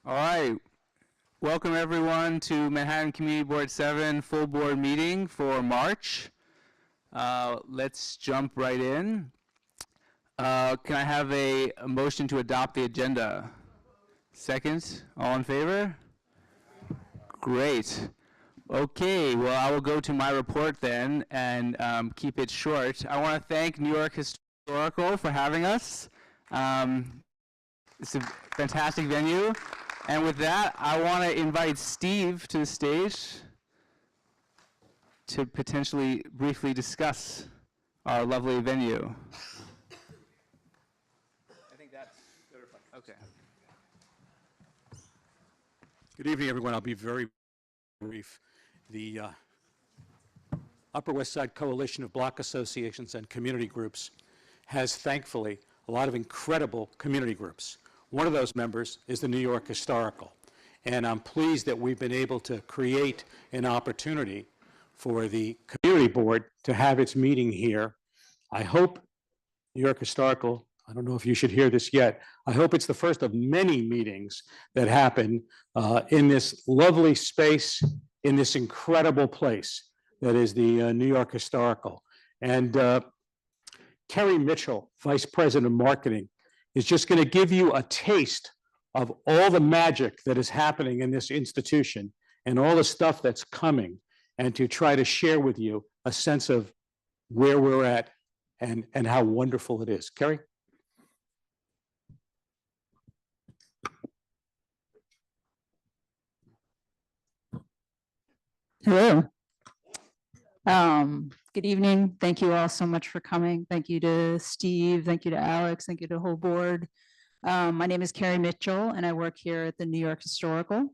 All right. Welcome everyone to Manhattan Community Board 7 full board meeting for March. Let's jump right in. Can I have a motion to adopt the agenda? Second, all in favor? Great. Okay, well, I will go to my report then and keep it short. I want to thank New York Historical for having us. It's a fantastic venue. And with that, I want to invite Steve to the stage to potentially briefly discuss our lovely venue. I think that's okay. Good evening, everyone. I'll be very brief. The Upper West Side Coalition of Block Associations and Community Groups has, thankfully, a lot of incredible community groups. One of those members is the New York Historical, and I'm pleased that we've been able to create an opportunity for the Community Board to have its meeting here. I hope New York Historical, I don't know if you should hear this yet, I hope it's the first of many meetings that happen in this lovely space, in this incredible place that is the New York Historical. And Kerry Mitchell, Vice President of Marketing, is just going to give you a taste of all the magic that is happening in this institution and all the stuff that's coming, and to try to share with you a sense of where we're at and how wonderful it is. Kerry? Hello. Good evening. Thank you all so much for coming. Thank you to Steve. Thank you to Alex. Thank you to the whole board. My name is Kerry Mitchell, and I work here at the New York Historical.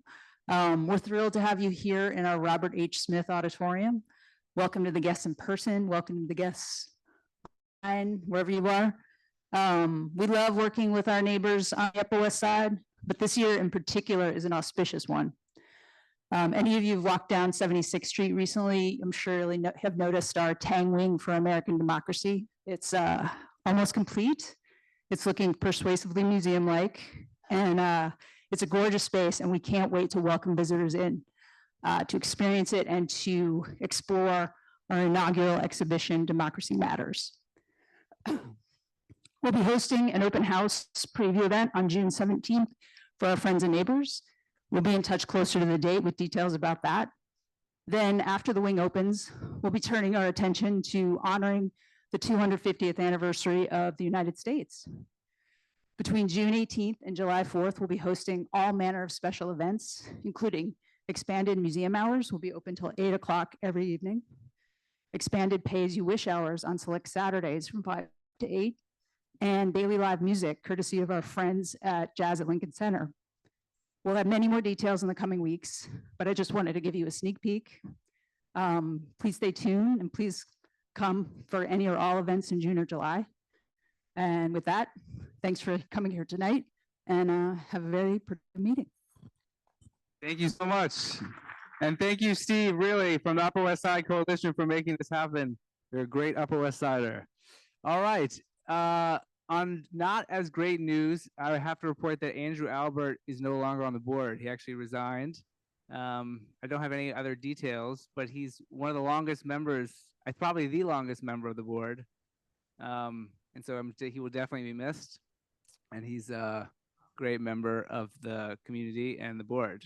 We're thrilled to have you here in our Robert H. Smith Auditorium. Welcome to the guests in person. Welcome to the guests online, wherever you are. We love working with our neighbors on the Upper West Side, but this year in particular is an auspicious one. Any of you have walked down 76th Street recently, I'm sure you have noticed our Tang Wing for American Democracy. It's almost complete. It's looking persuasively museum-like, and it's a gorgeous space, and we can't wait to welcome visitors in to experience it and to explore our inaugural exhibition, Democracy Matters. We'll be hosting an open house preview event on June 17th for our friends and neighbors. We'll be in touch closer to the date with details about that. Then after the wing opens, we'll be turning our attention to honoring the 250th anniversary of the United States. Between June 18th and July 4th, we'll be hosting all manner of special events, including expanded museum hours will be open till 8 o'clock every evening, expanded pay-as-you-wish hours on select Saturdays from 5 to 8, and daily live music courtesy of our friends at Jazz at Lincoln Center. We'll have many more details in the coming weeks, but I just wanted to give you a sneak peek. Please stay tuned and please come for any or all events in June or July. And with that, thanks for coming here tonight, and have a very productive meeting. Thank you so much. And thank you, Steve, really, from the Upper West Side Coalition for making this happen. You're a great Upper West Sider. All right. On not as great news, I have to report that Andrew Albert is no longer on the board. He actually resigned. I don't have any other details, but he's one of the longest members, probably the longest member of the board. And so he will definitely be missed. And he's a great member of the community and the board.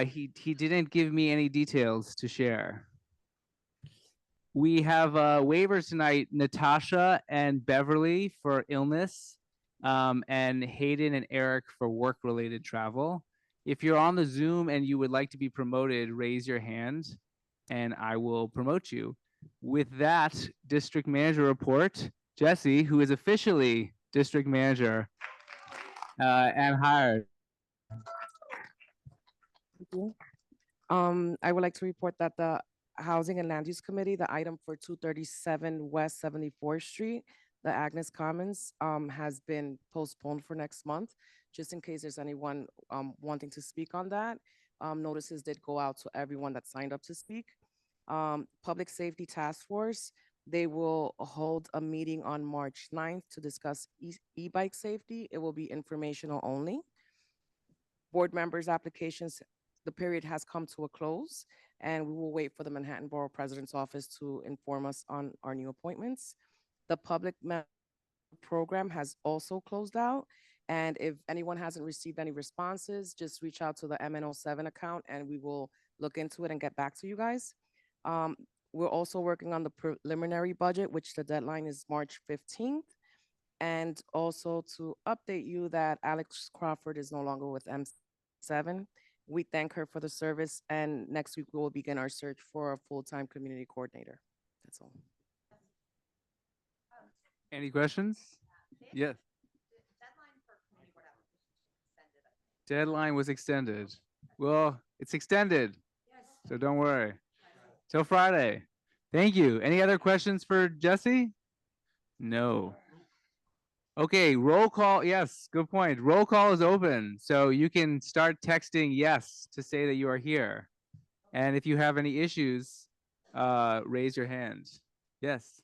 He didn't give me any details to share. We have waivers tonight, Natasha and Beverly for illness, and Hayden and Eric for work-related travel. If you're on the Zoom and you would like to be promoted, raise your hand and I will promote you. With that district manager report, Jesse, who is officially district manager and hired. Thank you. I would like to report that the Housing and Land Use Committee, the item for 237 West 74th Street, the Agnes Commons, has been postponed for next month, just in case there's anyone wanting to speak on that. Notices did go out to everyone that signed up to speak. Public Safety Task Force, they will hold a meeting on March 9th to discuss e-bike safety. It will be informational only. Board members' applications, the period has come to a close, and we will wait for the Manhattan Borough President's Office to inform us on our new appointments. The public program has also closed out, and if anyone hasn't received any responses, just reach out to the MN07 account, and we will look into it and get back to you guys. We're also working on the preliminary budget, which the deadline is March 15th. And also to update you that Alex Crawford is no longer with M7. We thank her for the service, and next week we will begin our search for a full-time community coordinator. That's all. Any questions? Yes. Deadline was extended. Well, it's extended, so don't worry. Till Friday. Thank you. Any other questions for Jesse? No. Okay, roll call. Yes, good point. Roll call is open, so you can start texting yes to say that you are here. And if you have any issues, raise your hand. Yes.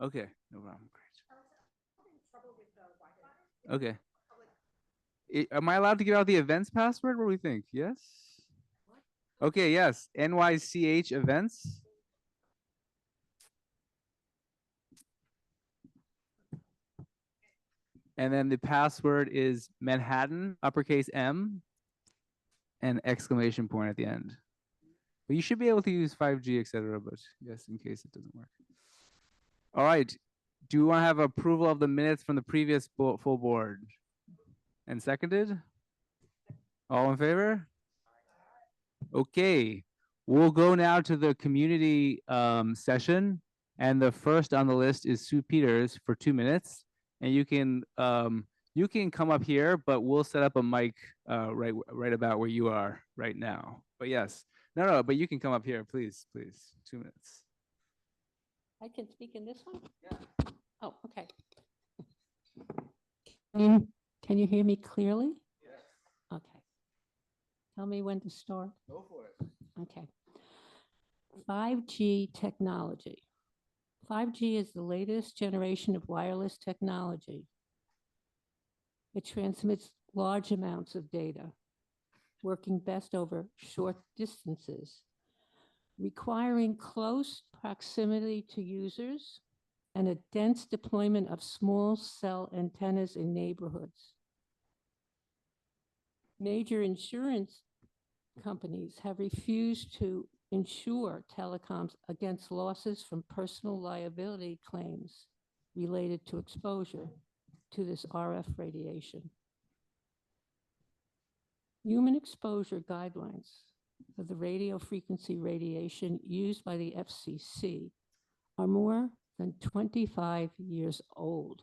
Okay, no problem. Great. Okay. Am I allowed to give out the events password? What do we think? Yes? Okay, yes. NYCH events. And then the password is Manhattan, uppercase M, and exclamation point at the end. But you should be able to use 5G, etc. But yes, in case it doesn't work. All right. Do you want to have approval of the minutes from the previous full board? And seconded? All in favor? Okay. We'll go now to the community session. And the first on the list is Sue Peters for 2 minutes. And you can come up here, but we'll set up a mic right about where you are right now. But yes, no, but you can come up here, please, 2 minutes. I can speak in this one? Yeah. Oh, okay. Can you hear me clearly? Yes. Okay. Tell me when to start. Go for it. Okay. 5G technology. 5G is the latest generation of wireless technology. It transmits large amounts of data, working best over short distances, requiring close proximity to users and a dense deployment of small cell antennas in neighborhoods. Major insurance companies have refused to insure telecoms against losses from personal liability claims related to exposure to this RF radiation. Human exposure guidelines for the radio frequency radiation used by the FCC are more than 25 years old.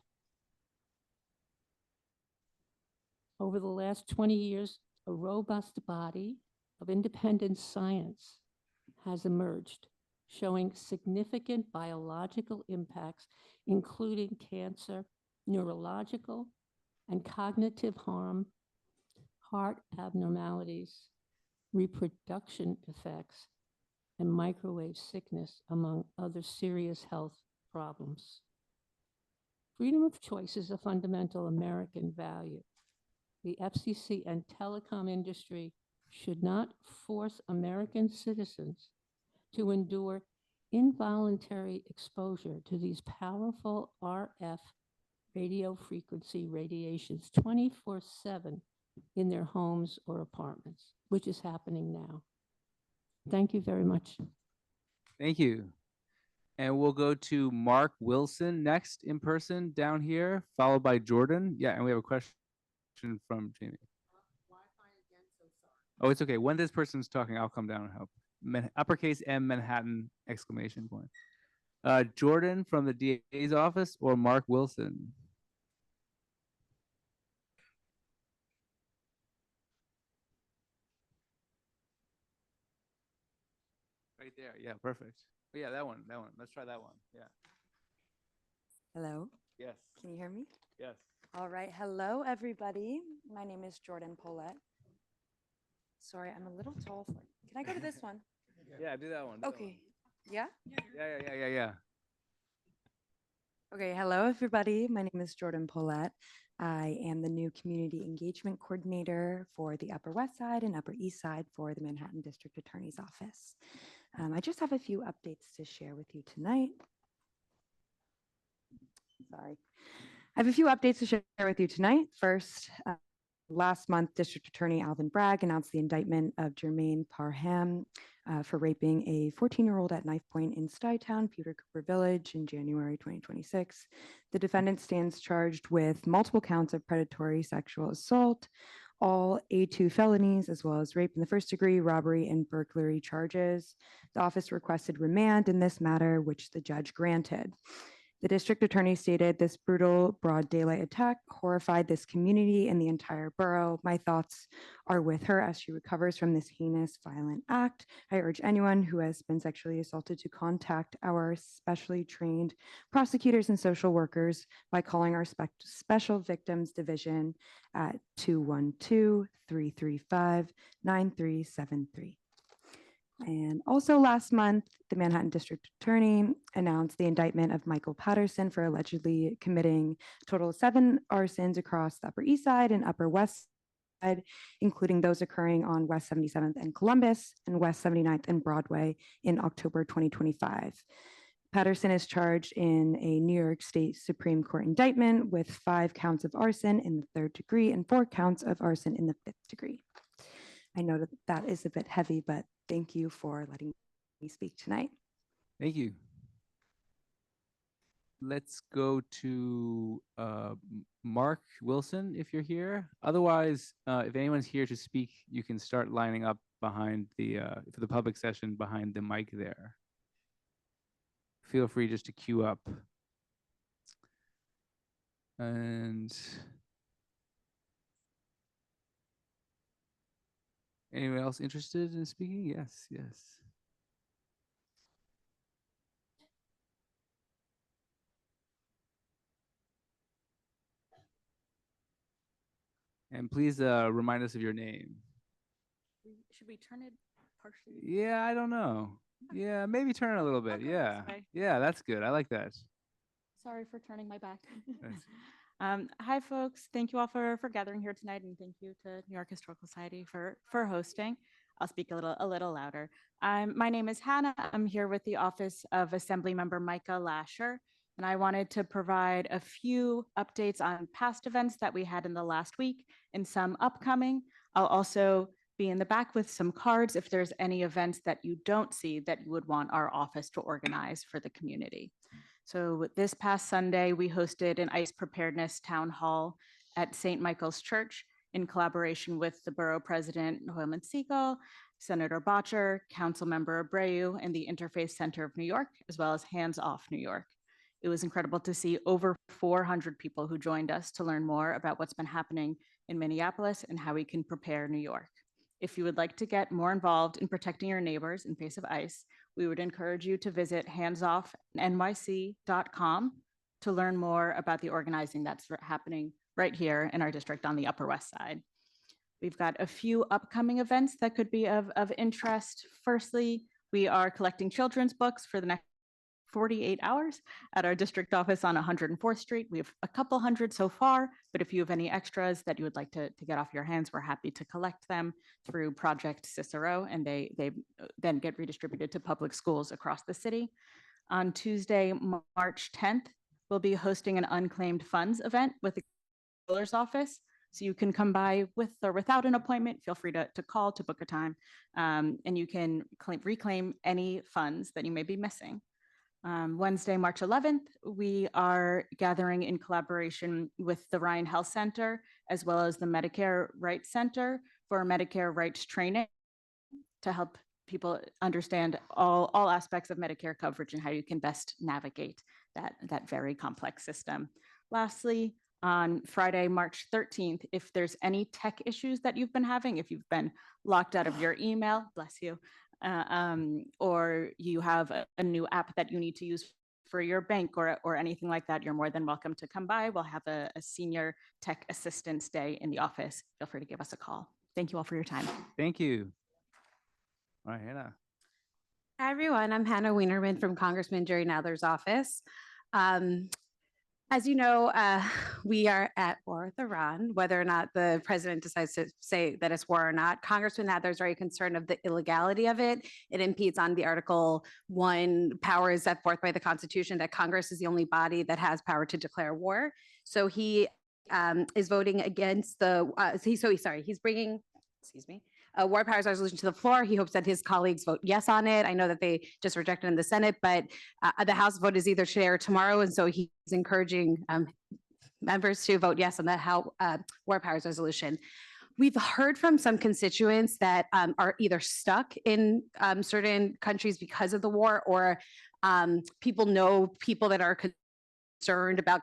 Over the last 20 years, a robust body of independent science has emerged, showing significant biological impacts, including cancer, neurological and cognitive harm, heart abnormalities, reproduction effects, and microwave sickness, among other serious health problems. Freedom of choice is a fundamental American value. The FCC and telecom industry should not force American citizens to endure involuntary exposure to these powerful RF radio frequency radiations 24/7 in their homes or apartments, which is happening now. Thank you very much. Thank you. And we'll go to Mark Wilson next in person down here, followed by Jordan. Yeah, and we have a question from Jamie. Oh, it's okay. When this person's talking, I'll come down and help. Uppercase M Manhattan exclamation point. Jordan from the DA's office or Mark Wilson? Right there. Yeah, perfect. Oh, yeah, that one. Let's try that one. Yeah. Hello, Yes. can you hear me? Yes. All right, hello, everybody. My name is Jordan Paulette. Sorry, I'm a little tall for. Can I go to this one? Yeah, do that one. Okay, yeah? Yeah. Okay, hello, everybody. My name is Jordan Paulette. I am the new Community Engagement Coordinator for the Upper West Side and Upper East Side for the Manhattan District Attorney's Office. I just have a few updates to share with you tonight. Sorry. I have a few updates to share with you tonight. First, last month, District Attorney Alvin Bragg announced the indictment of Jermaine Parham for raping a 14-year-old at knife point in Stuytown, Peter Cooper Village in January 2026. The defendant stands charged with multiple counts of predatory sexual assault, all A2 felonies, as well as rape in the first degree, robbery, and burglary charges. The office requested remand in this matter, which the judge granted. The district attorney stated this brutal broad daylight attack horrified this community and the entire borough. My thoughts are with her as she recovers from this heinous violent act. I urge anyone who has been sexually assaulted to contact our specially trained prosecutors and social workers by calling our Special Victims Division at 212-335-9373. And also last month, the Manhattan District Attorney announced the indictment of Michael Patterson for allegedly committing a total of 7 arsons across the Upper East Side and Upper West Side, including those occurring on West 77th and Columbus and West 79th and Broadway in October 2025. Patterson is charged in a New York State Supreme Court indictment with 5 counts of arson in the 3rd degree and 4 counts of arson in the 5th degree. I know that that is a bit heavy, but thank you for letting me speak tonight. Thank you. Let's go to Mark Wilson if you're here. Otherwise, if anyone's here to speak, you can start lining up behind the for the public session behind the mic there. Feel free just to queue up. And anyone else interested in speaking? Yes, yes. And please remind us of your name. Should we turn it partially? Yeah, I don't know. Yeah, maybe turn it a little bit. Okay, Yeah. this way. Yeah, that's good. I like that. Sorry for turning my back. Nice. Hi, folks. Thank you all for gathering here tonight, and thank you to New York Historical Society for hosting. I'll speak a little louder. My name is Hannah. I'm here with the Office of Assemblymember Micah Lasher, and I wanted to provide a few updates on past events that we had in the last week and some upcoming. I'll also be in the back with some cards if there's any events that you don't see that you would want our office to organize for the community. So this past Sunday, we hosted an ICE preparedness town hall at St. Michael's Church in collaboration with the Borough President Hoylman Siegel, Senator Bottcher, Councilmember Abreu, and the Interfaith Center of New York, as well as Hands Off New York. It was incredible to see over 400 people who joined us to learn more about what's been happening in Minneapolis and how we can prepare New York. If you would like to get more involved in protecting your neighbors in face of ICE, we would encourage you to visit handsoffnyc.com to learn more about the organizing that's happening right here in our district on the Upper West Side. We've got a few upcoming events that could be of interest. Firstly, we are collecting children's books for the next 48 hours at our district office on 104th Street. We have a couple hundred so far, but if you have any extras that you would like to get off your hands, we're happy to collect them through Project Cicero, and they then get redistributed to public schools across the city. On Tuesday, March 10th, we'll be hosting an unclaimed funds event with the Comptroller's Office. So you can come by with or without an appointment. Feel free to call to book a time, and you can reclaim any funds that you may be missing. Wednesday, March 11th, we are gathering in collaboration with the Ryan Health Center, as well as the Medicare Rights Center for Medicare rights training to help people understand all aspects of Medicare coverage and how you can best navigate that very complex system. Lastly, on Friday, March 13th, if there's any tech issues that you've been having, if you've been locked out of your email, bless you, or you have a new app that you need to use for your bank or anything like that, you're more than welcome to come by. We'll have a senior tech assistance day in the office. Feel free to give us a call. Thank you all for your time. Thank you. All right, Hannah. Hi, everyone. I'm Hannah Wienerman from Congressman Jerry Nadler's office. As you know, we are at war with Iran, whether or not the president decides to say that it's war or not. Congressman Adler is very concerned of the illegality of it. It impedes on the Article 1 powers set forth by the Constitution that Congress is the only body that has power to declare war. So he is voting against the, he's bringing, excuse me, a war powers resolution to the floor. He hopes that his colleagues vote yes on it. I know that they just rejected in the Senate, but the House vote is either today or tomorrow. And so he's encouraging members to vote yes on the war powers resolution. We've heard from some constituents that are either stuck in certain countries because of the war, or people know people that are concerned about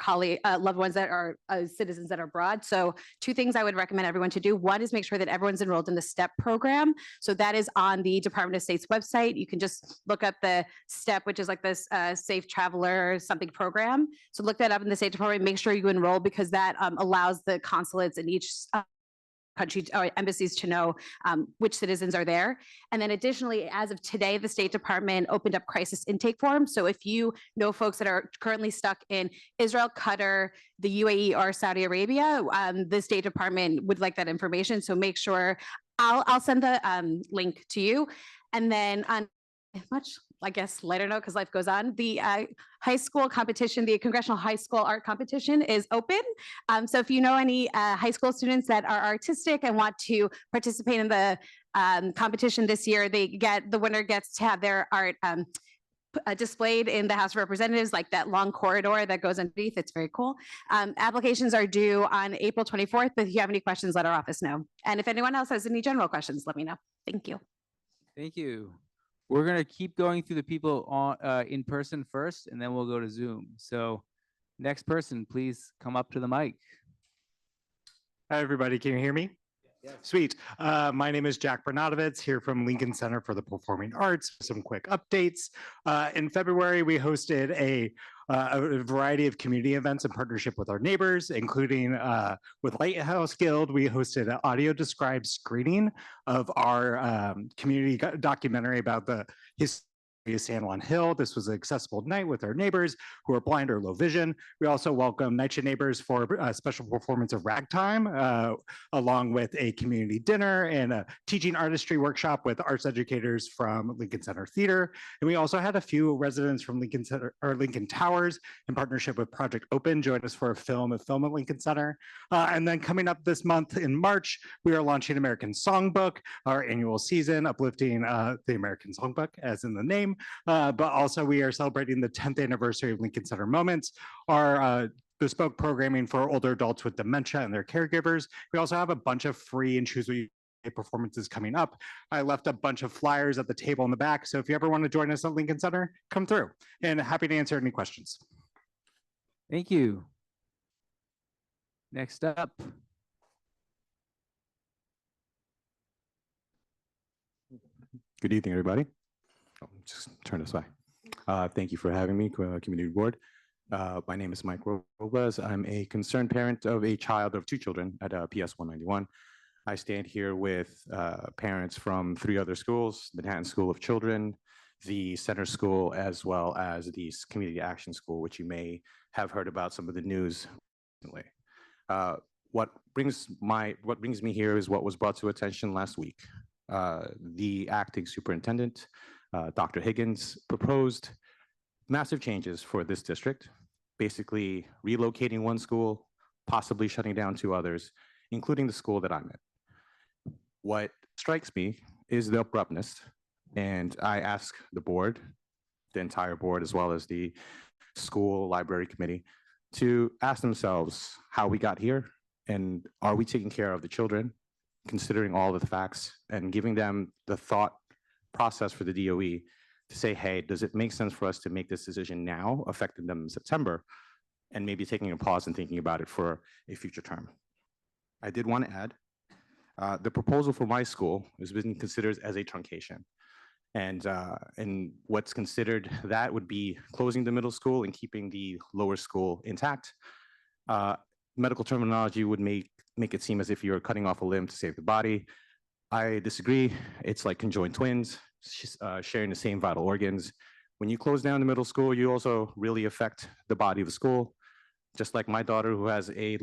loved ones that are citizens that are abroad. So two things I would recommend everyone to do. One is make sure that everyone's enrolled in the STEP program. So that is on the Department of State's website. You can just look up the STEP, which is like this Safe Traveler something program. So look that up in the State Department, make sure you enroll, because that allows the consulates in each country or embassies to know which citizens are there. And then additionally, as of today, the State Department opened up crisis intake forms. So if you know folks that are currently stuck in Israel, Qatar, the UAE, or Saudi Arabia, the State Department would like that information. So make sure I'll send the link to you. And then on much, I guess, lighter note, because life goes on, the high school competition, the Congressional High School Art Competition is open. So if you know any high school students that are artistic and want to participate in the competition this year, the winner gets to have their art displayed in the House of Representatives, like that long corridor that goes underneath. It's very cool. Applications are due on April 24th, but if you have any questions, let our office know. And if anyone else has any general questions, let me know. Thank you. Thank you. We're going to keep going through the people on in person first, and then we'll go to Zoom. So next person, please come up to the mic. Hi, everybody. Can you hear me? Yes. Sweet. My name is Jack Bernadovitz, here from Lincoln Center for the Performing Arts. Some quick updates. In February, we hosted a variety of community events in partnership with our neighbors, including with Lighthouse Guild. We hosted an audio described screening of our community documentary about the history of San Juan Hill. This was an accessible night with our neighbors who are blind or low vision. We also welcome NYCHA neighbors for a special performance of Ragtime, along with a community dinner and a teaching artistry workshop with arts educators from Lincoln Center Theater. And we also had a few residents from Lincoln Center or Lincoln Towers in partnership with Project Open join us for a film at Lincoln Center. And then coming up this month in March, we are launching American Songbook, our annual season, uplifting the American Songbook as in the name. But also we are celebrating the 10th anniversary of Lincoln Center Moments, our bespoke programming for older adults with dementia and their caregivers. We also have a bunch of free and choose what you performances coming up. I left a bunch of flyers at the table in the back. So if you ever want to join us at Lincoln Center, come through, and happy to answer any questions. Thank you. Next up. Good evening, everybody. Oh, just turn this way. Thank you for having me, Community Board. My name is Mike Robles. I'm a concerned parent of a child of 2 children at PS 191. I stand here with parents from 3 other schools, Manhattan School of Children, the Center School, as well as the Community Action School, which you may have heard about some of the news recently. What brings me here is what was brought to attention last week. The acting superintendent, Dr. Higgins, proposed massive changes for this district, basically relocating one school, possibly shutting down 2 others, including the school that I'm in. What strikes me is the abruptness, and I ask the board, the entire board, as well as the school library committee, to ask themselves how we got here, and are we taking care of the children, considering all of the facts, and giving them the thought process for the DOE to say, hey, does it make sense for us to make this decision now, affecting them in September, and maybe taking a pause and thinking about it for a future term? I did want to add, the proposal for my school is being considered as a truncation. And what's considered that would be closing the middle school and keeping the lower school intact. Medical terminology would make it seem as if you're cutting off a limb to save the body. I disagree. It's like conjoined twins, sharing the same vital organs. When you close down the middle school, you also really affect the body of the school. just like my daughter who has a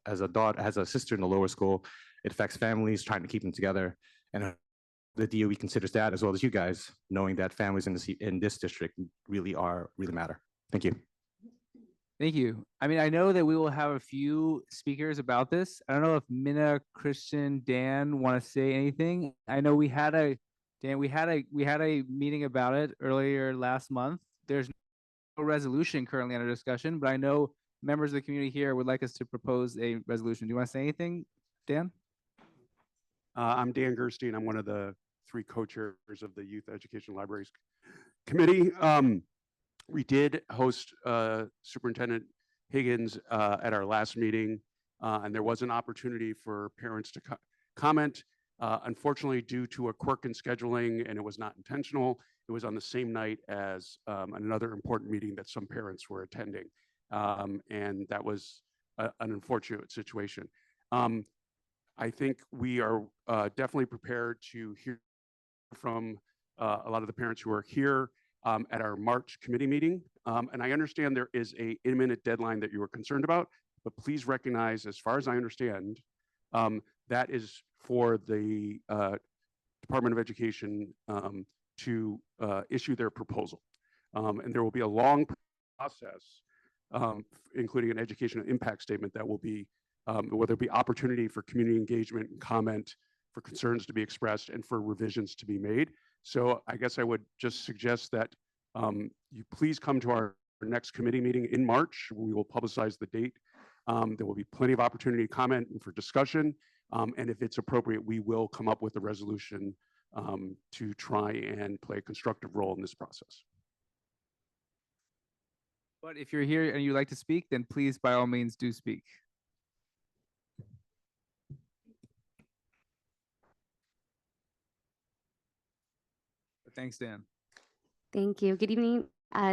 has a sister in the lower school, it affects families trying to keep them together. And the DOE considers that, as well as you guys, knowing that families in this district really matter. Thank you. Thank you. I mean, I know that we will have a few speakers about this. I don't know if Minna, Christian, Dan want to say anything. I know we had a meeting about it earlier last month. There's no resolution currently under discussion, but I know members of the community here would like us to propose a resolution. Do you want to say anything, Dan? I'm Dan Gerstein. I'm one of the 3 co-chairs of the Youth Education Libraries Committee. We did host Superintendent Higgins at our last meeting, and there was an opportunity for parents to comment. Unfortunately, due to a quirk in scheduling, and it was not intentional, it was on the same night as another important meeting that some parents were attending. And that was an unfortunate situation. I think we are definitely prepared to hear from a lot of the parents who are here at our March committee meeting. And I understand there is an imminent deadline that you were concerned about, but please recognize, as far as I understand, that is for the Department of Education to issue their proposal. And there will be a long process, including an educational impact statement that will be, where there'll be opportunity for community engagement and comment, for concerns to be expressed, and for revisions to be made. So I guess I would just suggest that you please come to our next committee meeting in March. We will publicize the date. There will be plenty of opportunity to comment and for discussion. And if it's appropriate, we will come up with a resolution to try and play a constructive role in this process. But if you're here and you'd like to speak, then please, by all means, do speak. Thanks, Dan. Thank you. Good evening,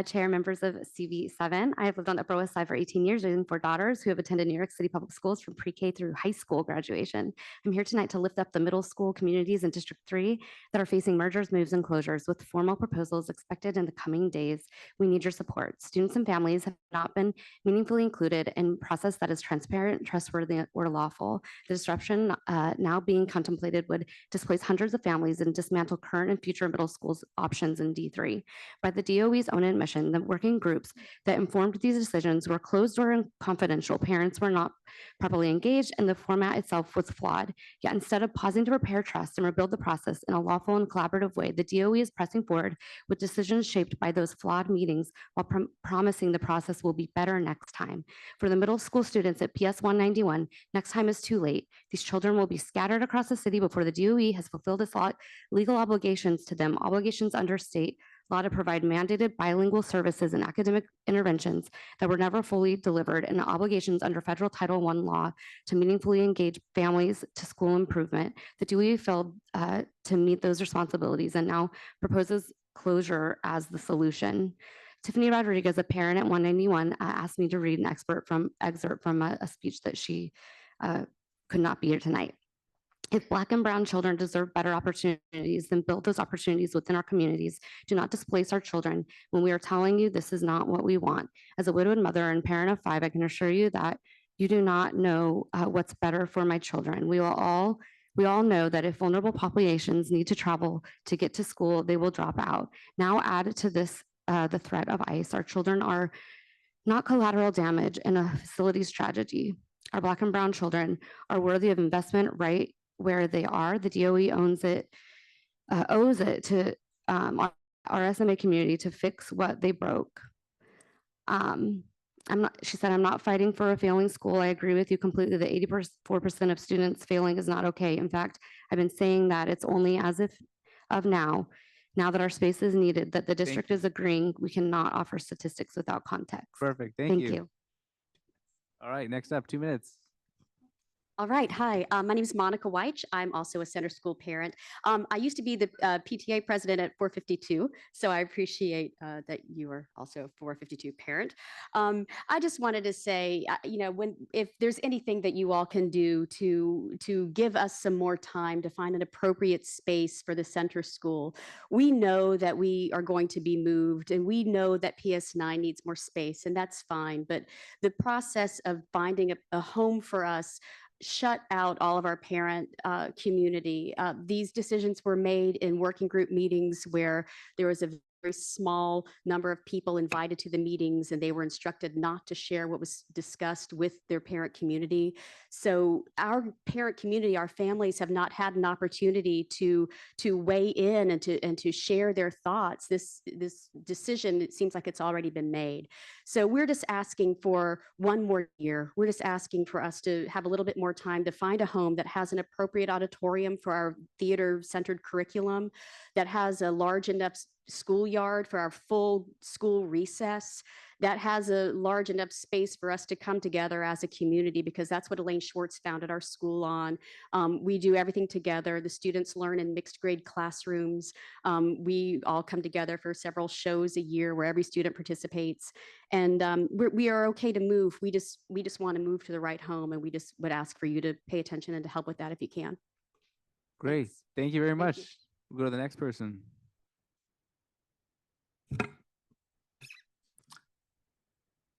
Chair, members of CV7. I have lived on the Upper West Side for 18 years, raising 4 daughters who have attended New York City public schools from pre-K through high school graduation. I'm here tonight to lift up the middle school communities in District 3 that are facing mergers, moves, and closures. With formal proposals expected in the coming days, we need your support. Students and families have not been meaningfully included in a process that is transparent, trustworthy, or lawful. The disruption now being contemplated would displace hundreds of families and dismantle current and future middle schools options in D3. By the DOE's own admission, the working groups that informed these decisions were closed door and confidential. Parents were not properly engaged, and the format itself was flawed. Yet instead of pausing to repair trust and rebuild the process in a lawful and collaborative way, the DOE is pressing forward with decisions shaped by those flawed meetings while promising the process will be better next time. For the middle school students at PS 191, next time is too late. These children will be scattered across the city before the DOE has fulfilled its legal obligations to them, obligations under state law to provide mandated bilingual services and academic interventions that were never fully delivered, and obligations under federal Title I law to meaningfully engage families to school improvement. The DOE failed to meet those responsibilities and now proposes closure as the solution. Tiffany Rodriguez, a parent at 191, asked me to read an excerpt from a speech that she could not be here tonight. If Black and brown children deserve better opportunities, then build those opportunities within our communities. Do not displace our children when we are telling you this is not what we want. As a widowed mother and parent of 5, I can assure you that you do not know what's better for my children. We all know that if vulnerable populations need to travel to get to school, they will drop out. Now add to this the threat of ICE. Our children are not collateral damage in a facilities tragedy. Our Black and brown children are worthy of investment right where they are. The DOE owes it to our SMA community to fix what they broke. She said, I'm not fighting for a failing school. I agree with you completely that 84% of students failing is not okay. In fact, I've been saying that it's only as if of now that our space is needed, that the district is agreeing we cannot offer statistics without context. Perfect. Thank you. All right, next up, 2 minutes. All right. Hi, my name is Monica Weich. I'm also a center school parent. I used to be the PTA president at 452, so I appreciate that you are also a 452 parent. I just wanted to say, if there's anything that you all can do to give us some more time to find an appropriate space for the center school. We know that we are going to be moved, and we know that PS9 needs more space, and that's fine. But the process of finding a home for us shut out all of our parent community. These decisions were made in working group meetings where there was a very small number of people invited to the meetings, and they were instructed not to share what was discussed with their parent community. So our parent community, our families have not had an opportunity to weigh in and to share their thoughts. This decision, it seems like it's already been made. So we're just asking for one more year. We're just asking for us to have a little bit more time to find a home that has an appropriate auditorium for our theater-centered curriculum, that has a large enough schoolyard for our full school recess, that has a large enough space for us to come together as a community, because that's what Elaine Schwartz founded our school on. We do everything together. The students learn in mixed grade classrooms. We all come together for several shows a year where every student participates. And we are okay to move. We just want to move to the right home, and we just would ask for you to pay attention and to help with that if you can. Great. Thank you very much. We'll go to the next person.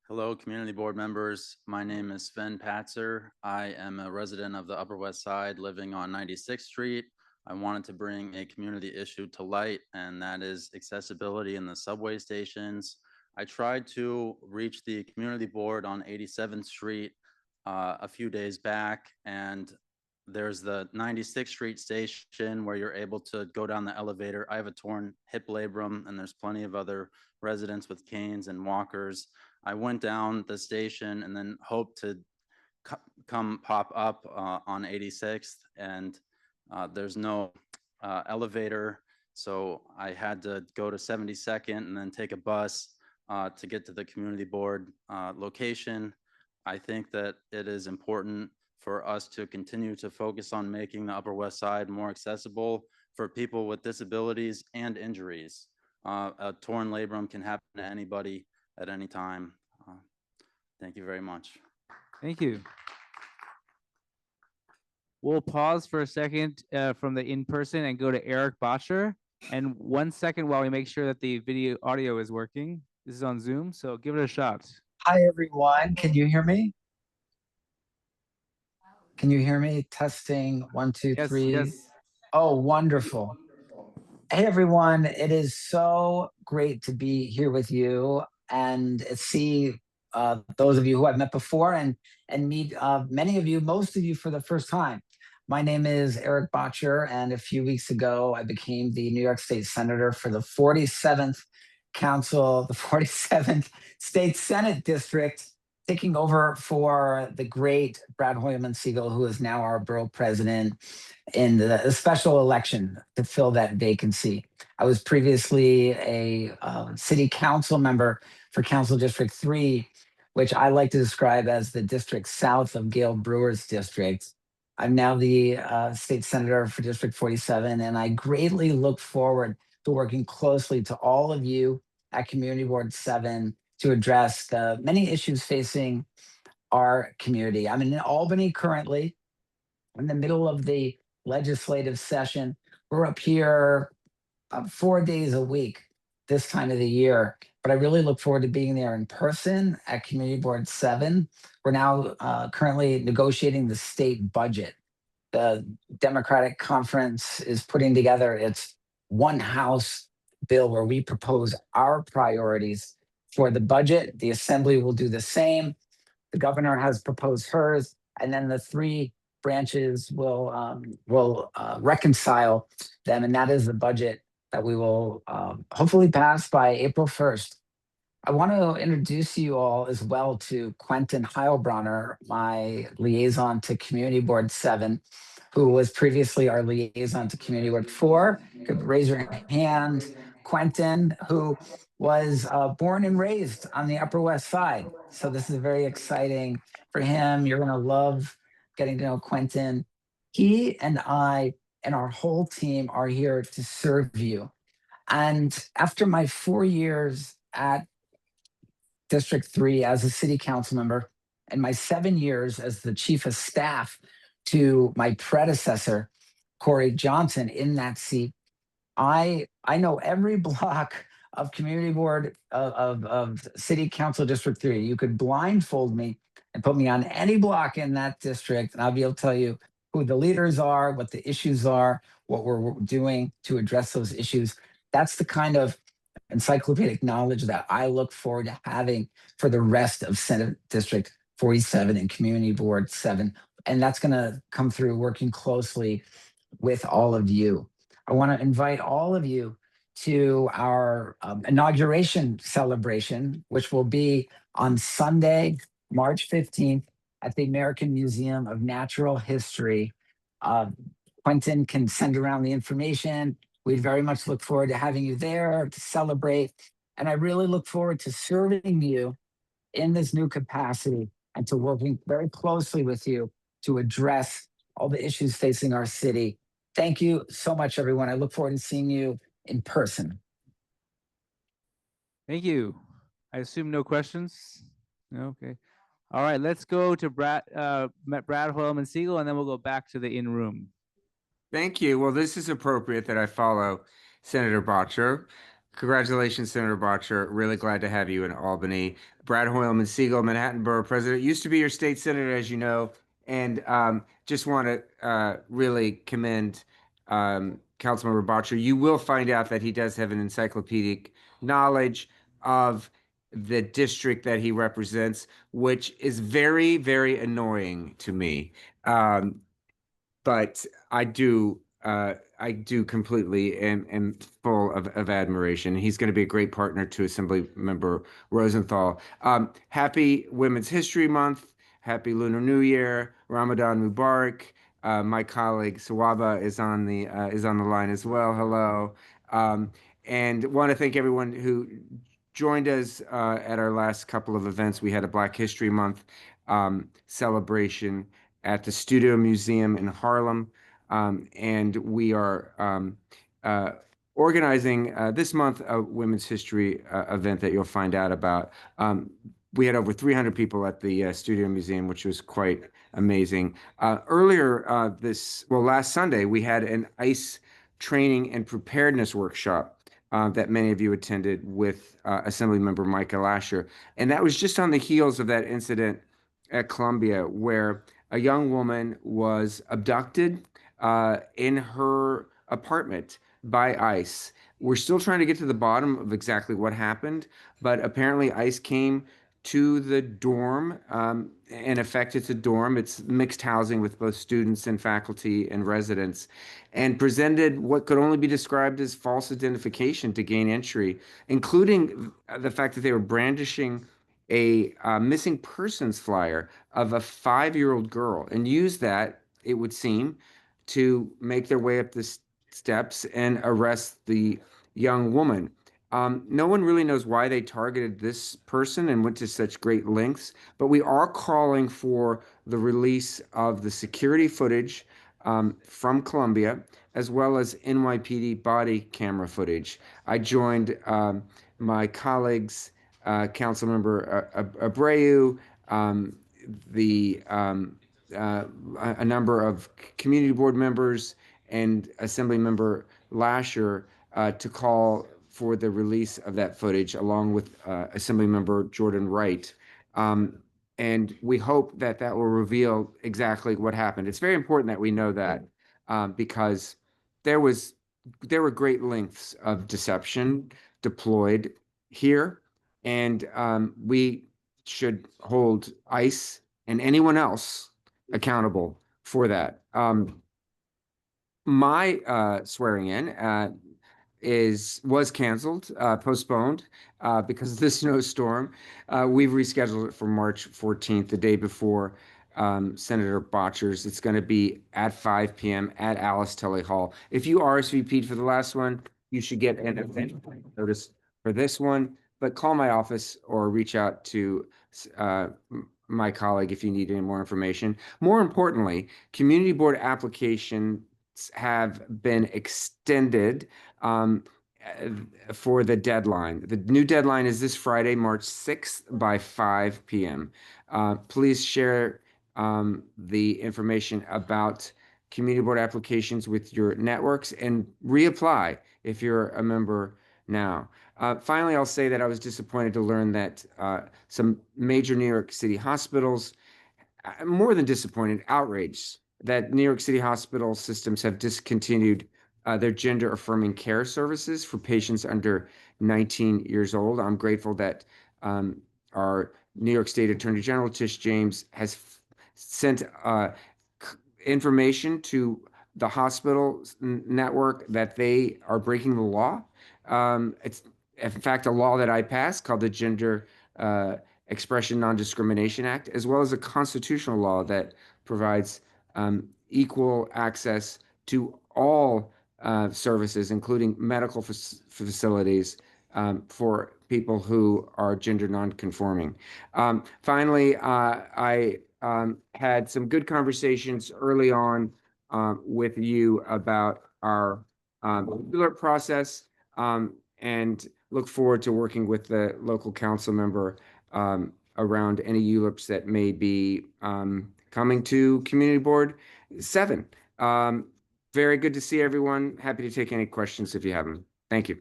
Hello, community board members. My name is Sven Patzer. I am a resident of the Upper West Side living on 96th Street. I wanted to bring a community issue to light, and that is accessibility in the subway stations. I tried to reach the community board on 87th Street a few days back, and there's the 96th Street station where you're able to go down the elevator. I have a torn hip labrum, and there's plenty of other residents with canes and walkers. I went down the station and then hoped to come pop up on 86th, and there's no elevator. So I had to go to 72nd and then take a bus to get to the community board location. I think that it is important for us to continue to focus on making the Upper West Side more accessible for people with disabilities and injuries. A torn labrum can happen to anybody at any time. Thank you very much. Thank you. We'll pause for a second from the in-person and go to Eric Botcher. And 1 second while we make sure that the video audio is working. This is on Zoom, so give it a shot. Hi, everyone. Can you hear me? Can you hear me? Testing, 1, 2, 3. Yes. Oh, wonderful. Hey, everyone. It is so great to be here with you and see those of you who I've met before and meet many of you, most of you for the first time. My name is Eric Botcher, and a few weeks ago, I became the New York State Senator for the 47th Council, the 47th State Senate District, taking over for the great Brad Hoylman-Siegel, who is now our borough president, in the special election to fill that vacancy. I was previously a city council member for Council District 3, which I like to describe as the district south of Gail Brewer's district. I'm now the state senator for District 47, and I greatly look forward to working closely to all of you at Community Board 7 to address the many issues facing our community. I'm in Albany currently, in the middle of the legislative session. We're up here 4 days a week this time of the year, but I really look forward to being there in person at Community Board 7. We're now currently negotiating the state budget. The Democratic Conference is putting together its one House bill where we propose our priorities for the budget. The Assembly will do the same. The governor has proposed hers, and then the three branches will reconcile them, and that is the budget that we will hopefully pass by April 1st. I want to introduce you all as well to Quentin Heilbronner, my liaison to Community Board 7, who was previously our liaison to Community Board 4. You could raise your hand. Quentin, who was born and raised on the Upper West Side. So this is very exciting for him. You're going to love getting to know Quentin. He and I and our whole team are here to serve you. And after my 4 years at District 3 as a city council member and my 7 years as the chief of staff to my predecessor, Corey Johnson, in that seat, I know every block of community board of city council District 3. You could blindfold me and put me on any block in that district, and I'll be able to tell you who the leaders are, what the issues are, what we're doing to address those issues. That's the kind of encyclopedic knowledge that I look forward to having for the rest of Senate District 47 and Community Board 7. And that's going to come through working closely with all of you. I want to invite all of you to our inauguration celebration, which will be on Sunday, March 15th at the American Museum of Natural History. Quentin can send around the information. We'd very much look forward to having you there to celebrate. And I really look forward to serving you in this new capacity and to working very closely with you to address all the issues facing our city. Thank you so much, everyone. I look forward to seeing you in person. Thank you. I assume no questions? No, okay. All right, let's go to Brad Hoylman Siegel, and then we'll go back to the in-room. Thank you. Well, this is appropriate that I follow Senator Bottcher. Congratulations, Senator Bottcher. Really glad to have you in Albany. Brad Hoylman Siegel, Manhattan Borough President, used to be your state senator, as you know, and just want to really commend Councilmember Bottcher. You will find out that he does have an encyclopedic knowledge of the district that he represents, which is very, very annoying to me. But I do completely and full of admiration. He's going to be a great partner to Assembly Member Rosenthal. Happy Women's History Month. Happy Lunar New Year. Ramadan Mubarak. My colleague Sawaba is on the line as well. Hello. And want to thank everyone who joined us at our last couple of events. We had a Black History Month celebration at the Studio Museum in Harlem. And we are organizing this month a Women's History event that you'll find out about. We had over 300 people at the Studio Museum, which was quite amazing. Last Sunday, we had an ICE training and preparedness workshop that many of you attended with Assemblymember Micah Lasher. And that was just on the heels of that incident at Columbia, where a young woman was abducted in her apartment by ICE. We're still trying to get to the bottom of exactly what happened, but apparently ICE came to the dorm and affected the dorm. It's mixed housing with both students and faculty and residents, and presented what could only be described as false identification to gain entry, including the fact that they were brandishing a missing persons flyer of a 5-year-old girl, and used that, it would seem, to make their way up the steps and arrest the young woman. No one really knows why they targeted this person and went to such great lengths, but we are calling for the release of the security footage from Columbia, as well as NYPD body camera footage. I joined my colleagues, Councilmember Abreu, a number of community board members, and Assemblymember Lasher to call for the release of that footage, along with Assemblymember Jordan Wright. And we hope that that will reveal exactly what happened. It's very important that we know that because there were great lengths of deception deployed here, and we should hold ICE and anyone else accountable for that. My swearing in was canceled, postponed because of the snowstorm. We've rescheduled it for March 14th, the day before Senator Bottcher's. It's going to be at 5 p.m. at Alice Tully Hall. If you RSVP'd for the last one, you should get an event notice for this one, but call my office or reach out to my colleague if you need any more information. More importantly, community board applications have been extended for the deadline. The new deadline is this Friday, March 6th by 5 p.m. Please share the information about community board applications with your networks and reapply if you're a member now. Finally, I'll say that I was disappointed to learn that some major New York City hospitals, more than disappointed, outraged that New York City hospital systems have discontinued their gender affirming care services for patients under 19 years old. I'm grateful that our New York State Attorney General Tish James has sent information to the hospital network that they are breaking the law. It's in fact a law that I passed called the Gender Expression Non-Discrimination Act, as well as a constitutional law that provides equal access to all services, including medical facilities for people who are gender non-conforming. Finally, I had some good conversations early on with you about our ULURP process and look forward to working with the local council member around any ULURPs that may be coming to Community Board 7. Very good to see everyone. Happy to take any questions if you have them. Thank you.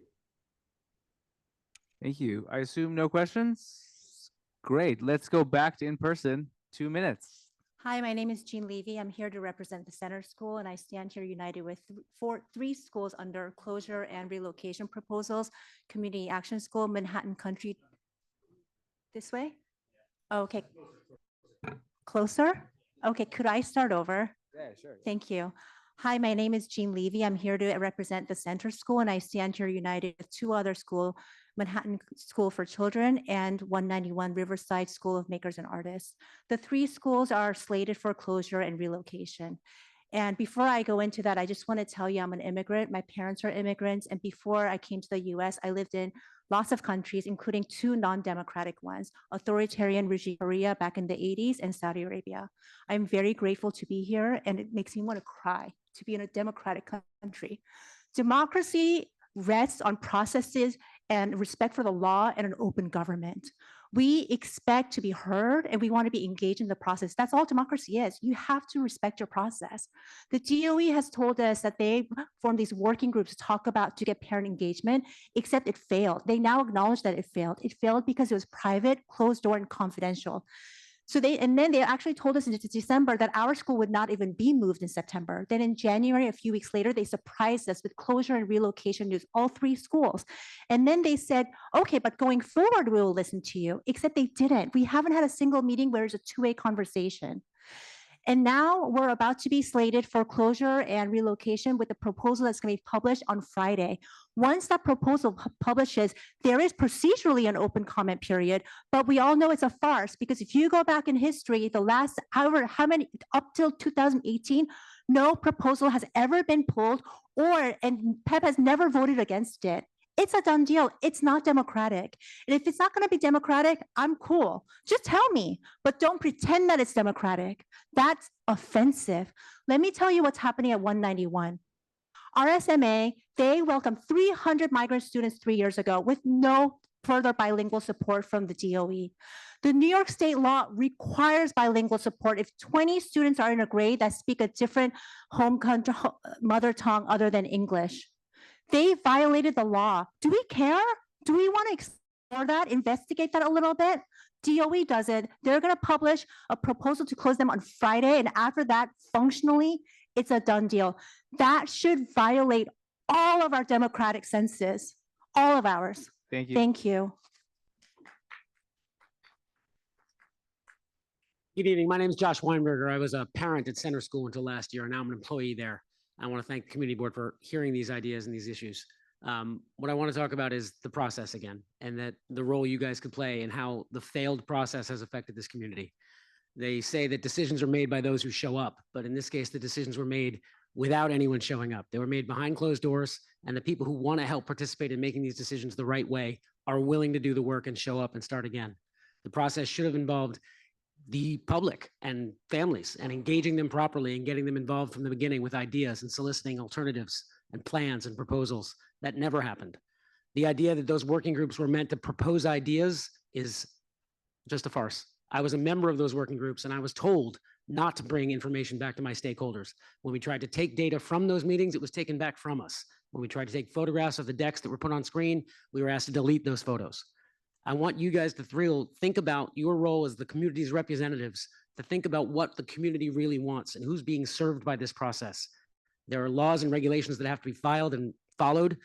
Thank you. I assume no questions? Great. Let's go back to in person. 2 minutes. Hi, my name is Jean Levy. I'm here to represent the Center School, and I stand here united with three schools under closure and relocation proposals. Community Action School, Manhattan Country. This way? Okay. Closer? Okay, could I start over? Yeah, sure. Thank you. Hi, my name is Jean Levy. I'm here to represent the Center School, and I stand here united with two other schools, Manhattan School for Children and 191 Riverside School of Makers and Artists. The three schools are slated for closure and relocation. And before I go into that, I just want to tell you I'm an immigrant. My parents are immigrants. And before I came to the US, I lived in lots of countries, including two non-democratic ones, authoritarian regime Korea back in the 80s and Saudi Arabia. I'm very grateful to be here, and it makes me want to cry to be in a democratic country. Democracy rests on processes and respect for the law and an open government. We expect to be heard and we want to be engaged in the process. That's all democracy is. You have to respect your process. The DOE has told us that they formed these working groups to get parent engagement, except it failed. They now acknowledge that it failed. It failed because it was private, closed door, and confidential. So then they actually told us in December that our school would not even be moved in September. Then in January, a few weeks later, they surprised us with closure and relocation news, all three schools. And then they said, okay, but going forward, we will listen to you, except they didn't. We haven't had a single meeting where there's a two-way conversation. And now we're about to be slated for closure and relocation with the proposal that's going to be published on Friday. Once that proposal publishes, there is procedurally an open comment period, but we all know it's a farce because if you go back in history, the last up till 2018, no proposal has ever been pulled and PEP has never voted against it. It's a done deal. It's not democratic. And if it's not going to be democratic, I'm cool. Just tell me, but don't pretend that it's democratic. That's offensive. Let me tell you what's happening at 191. RSMA, they welcomed 300 migrant students 3 years ago with no further bilingual support from the DOE. The New York State law requires bilingual support if 20 students are in a grade that speak a different home country, mother tongue other than English. They violated the law. Do we care? Do we want to explore that, investigate that a little bit? DOE does it. They're going to publish a proposal to close them on Friday. And after that, functionally, it's a done deal. That should violate all of our democratic senses, all of ours. Thank you. Thank you. Good evening. My name is Josh Weinberger. I was a parent at Center School until last year, and now I'm an employee there. I want to thank the community board for hearing these ideas and these issues. What I want to talk about is the process again, and that the role you guys could play and how the failed process has affected this community. They say that decisions are made by those who show up, but in this case, the decisions were made without anyone showing up. They were made behind closed doors, and the people who want to help participate in making these decisions the right way are willing to do the work and show up and start again. The process should have involved the public and families and engaging them properly and getting them involved from the beginning with ideas and soliciting alternatives and plans and proposals. That never happened. The idea that those working groups were meant to propose ideas is just a farce. I was a member of those working groups and I was told not to bring information back to my stakeholders. When we tried to take data from those meetings, it was taken back from us. When we tried to take photographs of the decks that were put on screen, we were asked to delete those photos. I want you guys to think about your role as the community's representatives, to think about what the community really wants and who's being served by this process. There are laws and regulations that have to be filed and followed,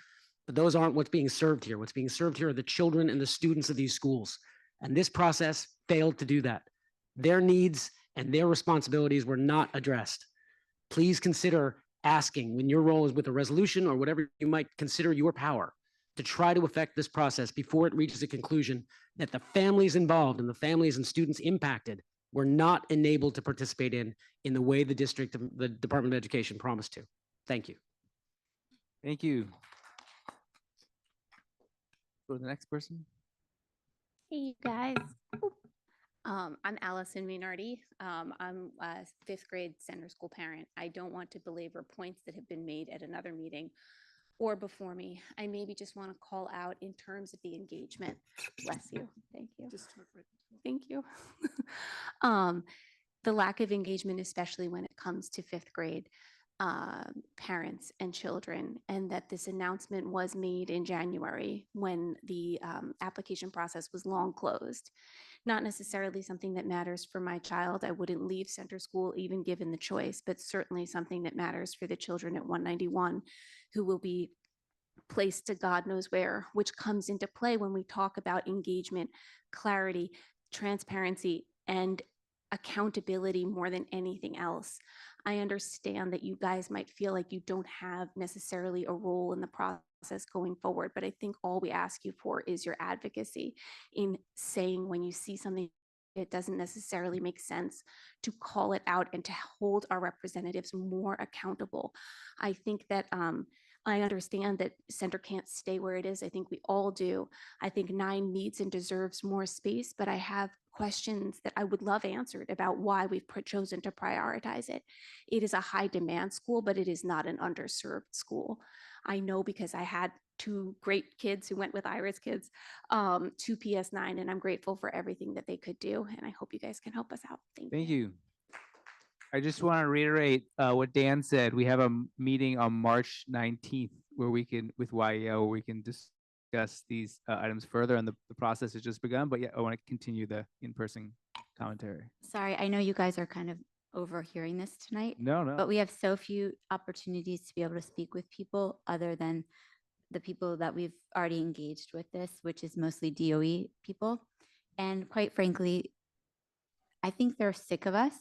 but those aren't what's being served here. What's being served here are the children and the students of these schools. And this process failed to do that. Their needs and their responsibilities were not addressed. Please consider asking when your role is with a resolution or whatever you might consider your power to try to affect this process before it reaches a conclusion that the families involved and the families and students impacted were not enabled to participate in the way the district, the Department of Education promised to. Thank you. Thank you. Go to the next person. Hey, you guys. I'm Allison Mainardi. I'm a 5th grade center school parent. I don't want to belabor points that have been made at another meeting or before me. I maybe just want to call out in terms of the engagement. Bless you. Thank you. Thank you. The lack of engagement, especially when it comes to 5th grade parents and children, and that this announcement was made in January when the application process was long closed. Not necessarily something that matters for my child. I wouldn't leave center school even given the choice, but certainly something that matters for the children at 191 who will be placed to God knows where, which comes into play when we talk about engagement, clarity, transparency, and accountability more than anything else. I understand that you guys might feel like you don't have necessarily a role in the process going forward, but I think all we ask you for is your advocacy in saying when you see something that doesn't necessarily make sense, to call it out and to hold our representatives more accountable. I think that I understand that center can't stay where it is. I think we all do. I think 9 needs and deserves more space, but I have questions that I would love answered about why we've chosen to prioritize it. It is a high demand school, but it is not an underserved school. I know because I had 2 great kids who went with Iris Kids to PS9, and I'm grateful for everything that they could do. And I hope you guys can help us out. Thank you. I just want to reiterate what Dan said. We have a meeting on March 19th where we can, with YEO, we can discuss these items further, and the process has just begun. But yeah, I want to continue the in-person commentary. Sorry, I know you guys are kind of overhearing this tonight. No. But we have so few opportunities to be able to speak with people other than the people that we've already engaged with this, which is mostly DOE people. And quite frankly, I think they're sick of us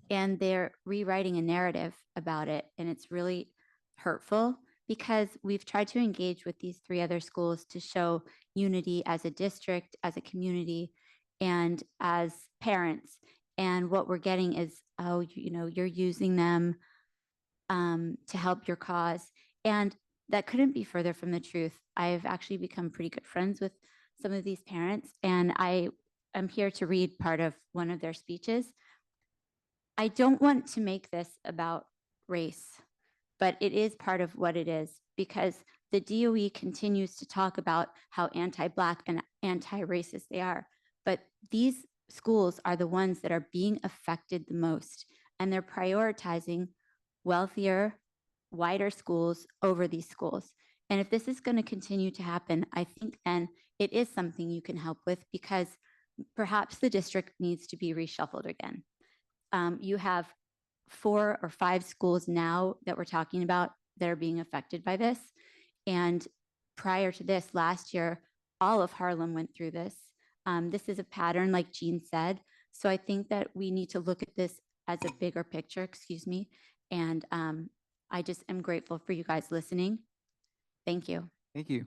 and they're rewriting a narrative about it. And it's really hurtful because we've tried to engage with these 3 other schools to show unity as a district, as a community, and as parents. And what we're getting is, oh, you know, you're using them to help your cause. And that couldn't be further from the truth. I've actually become pretty good friends with some of these parents, and I am here to read part of one of their speeches. I don't want to make this about race, but it is part of what it is, because the DOE continues to talk about how anti-Black and anti-racist they are. But these schools are the ones that are being affected the most, and they're prioritizing wealthier, wider schools over these schools. And if this is going to continue to happen, I think then it is something you can help with, because perhaps the district needs to be reshuffled again. You have 4 or 5 schools now that we're talking about that are being affected by this. And prior to this, last year, all of Harlem went through this. This is a pattern, like Jean said. So I think that we need to look at this as a bigger picture, and I just am grateful for you guys listening. Thank you. Thank you.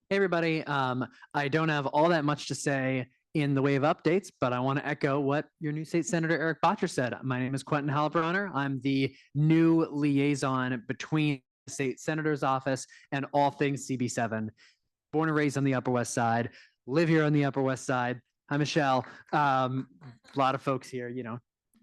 Hey, everybody. I don't have all that much to say in the way of updates, but I want to echo what your new state senator, Eric Botcher, said. My name is Quentin Halbronner. I'm the new liaison between the state senator's office and all things CB7. born and raised on the Upper West Side, live here on the Upper West Side. Hi, Michelle. A lot of folks here,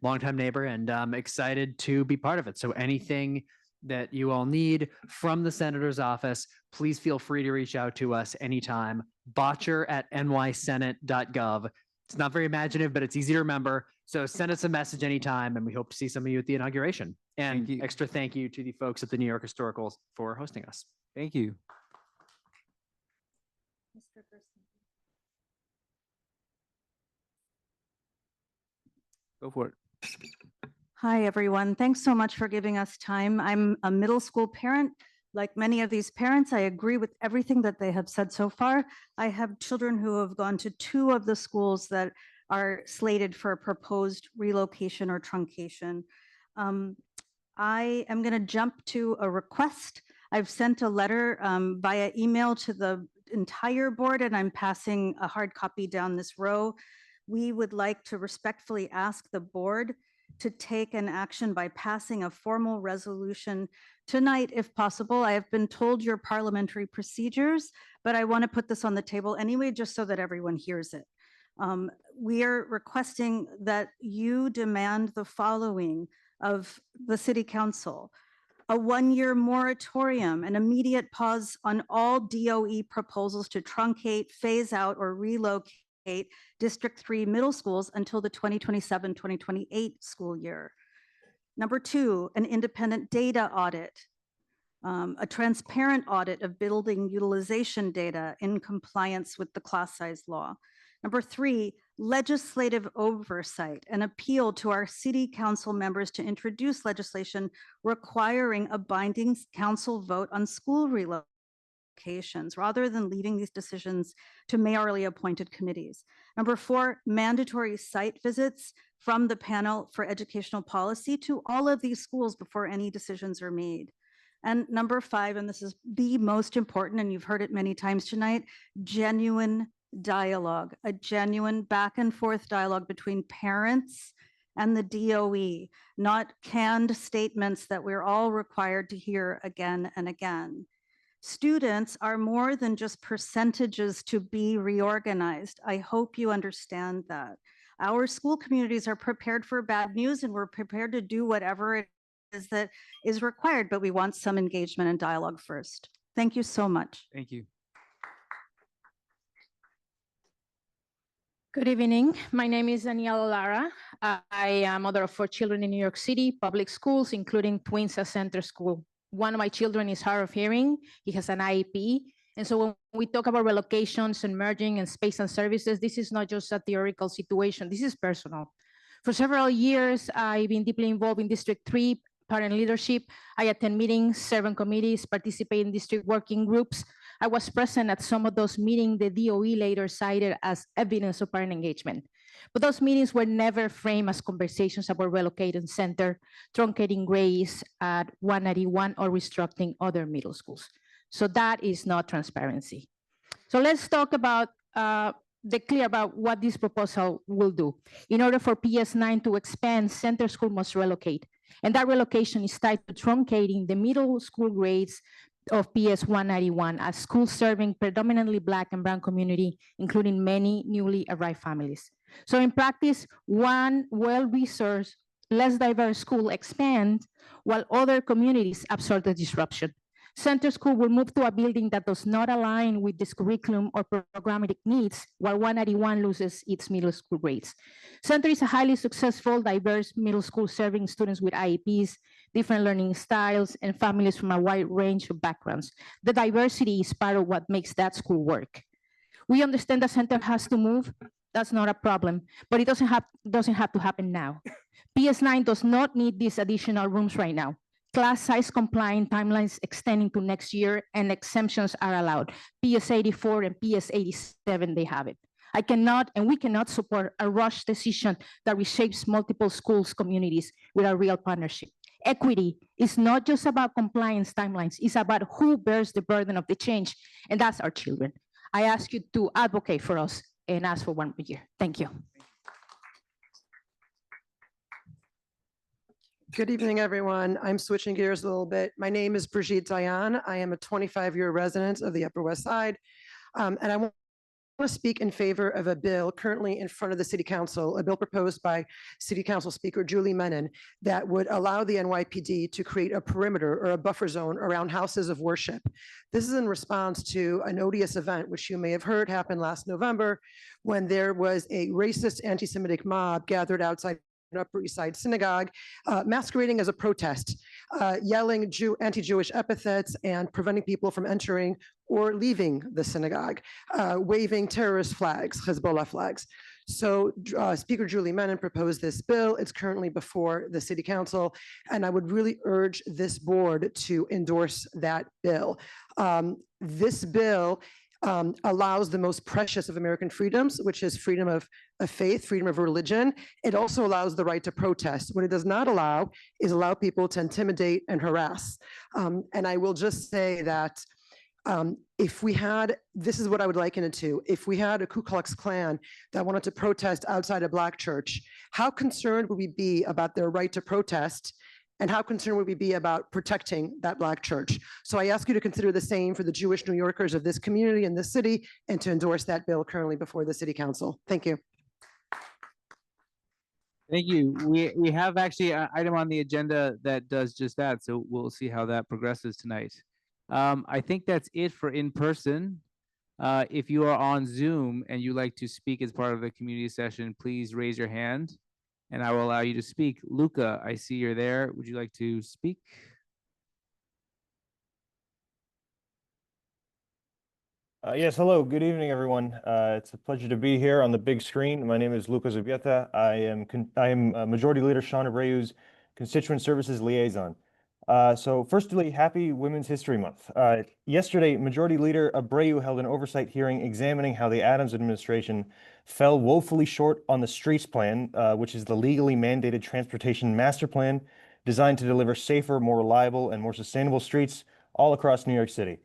longtime neighbor, and I'm excited to be part of it. So anything that you all need from the senator's office, please feel free to reach out to us anytime. Botcher@nysenate.gov. It's not very imaginative, but it's easy to remember. So send us a message anytime, and we hope to see some of you at the inauguration. And extra thank you to the folks at the New York Historical for hosting us. Thank you. Go for it. Hi, everyone. Thanks so much for giving us time. I'm a middle school parent. Like many of these parents, I agree with everything that they have said so far. I have children who have gone to 2 of the schools that are slated for a proposed relocation or truncation. I am going to jump to a request. I've sent a letter via email to the entire board, and I'm passing a hard copy down this row. We would like to respectfully ask the board to take an action by passing a formal resolution tonight, if possible. I have been told your parliamentary procedures, but I want to put this on the table anyway, just so that everyone hears it. We are requesting that you demand the following of the City Council: a 1-year moratorium, an immediate pause on all DOE proposals to truncate, phase out, or relocate District 3 middle schools until the 2027-2028 school year. Number 2, an independent data audit, a transparent audit of building utilization data in compliance with the class size law. Number 3, legislative oversight, an appeal to our City Council members to introduce legislation requiring a binding council vote on school relocations, rather than leaving these decisions to mayorally appointed committees. Number 4, mandatory site visits from the panel for educational policy to all of these schools before any decisions are made. And number 5, and this is the most important, and you've heard it many times tonight, genuine dialogue, a genuine back and forth dialogue between parents and the DOE, not canned statements that we're all required to hear again and again. Students are more than just percentages to be reorganized. I hope you understand that. Our school communities are prepared for bad news, and we're prepared to do whatever it is that is required, but we want some engagement and dialogue first. Thank you so much. Thank you. Good evening. My name is Daniela Lara. I am mother of 4 children in New York City public schools, including Twins Center School. One of my children is hard of hearing. He has an IEP. And so when we talk about relocations and merging and space and services, this is not just a theoretical situation. This is personal. For several years, I've been deeply involved in District 3 parent leadership. I attend meetings, serve on committees, participate in district working groups. I was present at some of those meetings the DOE later cited as evidence of parent engagement. But those meetings were never framed as conversations about relocating center, truncating grades at 191, or restructuring other middle schools. So that is not transparency. So let's talk about clear about what this proposal will do. In order for PS9 to expand, center school must relocate. And that relocation is tied to truncating the middle school grades of PS 191 as schools serving predominantly Black and Brown community, including many newly arrived families. So in practice, one well-resourced, less diverse school expands while other communities absorb the disruption. Center School will move to a building that does not align with this curriculum or programmatic needs, while 191 loses its middle school grades. Center is a highly successful, diverse middle school serving students with IEPs, different learning styles, and families from a wide range of backgrounds. The diversity is part of what makes that school work. We understand the center has to move. That's not a problem, but it doesn't have to happen now. PS9 does not need these additional rooms right now. Class size compliant timelines extending to next year, and exemptions are allowed. PS 84 and PS 87, they have it. I cannot, and we cannot support a rush decision that reshapes multiple schools communities with a real partnership. Equity is not just about compliance timelines, it's about who bears the burden of the change, and that's our children. I ask you to advocate for us and ask for 1 year. Thank you. Good evening, everyone. I'm switching gears a little bit. My name is Brigitte Dayan. I am a 25-year resident of the Upper West Side. And I want to speak in favor of a bill currently in front of the City Council, a bill proposed by City Council Speaker Julie Menon that would allow the NYPD to create a perimeter or a buffer zone around houses of worship. This is in response to an odious event, which you may have heard happened last November, when there was a racist anti-Semitic mob gathered outside an Upper East Side synagogue, masquerading as a protest, yelling anti-Jewish epithets and preventing people from entering or leaving the synagogue, waving terrorist flags, Hezbollah flags. So Speaker Julie Menon proposed this bill. It's currently before the City Council, and I would really urge this board to endorse that bill. This bill allows the most precious of American freedoms, which is freedom of faith, freedom of religion. It also allows the right to protest. What it does not allow is allow people to intimidate and harass. And I will just say that if we had, this is what I would liken it to, if we had a Ku Klux Klan that wanted to protest outside a Black church, how concerned would we be about their right to protest? And how concerned would we be about protecting that Black church? So I ask you to consider the same for the Jewish New Yorkers of this community and this city, and to endorse that bill currently before the City Council. Thank you. Thank you. We have actually an item on the agenda that does just that, so we'll see how that progresses tonight. I think that's it for in person. If you are on Zoom and you'd like to speak as part of the community session, please raise your hand and I will allow you to speak. Luca, I see you're there. Would you like to speak? Yes, hello. Good evening, everyone. It's a pleasure to be here on the big screen. My name is Luca Zubieta. I am Majority Leader Sean Abreu's Constituent Services Liaison. So firstly, happy Women's History Month. Yesterday, Majority Leader Abreu held an oversight hearing examining how the Adams administration fell woefully short on the streets plan, which is the legally mandated transportation master plan designed to deliver safer, more reliable, and more sustainable streets all across New York City.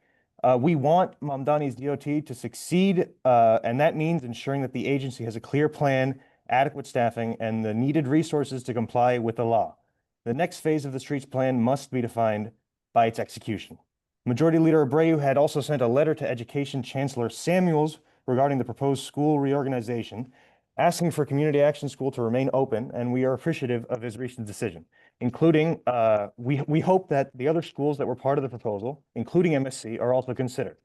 We want Mamdani's DOT to succeed, and that means ensuring that the agency has a clear plan, adequate staffing, and the needed resources to comply with the law. The next phase of the streets plan must be defined by its execution. Majority Leader Abreu had also sent a letter to Education Chancellor Samuels regarding the proposed school reorganization, asking for Community Action School to remain open, and we are appreciative of his recent decision, including, we hope that the other schools that were part of the proposal, including MSC, are also considered.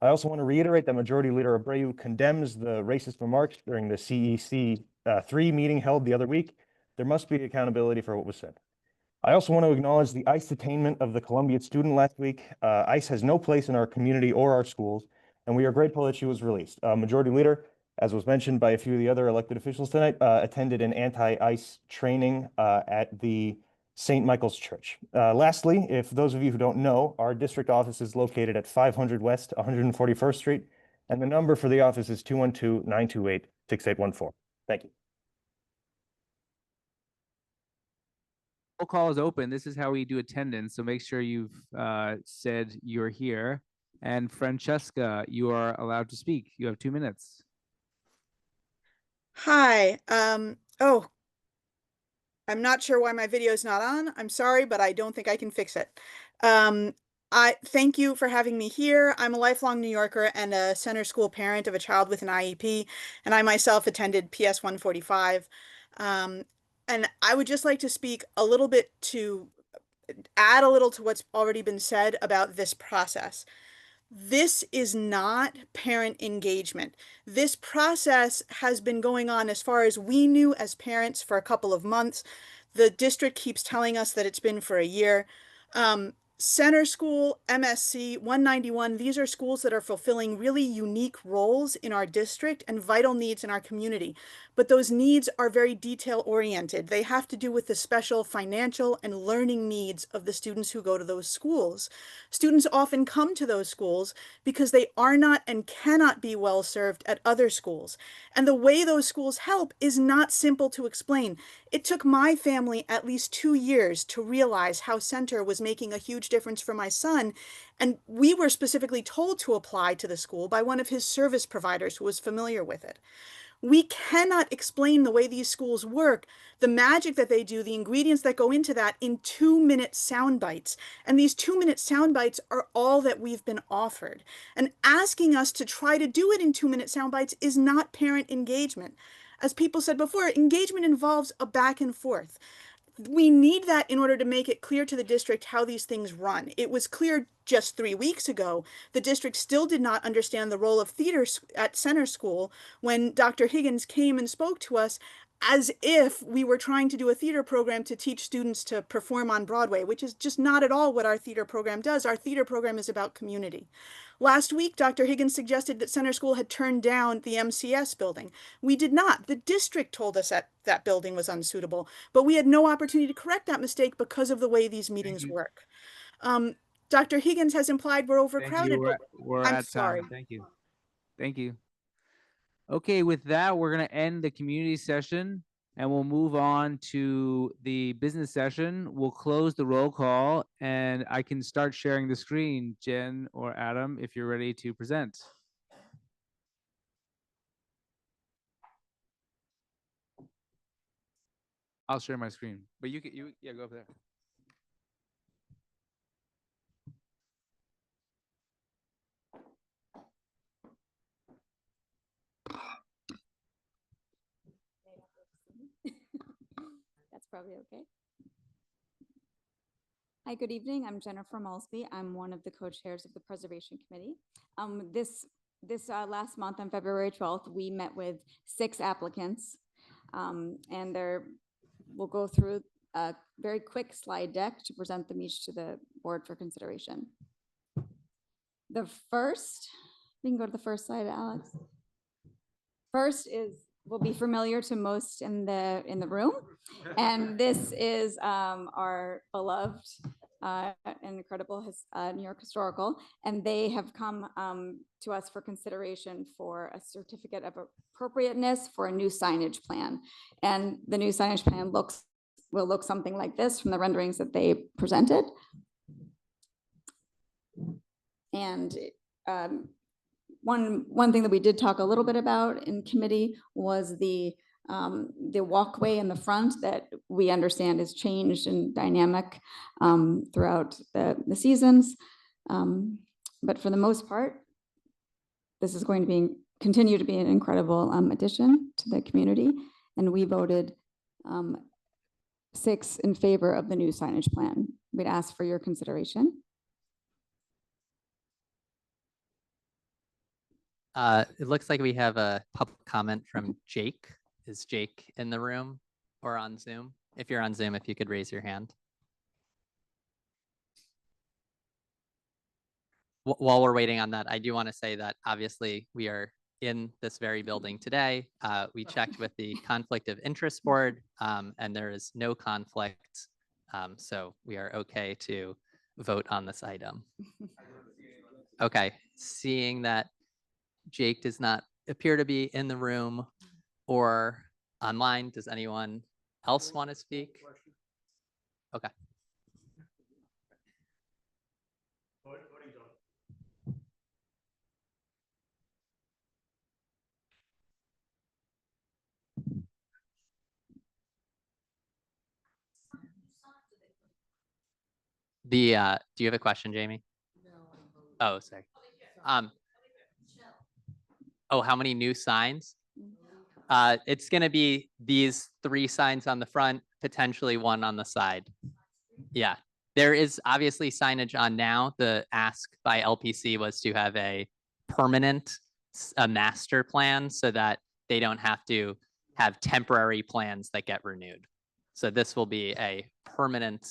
I also want to reiterate that Majority Leader Abreu condemns the racist remarks during the CEC 3 meeting held the other week. There must be accountability for what was said. I also want to acknowledge the ICE detainment of the Columbia student last week. ICE has no place in our community or our schools, and we are grateful that she was released. Majority Leader, as was mentioned by a few of the other elected officials tonight, attended an anti-ICE training at the St. Michael's Church. Lastly, if those of you who don't know, our district office is located at 500 West 141st Street, and the number for the office is 212-928-6814. Thank you. Roll call is open. This is how we do attendance, so make sure you've said you're here. And Francesca, you are allowed to speak. You have 2 minutes. Hi. Oh, I'm not sure why my video is not on. I'm sorry, but I don't think I can fix it. I thank you for having me here. I'm a lifelong New Yorker and a center school parent of a child with an IEP, and I myself attended PS 145. And I would just like to speak a little bit to add a little to what's already been said about this process. This is not parent engagement. This process has been going on as far as we knew as parents for a couple of months. The district keeps telling us that it's been for a year. Center School, MSC, 191, these are schools that are fulfilling really unique roles in our district and vital needs in our community. But those needs are very detail oriented. They have to do with the special financial and learning needs of the students who go to those schools. Students often come to those schools because they are not and cannot be well served at other schools. And the way those schools help is not simple to explain. It took my family at least 2 years to realize how Center was making a huge difference for my son. And we were specifically told to apply to the school by one of his service providers who was familiar with it. We cannot explain the way these schools work, the magic that they do, the ingredients that go into that in 2-minute sound bites. And these 2-minute sound bites are all that we've been offered. And asking us to try to do it in 2-minute sound bites is not parent engagement. As people said before, engagement involves a back and forth. We need that in order to make it clear to the district how these things run. It was clear just 3 weeks ago. The district still did not understand the role of theater at Center School when Dr. Higgins came and spoke to us as if we were trying to do a theater program to teach students to perform on Broadway, which is just not at all what our theater program does. Our theater program is about community. Last week, Dr. Higgins suggested that Center School had turned down the MCS building. We did not. The district told us that that building was unsuitable, but we had no opportunity to correct that mistake because of the way these meetings work. Dr. Higgins has implied we're overcrowded. We're I'm at sorry. time. Thank you. Thank you. Okay, with that, we're going to end the community session and we'll move on to the business session. We'll close the roll call and I can start sharing the screen, Jen or Adam, if you're ready to present. I'll share my screen, but you can, yeah, go up there. That's probably okay. Hi, good evening. I'm Jennifer Malsby. I'm one of the co-chairs of the Preservation Committee. This last month on February 12th, we met with 6 applicants, and we'll go through a very quick slide deck to present them each to the board for consideration. The first, we can go to the first slide, Alex. First will be familiar to most in the room, and this is our beloved and incredible New York Historical, and they have come to us for consideration for a certificate of appropriateness for a new signage plan. And the new signage plan will look something like this from the renderings that they presented. And one thing that we did talk a little bit about in committee was the walkway in the front that we understand has changed and dynamic throughout the seasons. But for the most part, this is going to continue to be an incredible addition to the community. And we voted 6 in favor of the new signage plan. We'd ask for your consideration. It looks like we have a public comment from Jake. Is Jake in the room or on Zoom? If you're on Zoom, if you could raise your hand. While we're waiting on that, I do want to say that obviously we are in this very building today. We checked with the Conflict of Interest Board and there is no conflict. So we are okay to vote on this item. Okay, seeing that Jake does not appear to be in the room or online, does anyone else want to speak? Okay. Do you have a question, Jamie? Oh, sorry. Oh, how many new signs? It's going to be these 3 signs on the front, potentially 1 on the side. Yeah, there is obviously signage on now. The ask by LPC was to have a permanent master plan so that they don't have to have temporary plans that get renewed. So this will be a permanent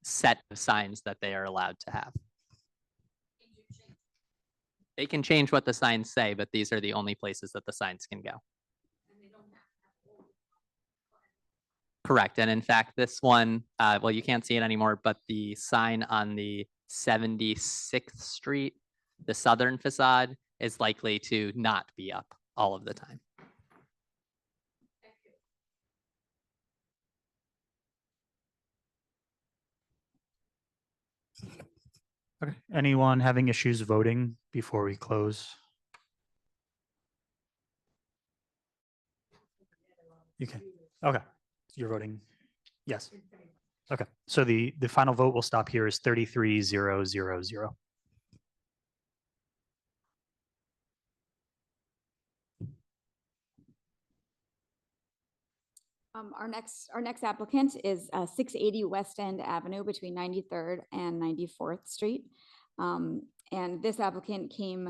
set of signs that they are allowed to have. They can change what the signs say, but these are the only places that the signs can go. Correct. And in fact, this one, well, you can't see it anymore, but the sign on the 76th Street, the southern facade, is likely to not be up all of the time. Okay. Anyone having issues voting before we close? You can, okay, you're voting yes. Okay, so the final vote will stop here is 33,000. Our next applicant is 680 West End Avenue between 93rd and 94th Street. And this applicant came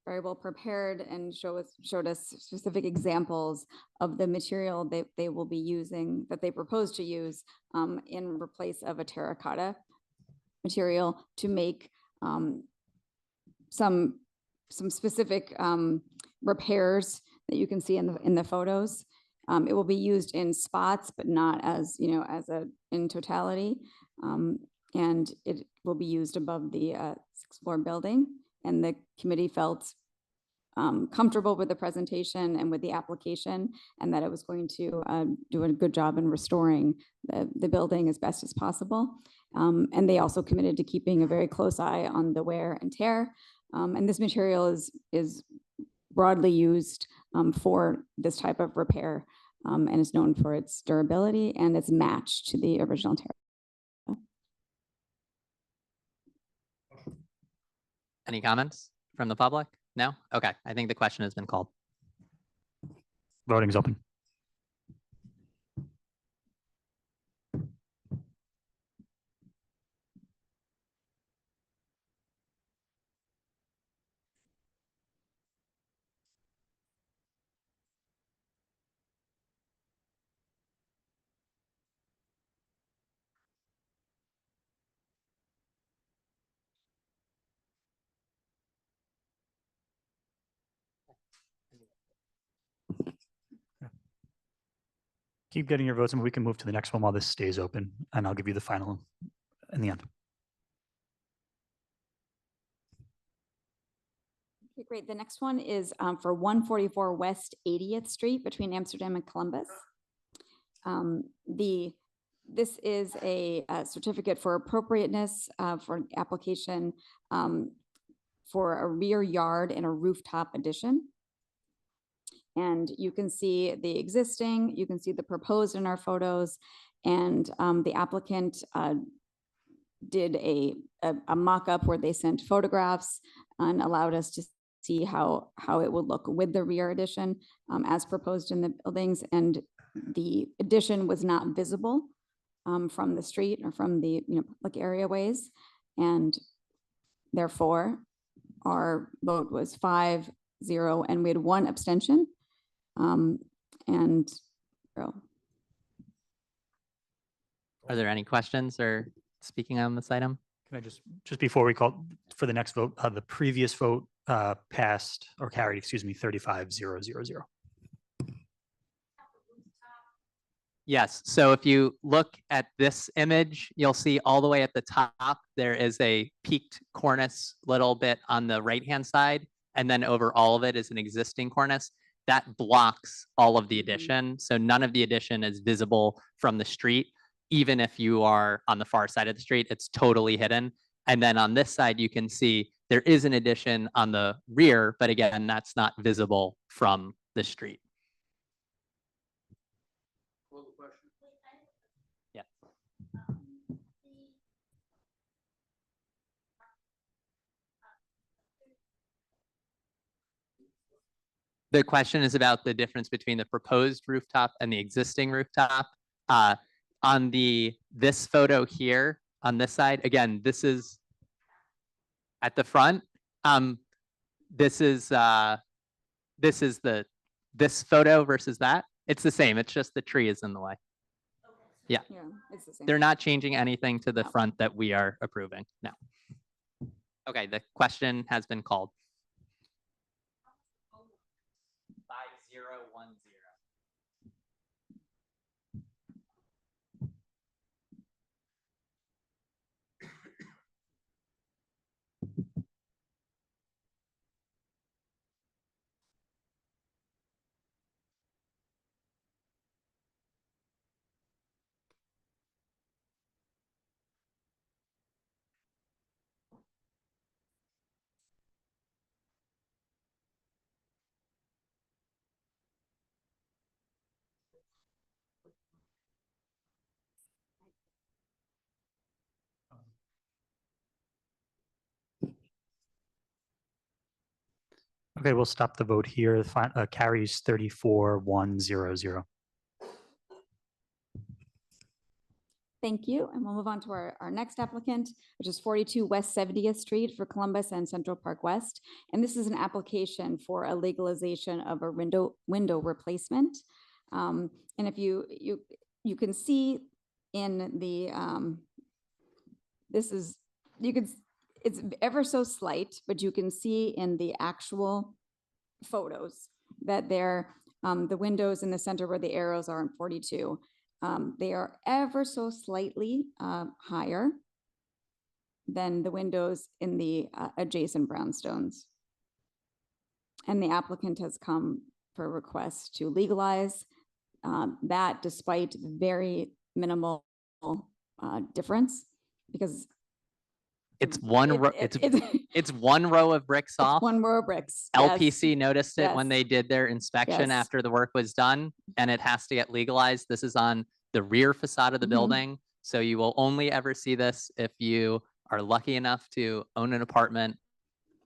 very well prepared and showed us specific examples of the material that they will be using, that they propose to use in replace of a terracotta material to make some specific repairs that you can see in the photos. It will be used in spots, but not as, in totality. And it will be used above the sixth floor building. And the committee felt comfortable with the presentation and with the application, and that it was going to do a good job in restoring the building as best as possible. And they also committed to keeping a very close eye on the wear and tear. And this material is broadly used for this type of repair and is known for its durability and its match to the original terracotta. Any comments from the public? No? Okay, I think the question has been called. Voting's open. Keep getting your votes and we can move to the next one while this stays open, and I'll give you the final in the end. Okay, great. The next one is for 144 West 80th Street between Amsterdam and Columbus. This is a certificate for appropriateness for an application for a rear yard and a rooftop addition. And you can see the existing, you can see the proposed in our photos, and the applicant did a mock-up where they sent photographs and allowed us to see how it would look with the rear addition as proposed in the buildings. And the addition was not visible from the street or from the public areaways. And therefore, our vote was 5-0, and we had one abstention. Are there any questions or speaking on this item? Can I just before we call for the next vote, the previous vote passed or carried, 35,000. Yes, so if you look at this image, you'll see all the way at the top, there is a peaked cornice little bit on the right-hand side, and then over all of it is an existing cornice. That blocks all of the addition, so none of the addition is visible from the street. Even if you are on the far side of the street, it's totally hidden. And then on this side, you can see there is an addition on the rear, but again, that's not visible from the street. Yeah. The question is about the difference between the proposed rooftop and the existing rooftop. On this photo here on this side, again, this is at the front. This photo versus that. It's the same. It's just the tree is in the way. Yeah. It's the same. They're not changing anything to the front that we are approving. No. Okay, the question has been called. 5010. Okay, we'll stop the vote here. Carries 34-100. Thank you. And we'll move on to our next applicant, which is 42 West 70th Street for Columbus and Central Park West. And this is an application for a legalization of a window replacement. And if you can see in the, it's ever so slight, but you can see in the actual photos that they're, the windows in the center where the arrows are in 42, they are ever so slightly higher than the windows in the adjacent brownstones. And the applicant has come for a request to legalize that despite very minimal difference, because it's one row. It's one row of bricks off. One row of bricks. Yes. LPC noticed it when Yes. they did their inspection Yes. after the work was done, and it has to get legalized. This is on the rear facade of the Mhm. building, so you will only ever see this if you are lucky enough to own an apartment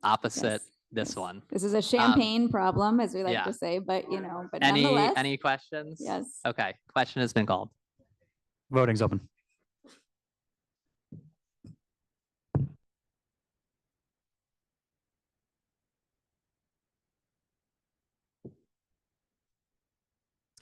opposite Yes. this one. This is a champagne problem, as we like yeah. to say, but you know, but Any nonetheless. questions? Yes. Okay, question has been called. Voting's open.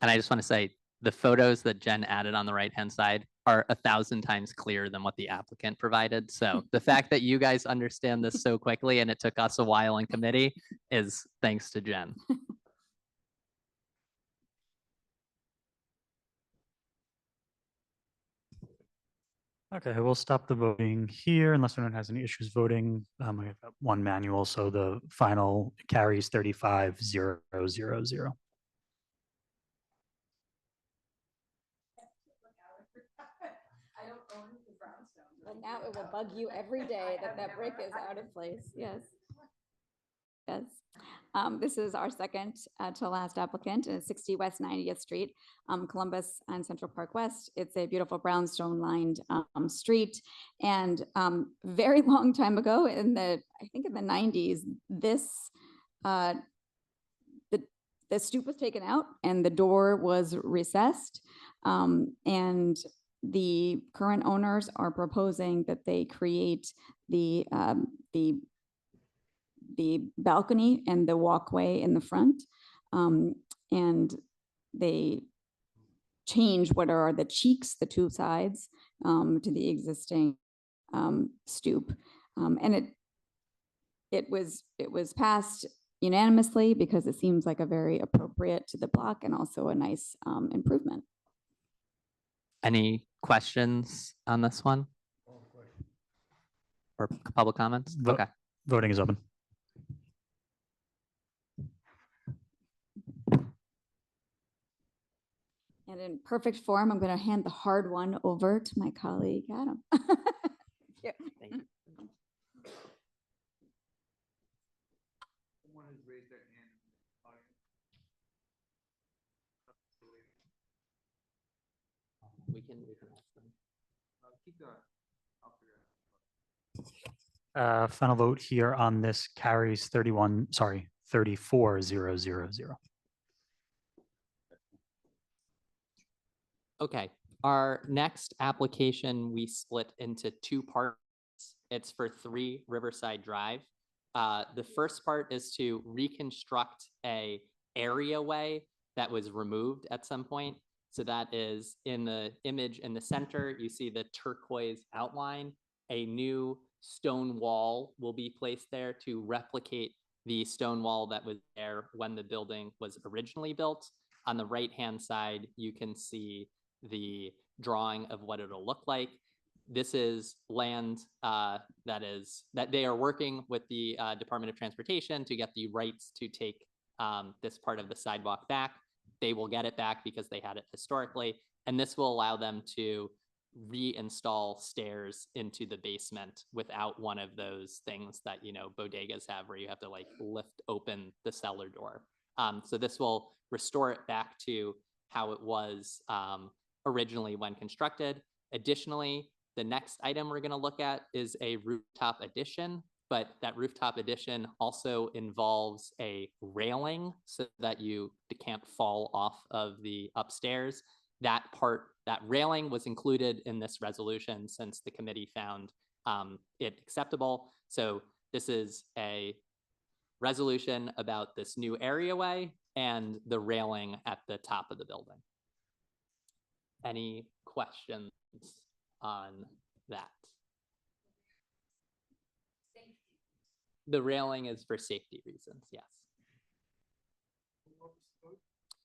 And I just want to say, the photos that Jen added on the right-hand side are 1,000 times clearer than what the applicant provided. So the fact that you guys understand this so quickly and it took us a while in committee is thanks to Jen. Okay, we'll stop the voting here unless anyone has any issues voting. I have one manual, so the final carries 35-000. But now it will bug you every day that that brick is out of place. Yes. Yes. This is our second to last applicant, 60 West 90th Street, Columbus and Central Park West. It's a beautiful brownstone lined street. And very long time ago I think in the 90s, this, the stoop was taken out and the door was recessed. And the current owners are proposing that they create the balcony and the walkway in the front. And they change what are the cheeks, the two sides, to the existing stoop. And it was passed unanimously because it seems like a very appropriate to the block and also a nice improvement. Any questions on this one? Or public comments? Okay. Voting is open. And in perfect form, I'm going to hand the hard one over to my colleague, Adam. Yeah. Thank you. We can ask them. Keep going. I'll figure it out. Final vote here on this carries 34-000. Okay, our next application, we split into two parts. It's for 3 Riverside Drive. The first part is to reconstruct a areaway that was removed at some point. So that is in the image in the center, you see the turquoise outline. A new stone wall will be placed there to replicate the stone wall that was there when the building was originally built. On the right-hand side, you can see the drawing of what it'll look like. This is land that they are working with the Department of Transportation to get the rights to take this part of the sidewalk back. They will get it back because they had it historically, and this will allow them to reinstall stairs into the basement without one of those things that, you know, bodegas have where you have to like lift open the cellar door. So this will restore it back to how it was originally when constructed. Additionally, the next item we're going to look at is a rooftop addition, but that rooftop addition also involves a railing so that you can't fall off of the upstairs. That railing was included in this resolution since the committee found it acceptable. So this is a resolution about this new areaway and the railing at the top of the building. Any questions on that? The railing is for safety reasons, yes.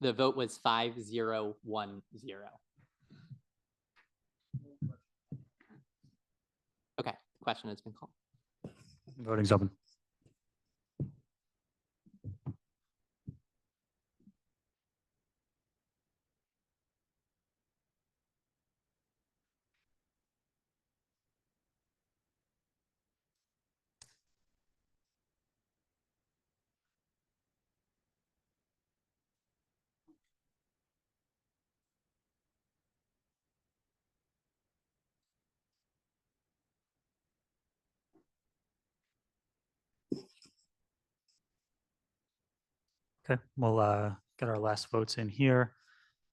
The vote was 5-0-1-0. Okay, question has been called. Voting's open. Okay, we'll get our last votes in here.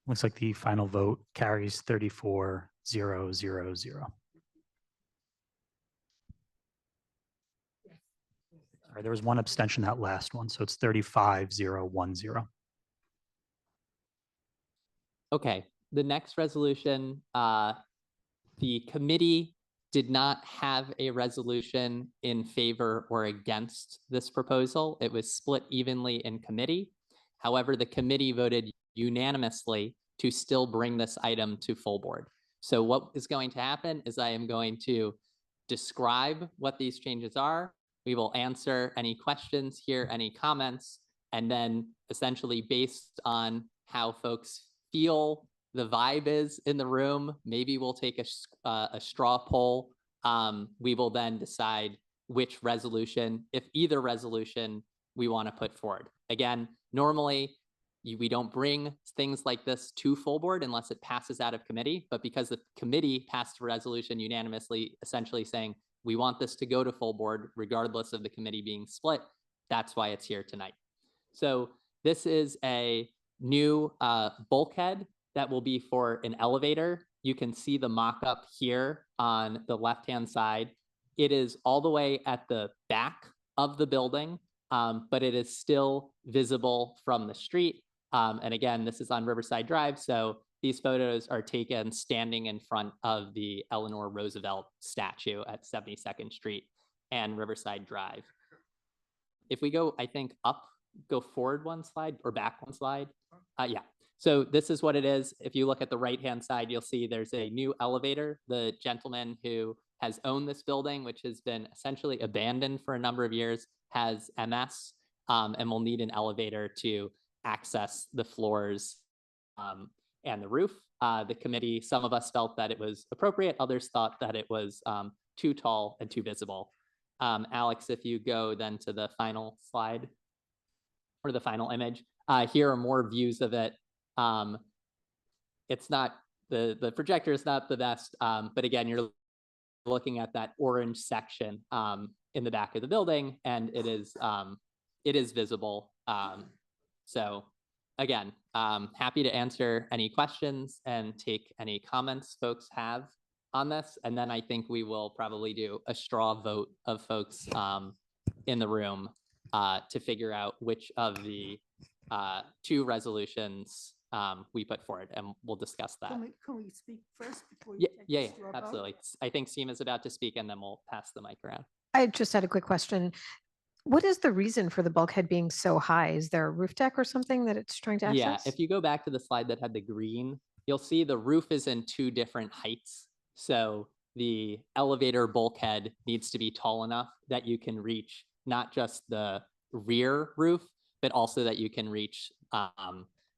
Looks like the final vote carries 34-0-0-0. All right, there was one abstention that last one, so it's 35-0-1-0. Okay, the next resolution, the committee did not have a resolution in favor or against this proposal. It was split evenly in committee. However, the committee voted unanimously to still bring this item to full board. So what is going to happen is I am going to describe what these changes are. We will answer any questions, hear any comments, and then essentially based on how folks feel the vibe is in the room, maybe we'll take a straw poll. We will then decide which resolution, if either resolution, we want to put forward. Again, normally we don't bring things like this to full board unless it passes out of committee, but because the committee passed a resolution unanimously, essentially saying we want this to go to full board regardless of the committee being split, that's why it's here tonight. So this is a new bulkhead that will be for an elevator. You can see the mock-up here on the left-hand side. It is all the way at the back of the building, but it is still visible from the street. And again, this is on Riverside Drive, so these photos are taken standing in front of the Eleanor Roosevelt statue at 72nd Street and Riverside Drive. If we go, I think, go forward one slide or back one slide. Yeah. So this is what it is. If you look at the right-hand side, you'll see there's a new elevator. The gentleman who has owned this building, which has been essentially abandoned for a number of years, has MS and will need an elevator to access the floors and the roof. The committee, some of us felt that it was appropriate. Others thought that it was too tall and too visible. Alex, if you go then to the final slide or the final image, here are more views of it. It's not, the projector is not the best, but again, you're looking at that orange section in the back of the building, and it is visible. So again, happy to answer any questions and take any comments folks have on this. And then I think we will probably do a straw vote of folks in the room to figure out which of the two resolutions we put forward, and we'll discuss that. Can we speak first before Yeah, you take yeah, the yeah, straw vote? absolutely. I think Seema's about to speak, and then we'll pass the mic around. I just had a quick question. What is the reason for the bulkhead being so high? Is there a roof deck or something that it's trying to access? Yeah, if you go back to the slide that had the green, you'll see the roof is in two different heights. So the elevator bulkhead needs to be tall enough that you can reach not just the rear roof, but also that you can reach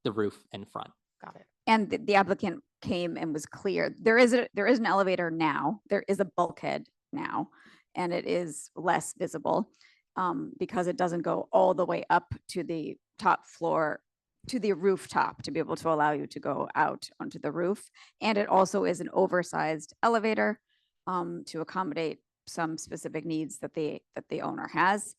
the roof in front. Got it. And the applicant came and was clear. There is an elevator now. There is a bulkhead now, and it is less visible because it doesn't go all the way up to the top floor, to the rooftop, to be able to allow you to go out onto the roof. And it also is an oversized elevator to accommodate some specific needs that the owner has.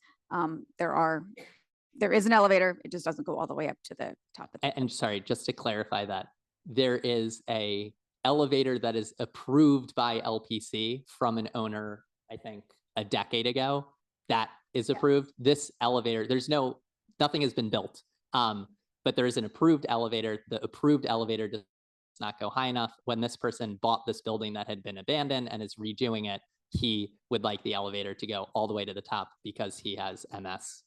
There is an elevator, it just doesn't go all the way up to the top of the. And sorry, just to clarify that, there is a elevator that is approved by LPC from an owner, I think, a decade ago, that is approved. This elevator, nothing has been built, but there is an approved elevator. The approved elevator does not go high enough. When this person bought this building that had been abandoned and is redoing it, he would like the elevator to go all the way to the top because he has MS.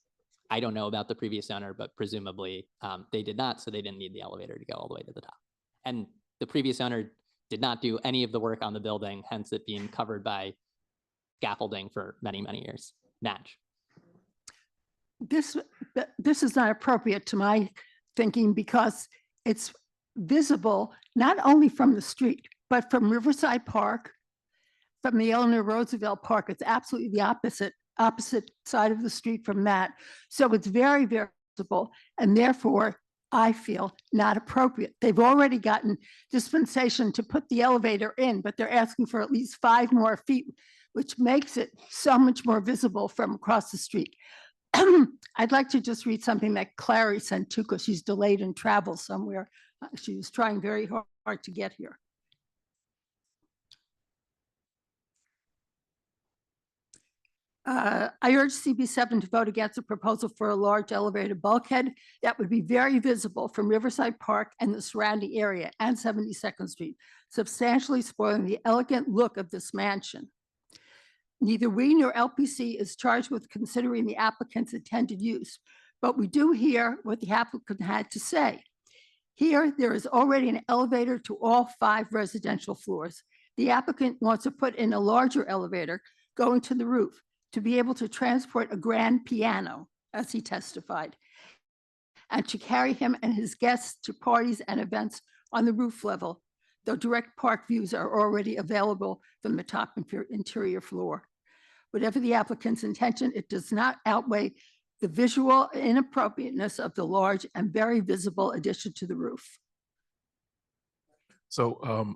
I don't know about the previous owner, but presumably they did not, so they didn't need the elevator to go all the way to the top. And the previous owner did not do any of the work on the building, hence it being covered by scaffolding for many, many years. Madge. This is not appropriate to my thinking because it's visible not only from the street, but from Riverside Park, from the Eleanor Roosevelt Park. It's absolutely the opposite side of the street from that. So it's very, very visible, and therefore I feel not appropriate. They've already gotten dispensation to put the elevator in, but they're asking for at least 5 more feet, which makes it so much more visible from across the street. I'd like to just read something that Clary sent too, because she's delayed in travel somewhere. She was trying very hard to get here. I urge CB7 to vote against the proposal for a large elevated bulkhead that would be very visible from Riverside Park and the surrounding area and 72nd Street, substantially spoiling the elegant look of this mansion. Neither we nor LPC is charged with considering the applicant's intended use, but we do hear what the applicant had to say. Here, there is already an elevator to all 5 residential floors. The applicant wants to put in a larger elevator going to the roof to be able to transport a grand piano, as he testified, and to carry him and his guests to parties and events on the roof level, though direct park views are already available from the top interior floor. Whatever the applicant's intention, it does not outweigh the visual inappropriateness of the large and very visible addition to the roof. So,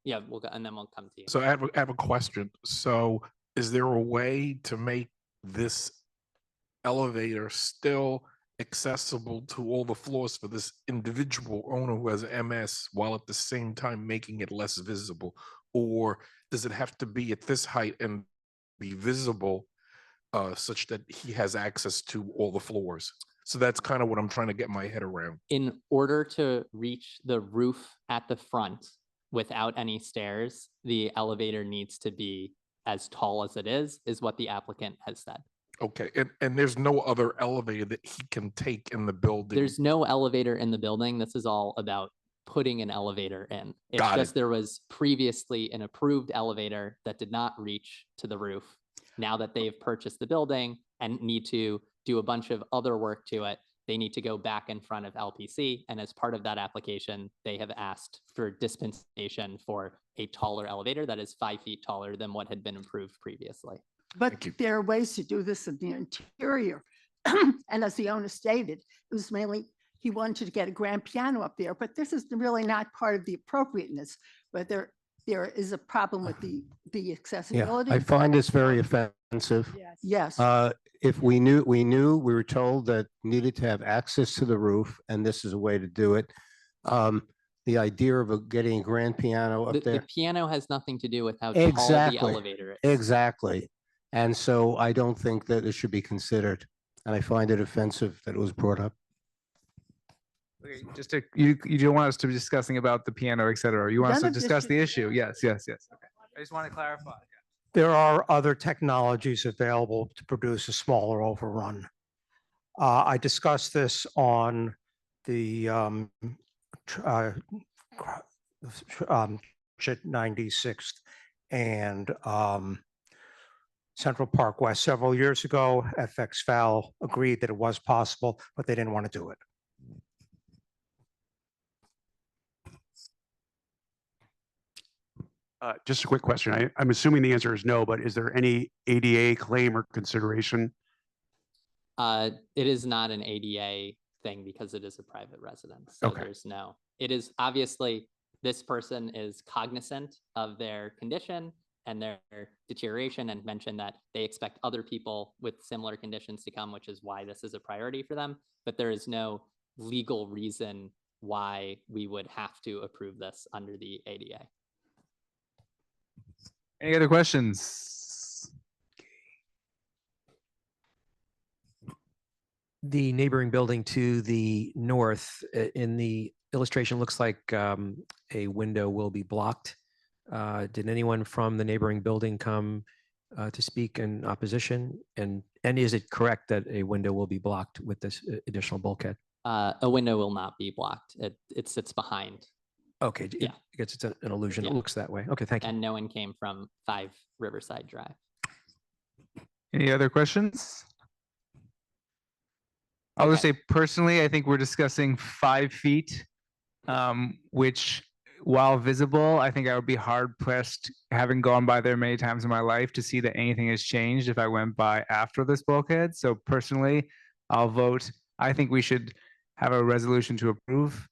Yeah, we'll go, and then we'll come to you. so I have a question. So is there a way to make this elevator still accessible to all the floors for this individual owner who has MS, while at the same time making it less visible? Or does it have to be at this height and be visible such that he has access to all the floors? So that's kind of what I'm trying to get my head around. In order to reach the roof at the front without any stairs, the elevator needs to be as tall as it is what the applicant has said. Okay, and there's no other elevator that he can take in the building? There's no elevator in the building. This is all about putting an elevator in. It's Got just it. there was previously an approved elevator that did not reach to the roof. Now that they've purchased the building and need to do a bunch of other work to it, they need to go back in front of LPC. And as part of that application, they have asked for dispensation for a taller elevator that is 5 feet taller than what had been approved previously. But there are ways to do this in the interior. And as the owner stated, it was mainly he wanted to get a grand piano up there, but this is really not part of the appropriateness. But there is a problem with the accessibility. Yeah, I find this very offensive. Yes. If we knew, we were told that needed to have access to the roof, and this is a way to do it. The idea of getting a grand piano up The there. piano has nothing to do with how tall the Exactly. elevator is. Exactly. And so I don't think that it should be considered. And I find it offensive that it was brought up. Okay, just to, you don't want us to be discussing about the piano, et cetera. You want us None to of this discuss should- the issue? Yes. Okay. I just want to clarify. There are other technologies available to produce a smaller overrun. I discussed this on the 96th and Central Park West several years ago. FX Val agreed that it was possible, but they didn't want to do it. Just a quick question. I'm assuming the answer is no, but is there any ADA claim or consideration? It is not an ADA thing because it is a private residence. So Okay. there's no, it is obviously this person is cognizant of their condition and their deterioration, and mentioned that they expect other people with similar conditions to come, which is why this is a priority for them. But there is no legal reason why we would have to approve this under the ADA. Any other questions? The neighboring building to the north in the illustration looks like a window will be blocked. Did anyone from the neighboring building come to speak in opposition? And is it correct that a window will be blocked with this additional bulkhead? A window will not be blocked. It sits behind. Okay, Yeah. I guess it's an illusion. Yeah. It looks that way. Okay, thank you. And no one came from 5 Riverside Drive. Any other questions? I'll just say personally, I think we're discussing 5 feet, which while visible, I think I would be hard pressed, having gone by there many times in my life, to see that anything has changed if I went by after this bulkhead. So personally, I'll vote. I think we should have a resolution to approve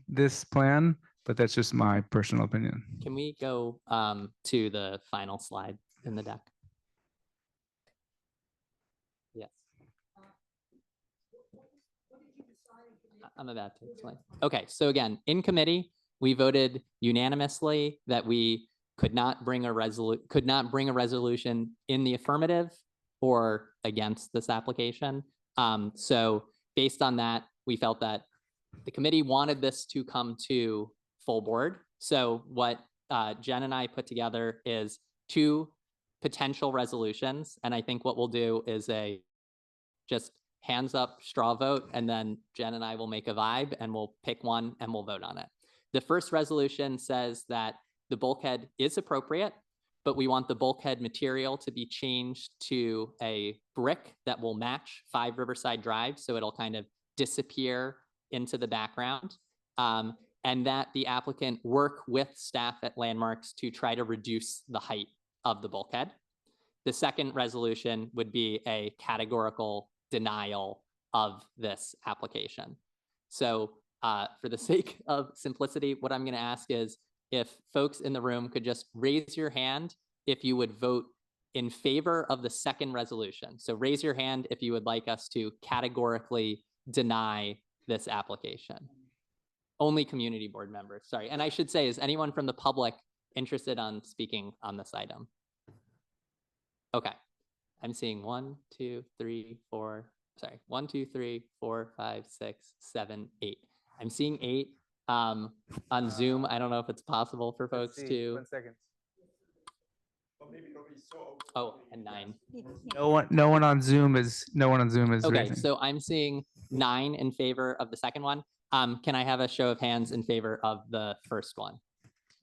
this plan, but that's just my personal opinion. Can we go to the final slide in the deck? Yes. I'm about to explain. Okay, so again, in committee, we voted unanimously that we could not bring a resolution in the affirmative or against this application. So based on that, we felt that the committee wanted this to come to full board. So what Jen and I put together is 2 potential resolutions. And I think what we'll do is a just hands up straw vote, and then Jen and I will make a vibe and we'll pick one and we'll vote on it. The first resolution says that the bulkhead is appropriate, but we want the bulkhead material to be changed to a brick that will match 5 Riverside Drive. So it'll kind of disappear into the background. And that the applicant work with staff at Landmarks to try to reduce the height of the bulkhead. The second resolution would be a categorical denial of this application. So for the sake of simplicity, what I'm going to ask is if folks in the room could just raise your hand if you would vote in favor of the second resolution. So raise your hand if you would like us to categorically deny this application. Only community board members, sorry. And I should say, is anyone from the public interested on speaking on this item? Okay, I'm seeing 1, 2, 3, 4, sorry, 1, 2, 3, 4, 5, 6, 7, 8. I'm seeing 8 on Zoom. I don't know if it's possible for folks to. 1 second. Oh, and 9. No one on Zoom is Okay, raising. so I'm seeing 9 in favor of the second one. Can I have a show of hands in favor of the first one?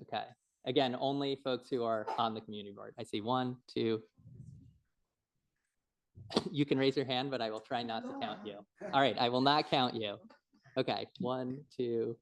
Okay, again, only folks who are on the community board. I see 1, 2. You can raise your hand, but I will try not to count you. All right, I will not count you. Okay, 1, 2,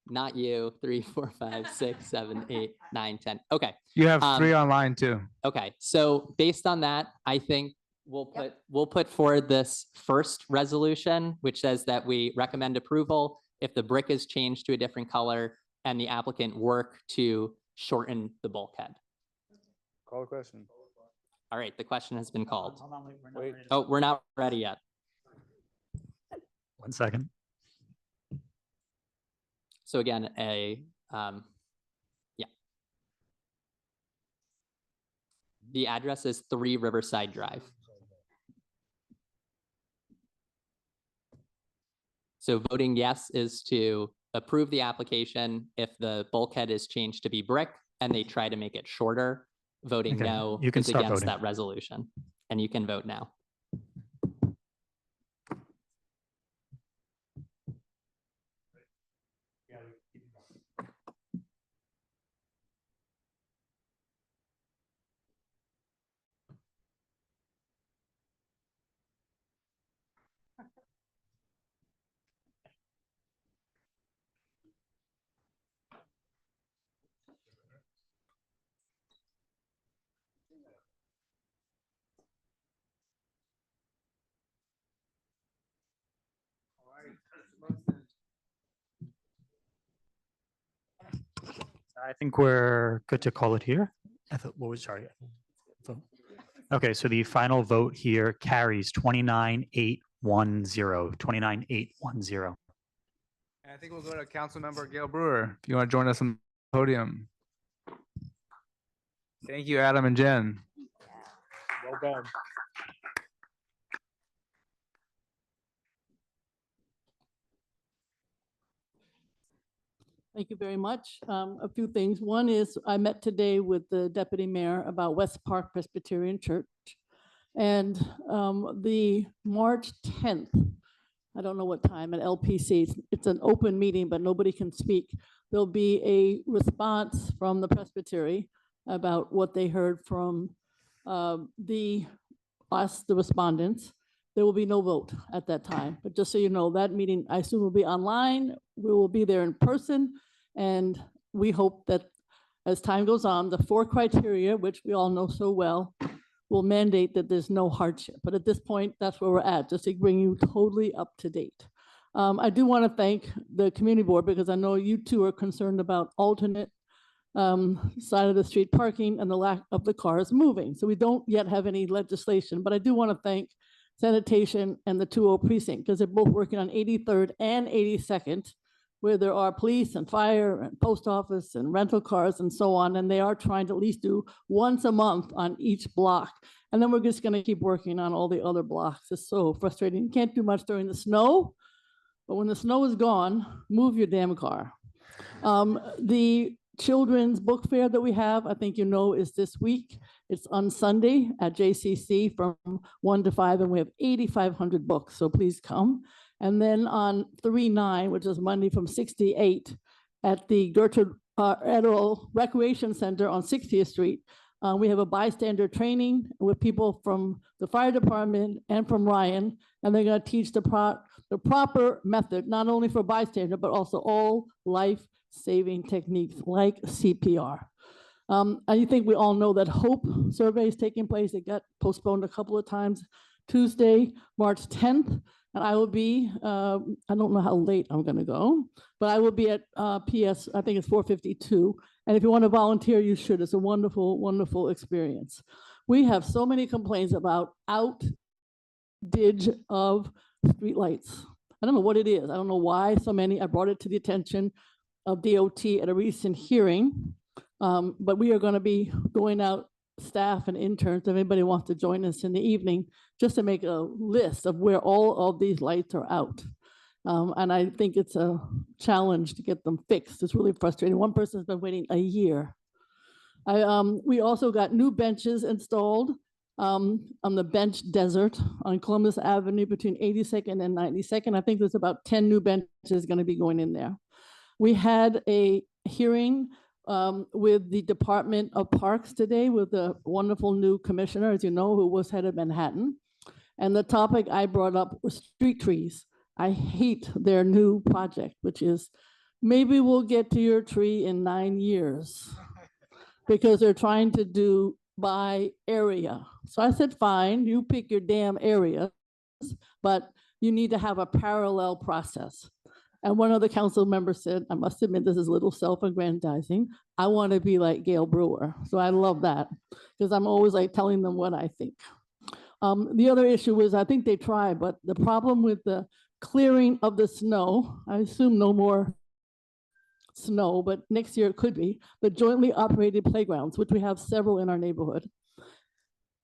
not you, 3, 4, 5, 6, 7, 8, 9, 10. Okay. You have 3 online too. Okay, so based on that, I think we'll put forward this first resolution, which says that we recommend approval if the brick is changed to a different color and the applicant work to shorten the bulkhead. Call the question. All right, the question has been called. Hold on, we're not ready to Oh, we're not ready yet. 1 second. So again, the address is 3 Riverside Drive. So voting yes is to approve the application if the bulkhead is changed to be brick and they try to make it shorter. Voting Okay, no you can is start against voting. that resolution. And you can vote now. I think we're good to call it here. What was, sorry. Vote. Okay, so the final vote here carries 29-810, 29-810. And I think we'll go to Councilmember Gail Brewer, if you want to join us on the podium. Thank you, Adam and Jen. Well done. Thank you very much. A few things. One is I met today with the deputy mayor about West Park Presbyterian Church. And the March 10th, I don't know what time at LPC, it's an open meeting, but nobody can speak. There'll be a response from the Presbytery about what they heard from the respondents. There will be no vote at that time. But just so you know, that meeting, I assume, will be online. We will be there in person. And we hope that as time goes on, the 4 criteria, which we all know so well, will mandate that there's no hardship. But at this point, that's where we're at, just to bring you totally up to date. I do want to thank the community board because I know you two are concerned about alternate side of the street parking and the lack of the cars moving. So we don't yet have any legislation, but I do want to thank sanitation and the 2O precinct because they're both working on 83rd and 82nd, where there are police and fire and post office and rental cars and so on. And they are trying to at least do once a month on each block. And then we're just going to keep working on all the other blocks. It's so frustrating. You can't do much during the snow, but when the snow is gone, move your damn car. The children's book fair that we have, I think you know, is this week. It's on Sunday at JCC from 1 to 5, and we have 8,500 books, so please come. And then on 3/9, which is Monday from 6 to 8 at the Gertrude Edel Recreation Center on 60th Street, we have a bystander training with people from the fire department and from Ryan, and they're going to teach the proper method, not only for bystander, but also all life-saving techniques like CPR. I think we all know that HOPE survey is taking place. It got postponed a couple of times. Tuesday, March 10th, and I will be, I don't know how late I'm going to go, but I will be at PS, I think it's 452. And if you want to volunteer, you should. It's a wonderful, wonderful experience. We have so many complaints about outage of streetlights. I don't know what it is. I don't know why so many. I brought it to the attention of DOT at a recent hearing. But we are going to be going out, staff and interns, if anybody wants to join us in the evening, just to make a list of where all of these lights are out. And I think it's a challenge to get them fixed. It's really frustrating. One person's been waiting a year. We also got new benches installed on the bench desert on Columbus Avenue between 82nd and 92nd. I think there's about 10 new benches going to be going in there. We had a hearing with the Department of Parks today with the wonderful new commissioner, as you know, who was head of Manhattan. And the topic I brought up was street trees. I hate their new project, which is maybe we'll get to your tree in 9 years because they're trying to do by area. So I said, fine, you pick your damn area, but you need to have a parallel process. And one of the council members said, I must admit, this is a little self-aggrandizing. I want to be like Gail Brewer. So I love that because I'm always like telling them what I think. The other issue was, I think they tried, but the problem with the clearing of the snow, I assume no more snow, but next year it could be, the jointly operated playgrounds, which we have several in our neighborhood.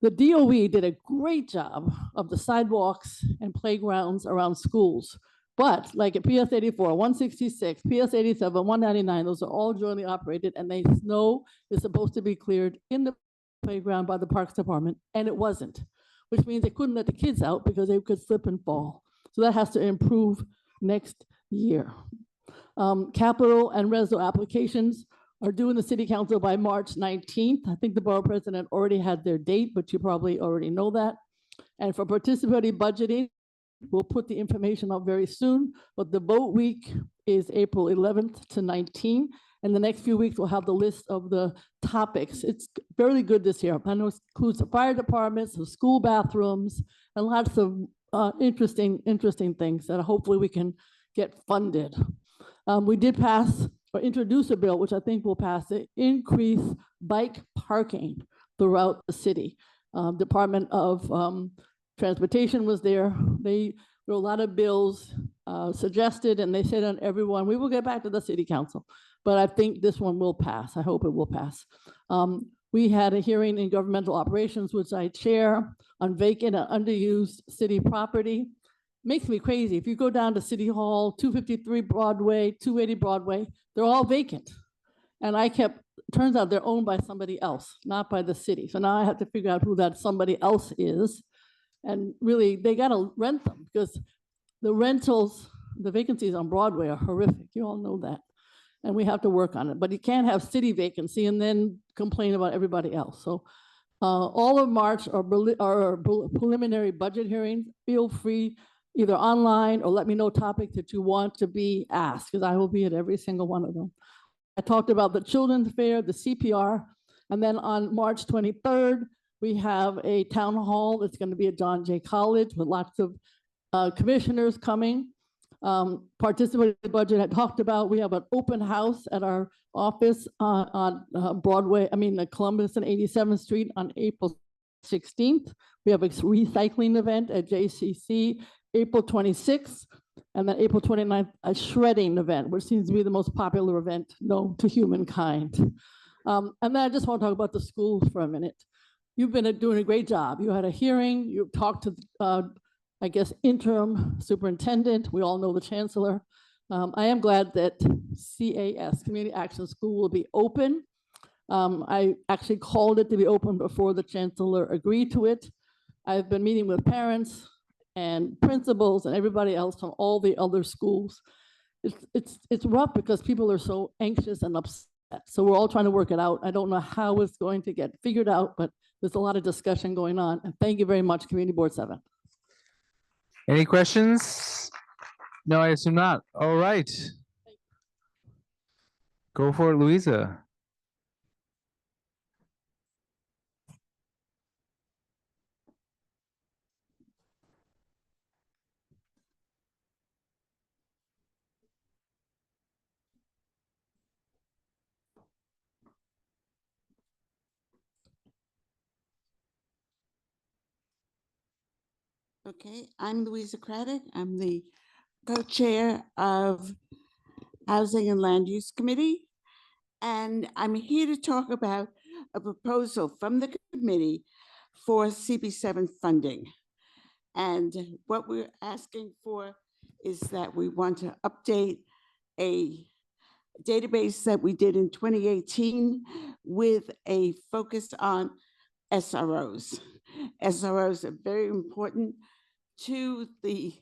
The DOE did a great job of the sidewalks and playgrounds around schools. But like at PS 84, 166, PS 87, 199, those are all jointly operated, and the snow is supposed to be cleared in the playground by the Parks Department, and it wasn't, which means they couldn't let the kids out because they could slip and fall. So that has to improve next year. Capital and reso applications are due in the city council by March 19th. I think the borough president already had their date, but you probably already know that. And for participatory budgeting, we'll put the information up very soon, but the vote week is April 11th to 19th. And the next few weeks, we'll have the list of the topics. It's fairly good this year. I know it includes the fire departments, the school bathrooms, and lots of interesting things that hopefully we can get funded. We did pass or introduce a bill, which I think will pass, to increase bike parking throughout the city. Department of Transportation was there. They wrote a lot of bills suggested, and they said on everyone, we will get back to the city council. But I think this one will pass. I hope it will pass. We had a hearing in governmental operations, which I chair, on vacant and underused city property. Makes me crazy. If you go down to City Hall, 253 Broadway, 280 Broadway, they're all vacant. And turns out they're owned by somebody else, not by the city. So now I have to figure out who that somebody else is. And really, they got to rent them because the rentals, the vacancies on Broadway are horrific. You all know that. And we have to work on it. But you can't have city vacancy and then complain about everybody else. So all of March are preliminary budget hearings. Feel free either online or let me know topics that you want to be asked, because I will be at every single one of them. I talked about the children's fair, the CPR, and then on March 23rd, we have a town hall that's going to be at John Jay College with lots of commissioners coming. Participatory budget I talked about. We have an open house at our office on Broadway, Columbus and 87th Street on April 16th. We have a recycling event at JCC April 26th. And then April 29th, a shredding event, which seems to be the most popular event known to humankind. And then I just want to talk about the schools for a minute. You've been doing a great job. You had a hearing, you talked to, I guess, interim superintendent. We all know the chancellor. I am glad that CAS, Community Action School, will be open. I actually called it to be open before the chancellor agreed to it. I've been meeting with parents and principals and everybody else from all the other schools. It's rough because people are so anxious and upset. So we're all trying to work it out. I don't know how it's going to get figured out, but there's a lot of discussion going on. And thank you very much, Community Board 7. Any questions? No, I assume not. All right. Go for it, Louisa. Okay, I'm Louisa Craddock. I'm the co-chair of Housing and Land Use Committee. And I'm here to talk about a proposal from the committee for CB7 funding. And what we're asking for is that we want to update a database that we did in 2018 with a focus on SROs. SROs are very important to the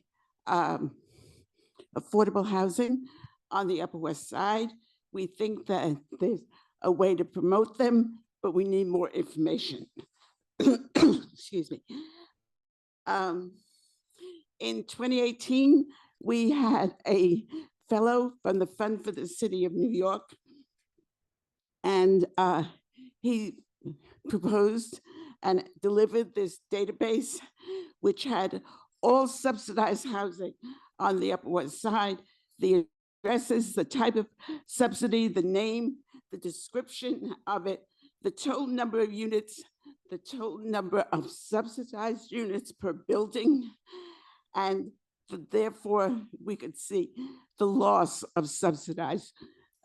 affordable housing on the Upper West Side. We think that there's a way to promote them, but we need more information. Excuse me. In 2018, we had a fellow from the Fund for the City of New York, and he proposed and delivered this database, which had all subsidized housing on the Upper West Side, the addresses, the type of subsidy, the name, the description of it, the total number of units, the total number of subsidized units per building, and therefore we could see the loss of subsidized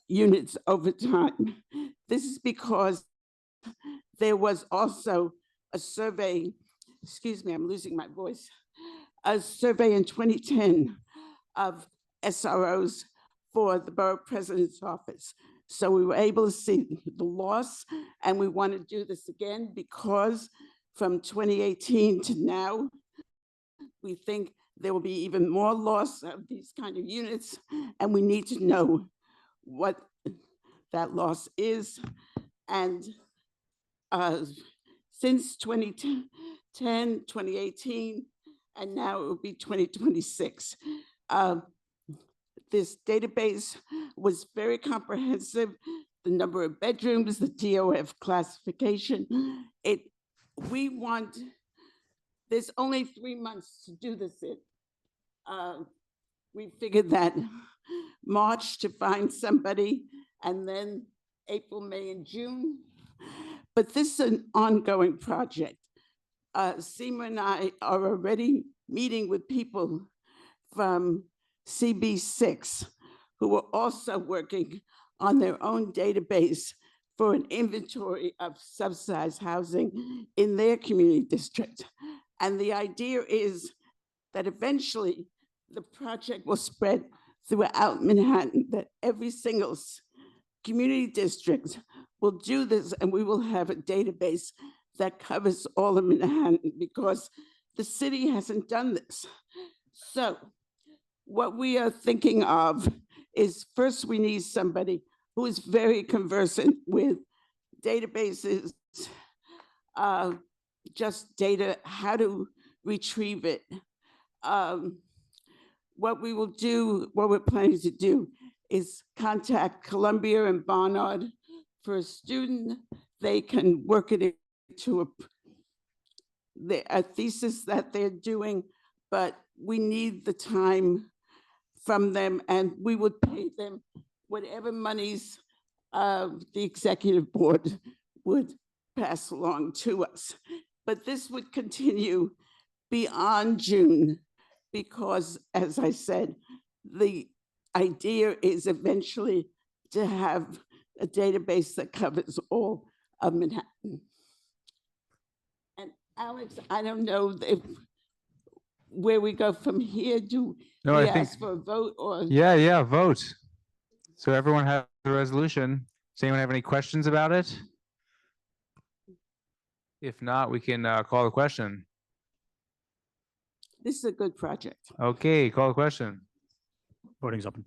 units over time. This is because there was also a survey, excuse me, I'm losing my voice, a survey in 2010 of SROs for the Borough President's Office. So we were able to see the loss, and we want to do this again because from 2018 to now, we think there will be even more loss of these kind of units, and we need to know what that loss is. And since 2010, 2018, and now it will be 2026. This database was very comprehensive. The number of bedrooms, the DOF classification. There's only 3 months to do this. We figured that March to find somebody, and then April, May, and June. But this is an ongoing project. Seema and I are already meeting with people from CB6 who are also working on their own database for an inventory of subsidized housing in their community district. And the idea is that eventually the project will spread throughout Manhattan, that every single community district will do this, and we will have a database that covers all of Manhattan, because the city hasn't done this. So what we are thinking of is, first we need somebody who is very conversant with databases, just data, how to retrieve it. What we will do, what we're planning to do, is contact Columbia and Barnard for a student. They can work it into a thesis that they're doing, but we need the time from them, and we would pay them whatever monies the executive board would pass along to us. But this would continue beyond June, because, as I said, the idea is eventually to have a database that covers all of Manhattan. And Alex, I don't know if where we go from here. Do No, we I think- ask for a vote, or? Yeah, vote. So everyone has the resolution. Does anyone have any questions about it? If not, we can call the question. This is a good project. Okay, call the question. Voting's open.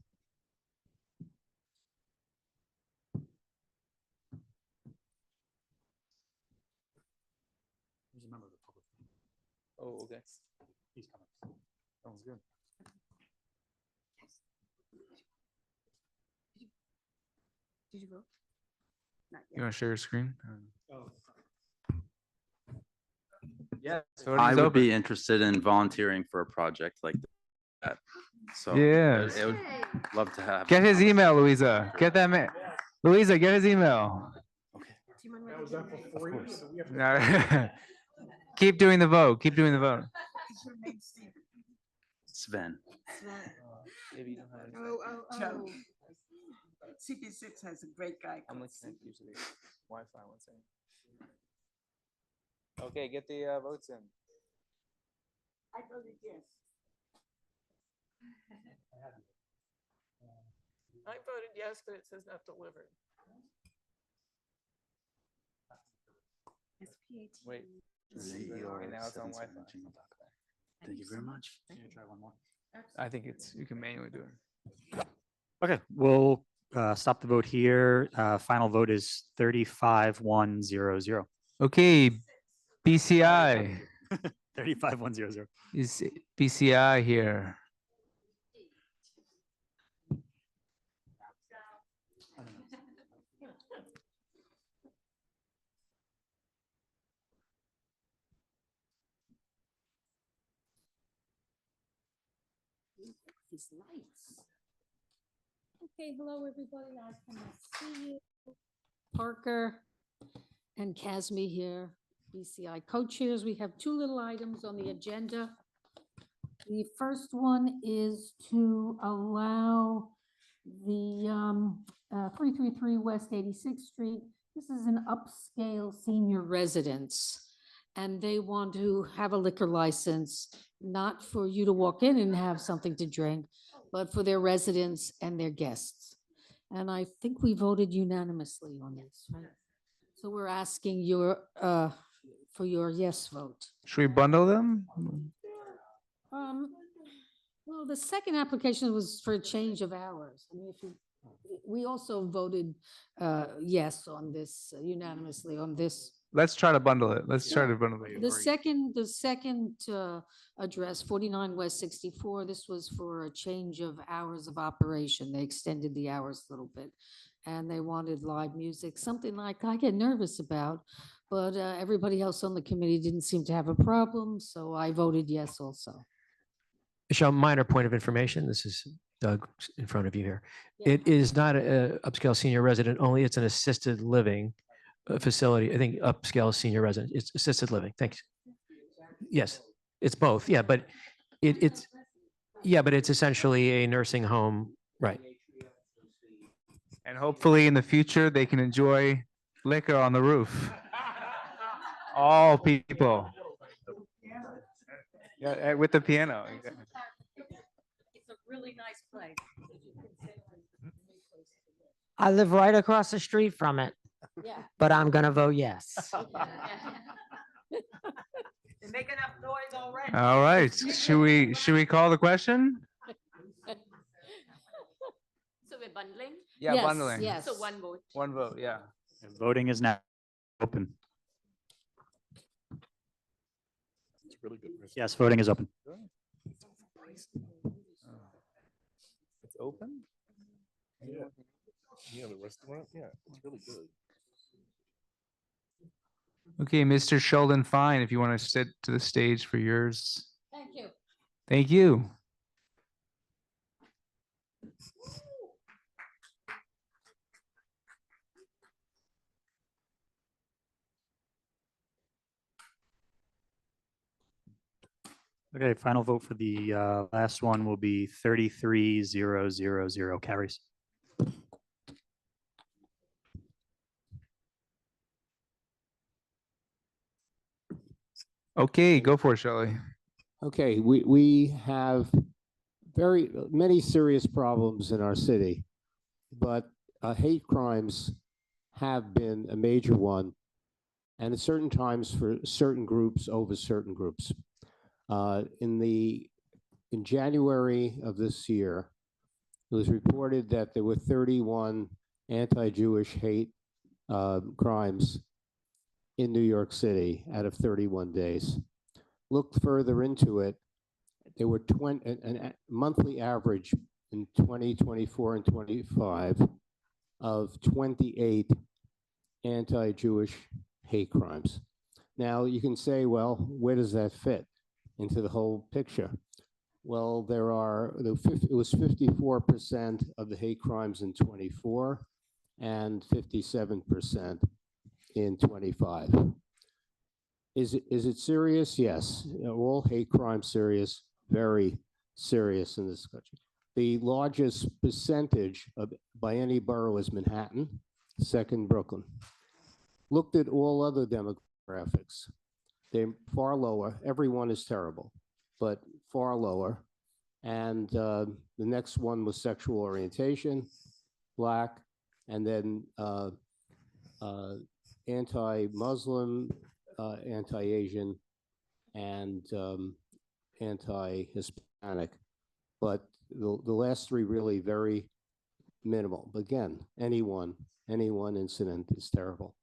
Oh, okay. He's coming. Sounds good. Did you vote? Not You want to share your screen? Yeah, voting's I would open. be interested in volunteering for a project like that. So Yes. I would love to have. Get his email, Louisa. Get that man. Louisa, get his email. No. Keep doing the vote. Keep doing the vote. Sven. Joe. CP6 has a great guy. I'm called listening CP. to the Wi-Fi one second. Okay, get the votes in. I voted yes. I voted yes, but it says not delivered. Wait. Okay, now it's on Wi-Fi. Thank you very much. Try one more. I think you can manually do it. Okay, we'll stop the vote here. Final vote is 35-100. Okay, BCI. 35-100. Is BCI here? These lights. Okay, hello, everybody. Nice to see you. Parker and Casmi here, BCI co-chairs. We have two little items on the agenda. The first one is to allow the 333 West 86th Street. This is an upscale senior residence, and they want to have a liquor license, not for you to walk in and have something to drink, but for their residents and their guests. And I think we voted unanimously on this, right? So we're asking your, for your yes vote. Should we bundle them? Well, the second application was for a change of hours. I mean, if you, we also voted yes on this unanimously on this. Let's try to bundle it. Let's try to bundle it. The second address, 49 West 64, this was for a change of hours of operation. They extended the hours a little bit, and they wanted live music, something like I get nervous about, but everybody else on the committee didn't seem to have a problem, so I voted yes also. Michelle, minor point of information. This is Doug in front of you here. It is not a upscale senior resident only. It's an assisted living facility. I think upscale senior resident. It's assisted living. Thanks. Yes, it's both. Yeah, but it's essentially a nursing home, right? And hopefully in the future, they can enjoy liquor on the roof. All people. Yeah, with the piano. Exactly. It's a really nice place. I live right across the street from it, Yeah. but I'm gonna vote yes. They make enough noise already. All right. Should we call the question? So we're bundling? Yeah, bundling. So one vote. One vote, yeah. And voting is now open. It's really good. Yes, voting is open. It's open? Yeah. Yeah, the restaurant. Yeah, it's really good. Okay, Mr. Sheldon Fine, if you want to sit to the stage for yours. Thank you. Thank you. Okay, final vote for the last one will be 33,000 carries. Okay, go for it, Shelley. Okay, we have very many serious problems in our city, but hate crimes have been a major one, and at certain times for certain groups over certain groups. In January of this year, it was reported that there were 31 anti-Jewish hate crimes in New York City out of 31 days. Looked further into it, there were a monthly average in 2024 and 25 of 28 anti-Jewish hate crimes. Now you can say, well, where does that fit into the whole picture? Well, it was 54% of the hate crimes in 24 and 57% in 25. Is it serious? Yes. All hate crimes serious, very serious in this country. The largest percentage by any borough is Manhattan, second Brooklyn. Looked at all other demographics. They're far lower. Everyone is terrible, but far lower. And the next one was sexual orientation, Black, and then anti-Muslim, anti-Asian, and anti-Hispanic. But the last three really very minimal. But again, any one incident is terrible.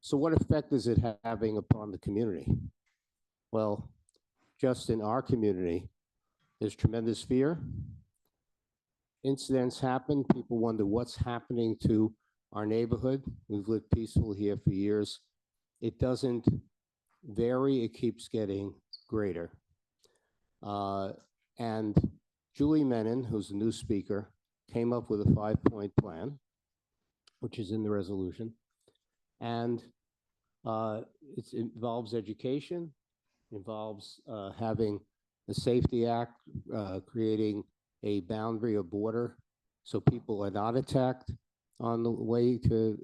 So what effect is it having upon the community? Well, just in our community, there's tremendous fear. Incidents happen. People wonder what's happening to our neighborhood. We've lived peaceful here for years. It doesn't vary. It keeps getting greater. And Julie Menon, who's the new speaker, came up with a 5-point plan, which is in the resolution. And it involves education, involves having the Safety Act, creating a boundary or border so people are not attacked on the way to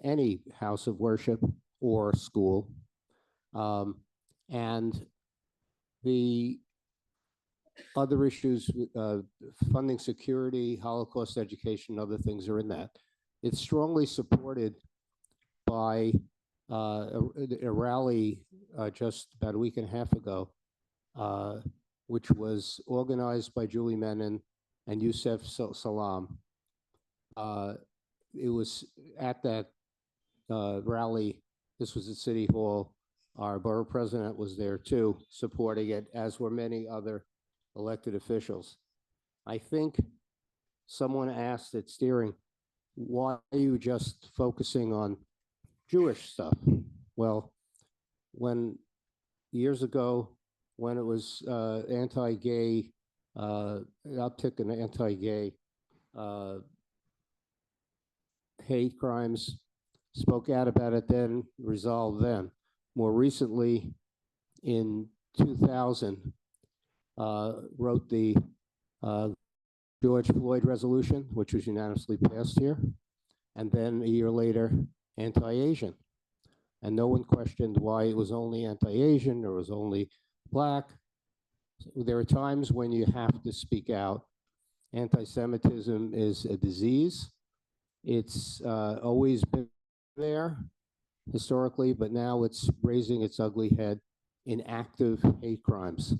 any house of worship or school. And the other issues, funding security, Holocaust education, other things are in that. It's strongly supported by a rally just about a week and a half ago, which was organized by Julie Menon and Youssef Salam. It was at that rally, this was at City Hall. Our borough president was there too, supporting it, as were many other elected officials. I think someone asked at steering, why are you just focusing on Jewish stuff? Well, years ago, when it was anti-gay uptick in anti-gay hate crimes, spoke out about it then, resolved then. More recently, in 2000, wrote the George Floyd resolution, which was unanimously passed here. And then a year later, anti-Asian. And no one questioned why it was only anti-Asian or it was only Black. There are times when you have to speak out. Anti-Semitism is a disease. It's always been there historically, but now it's raising its ugly head in active hate crimes.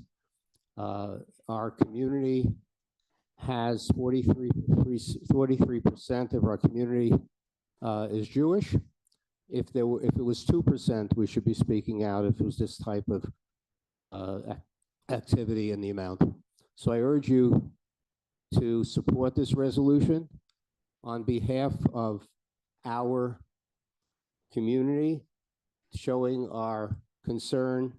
Our community has 43% of our community is Jewish. If it was 2%, we should be speaking out if it was this type of activity in the amount. So I urge you to support this resolution on behalf of our community, showing our concern.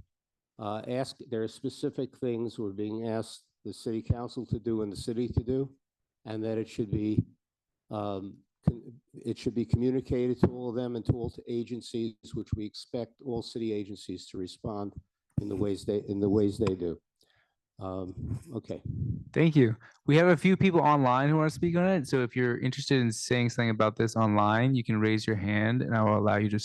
There are specific things we're being asked the city council to do and the city to do, and that it should be communicated to all of them and to all agencies, which we expect all city agencies to respond in the ways they do. Okay. Thank you. We have a few people online who want to speak on it. So if you're interested in saying something about this online, you can raise your hand and I will allow you to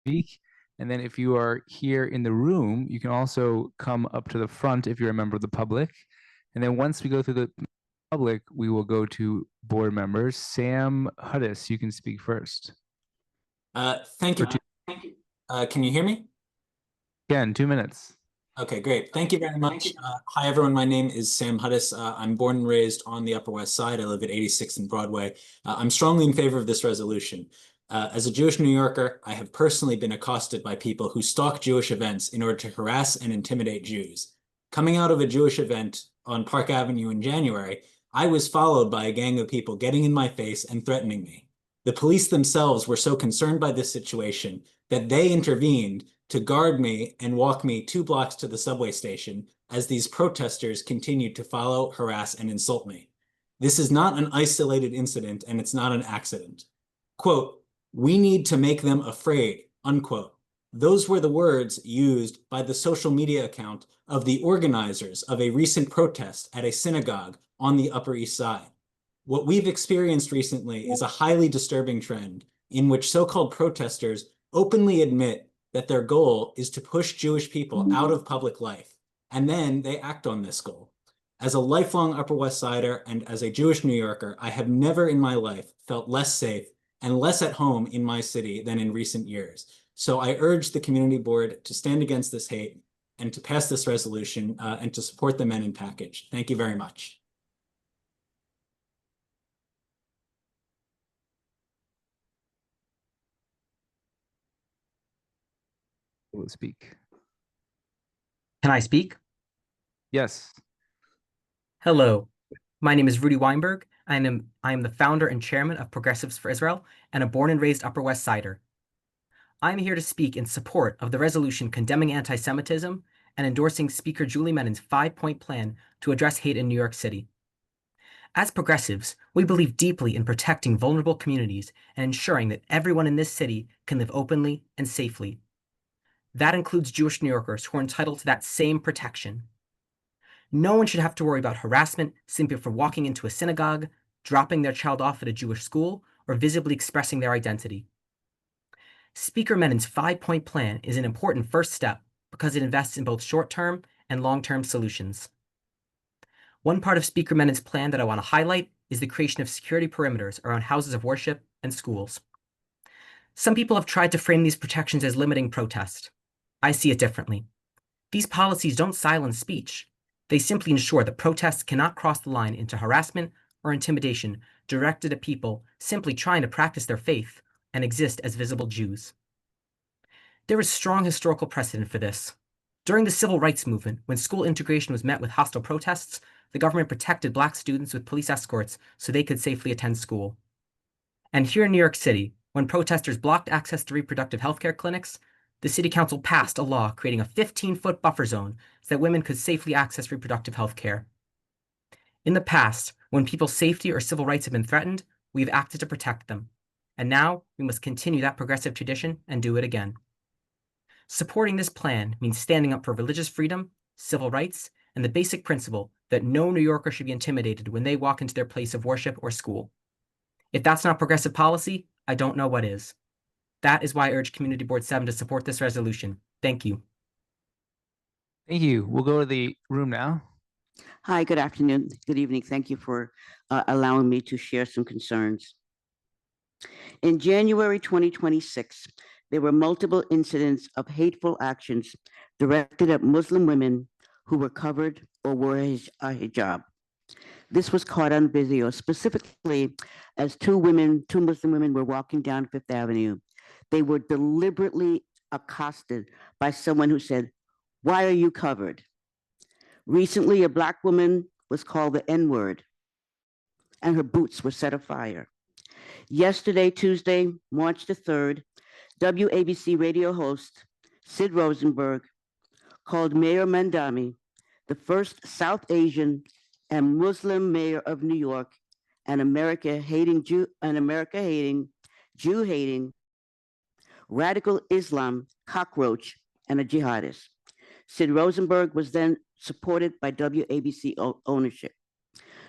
speak. And then if you are here in the room, you can also come up to the front if you're a member of the public. And then once we go through the public, we will go to board members. Sam Huddis, you can speak first. Thank you. Can you hear me? Again, 2 minutes. Okay, great. Thank you very much. Hi, everyone. My name is Sam Huddis. I'm born and raised on the Upper West Side. I live at 86th and Broadway. I'm strongly in favor of this resolution. As a Jewish New Yorker, I have personally been accosted by people who stalk Jewish events in order to harass and intimidate Jews. Coming out of a Jewish event on Park Avenue in January, I was followed by a gang of people getting in my face and threatening me. The police themselves were so concerned by this situation that they intervened to guard me and walk me 2 blocks to the subway station as these protesters continued to follow, harass, and insult me. This is not an isolated incident and it's not an accident. Quote, "We need to make them afraid," unquote. Those were the words used by the social media account of the organizers of a recent protest at a synagogue on the Upper East Side. What we've experienced recently is a highly disturbing trend in which so-called protesters openly admit that their goal is to push Jewish people out of public life, and then they act on this goal. As a lifelong Upper West Sider and as a Jewish New Yorker, I have never in my life felt less safe and less at home in my city than in recent years. So I urge the community board to stand against this hate and to pass this resolution and to support the Menon package. Thank you very much. Will speak. Can I speak? Yes. Hello, my name is Rudy Weinberg. I am the founder and chairman of Progressives for Israel and a born and raised Upper West Sider. I am here to speak in support of the resolution condemning anti-Semitism and endorsing Speaker Julie Menon's 5-point plan to address hate in New York City. As progressives, we believe deeply in protecting vulnerable communities and ensuring that everyone in this city can live openly and safely. That includes Jewish New Yorkers who are entitled to that same protection. No one should have to worry about harassment simply for walking into a synagogue, dropping their child off at a Jewish school, or visibly expressing their identity. Speaker Menon's 5-point plan is an important first step because it invests in both short-term and long-term solutions. One part of Speaker Menon's plan that I want to highlight is the creation of security perimeters around houses of worship and schools. Some people have tried to frame these protections as limiting protest. I see it differently. These policies don't silence speech. They simply ensure that protests cannot cross the line into harassment or intimidation directed at people simply trying to practice their faith and exist as visible Jews. There is strong historical precedent for this. During the Civil Rights Movement, when school integration was met with hostile protests, the government protected Black students with police escorts so they could safely attend school. And here in New York City, when protesters blocked access to reproductive health care clinics, the City Council passed a law creating a 15-foot buffer zone so that women could safely access reproductive health care. In the past, when people's safety or civil rights have been threatened, we've acted to protect them. And now we must continue that progressive tradition and do it again. Supporting this plan means standing up for religious freedom, civil rights, and the basic principle that no New Yorker should be intimidated when they walk into their place of worship or school. If that's not progressive policy, I don't know what is. That is why I urge Community Board 7 to support this resolution. Thank you. Thank you. We'll go to the room now. Hi, good afternoon, good evening. Thank you for allowing me to share some concerns. In January 2026, there were multiple incidents of hateful actions directed at Muslim women who were covered or wore a hijab. This was caught on video, specifically as two Muslim women were walking down Fifth Avenue. They were deliberately accosted by someone who said, "Why are you covered?" Recently, a Black woman was called the N-word and her boots were set afire. Yesterday, Tuesday, March the 3rd, WABC radio host Sid Rosenberg called Mayor Mamdani the first South Asian and Muslim mayor of New York, an America-hating, Jew-hating, radical Islam cockroach, and a jihadist. Sid Rosenberg was then supported by WABC ownership.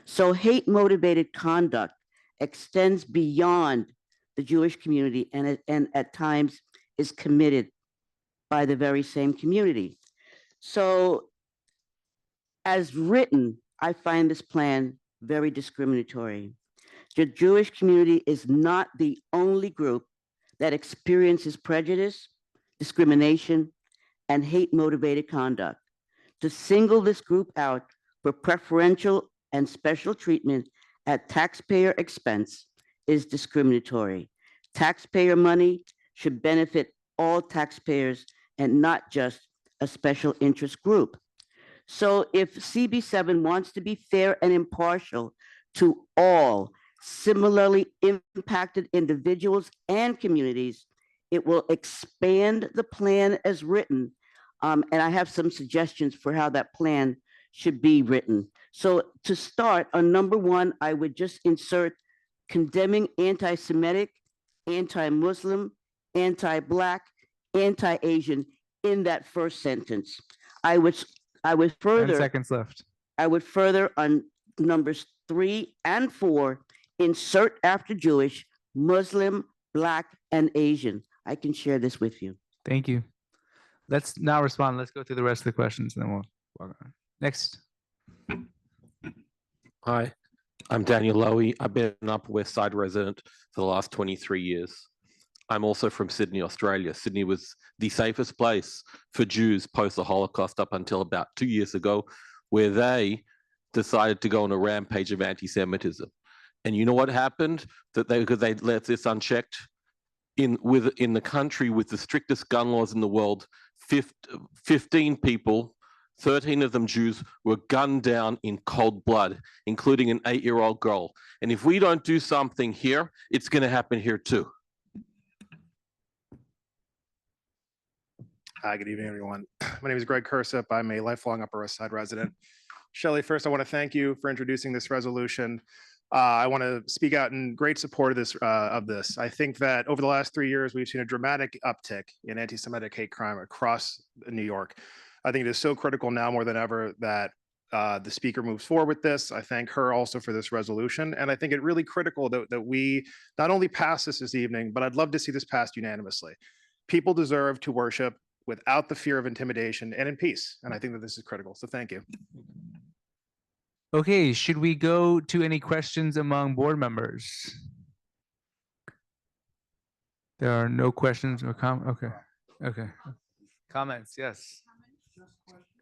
So hate-motivated conduct extends beyond the Jewish community and at times is committed by the very same community. So as written, I find this plan very discriminatory. The Jewish community is not the only group that experiences prejudice, discrimination, and hate-motivated conduct. To single this group out for preferential and special treatment at taxpayer expense is discriminatory. Taxpayer money should benefit all taxpayers and not just a special interest group. So if CB7 wants to be fair and impartial to all similarly impacted individuals and communities, it will expand the plan as written. And I have some suggestions for how that plan should be written. So to start, on number 1, I would just insert condemning anti-Semitic, anti-Muslim, anti-Black, anti-Asian in that first sentence. I would 10 seconds left. I would further on numbers 3 and 4, insert after Jewish, Muslim, Black, and Asian. I can share this with you. Thank you. Let's now respond. Let's go through the rest of the questions and then we'll walk on. Next. Hi, I'm Daniel Lowy. I've been an Upper West Side resident for the last 23 years. I'm also from Sydney, Australia. Sydney was the safest place for Jews post the Holocaust up until about 2 years ago, where they decided to go on a rampage of anti-Semitism. And you know what happened? Because they let this unchecked in the country with the strictest gun laws in the world. 15 people, 13 of them Jews, were gunned down in cold blood, including an 8-year-old girl. And if we don't do something here, it's going to happen here too. Hi, good evening, everyone. My name is Greg Kursip. I'm a lifelong Upper West Side resident. Shelley, first, I want to thank you for introducing this resolution. I want to speak out in great support of this. I think that over the last 3 years, we've seen a dramatic uptick in anti-Semitic hate crime across New York. I think it is so critical now more than ever that the speaker moves forward with this. I thank her also for this resolution. And I think it's really critical that we not only pass this evening, but I'd love to see this passed unanimously. People deserve to worship without the fear of intimidation and in peace. And I think that this is critical. So thank you. Okay, should we go to any questions among board members? There are no questions or comments. Okay. Comments, yes.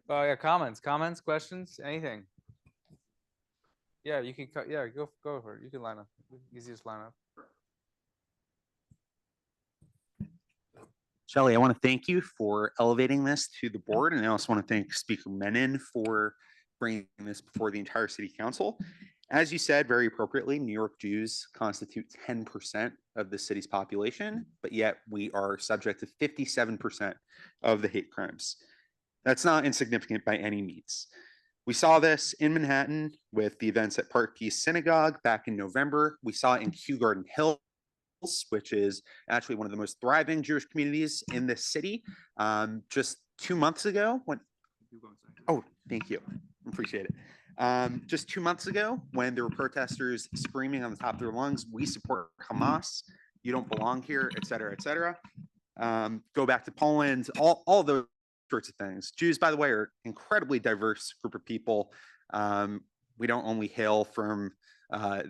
Oh yeah, comments, questions, anything. Yeah, you can go for it. You can line up. Easiest line up. Shelley, I want to thank you for elevating this to the board, and I also want to thank Speaker Menon for bringing this before the entire city council. As you said very appropriately, New York Jews constitute 10% of the city's population, but yet we are subject to 57% of the hate crimes. That's not insignificant by any means. We saw this in Manhattan with the events at Park East Synagogue back in November. We saw it in Kew Garden Hills, which is actually one of the most thriving Jewish communities in this city. Just 2 months ago, oh, thank you, appreciate it. Just 2 months ago, when there were protesters screaming on the top of their lungs, "We support Hamas, you don't belong here," et cetera, et cetera. Go back to Poland, all those sorts of things. Jews, by the way, are incredibly diverse group of people. We don't only hail from,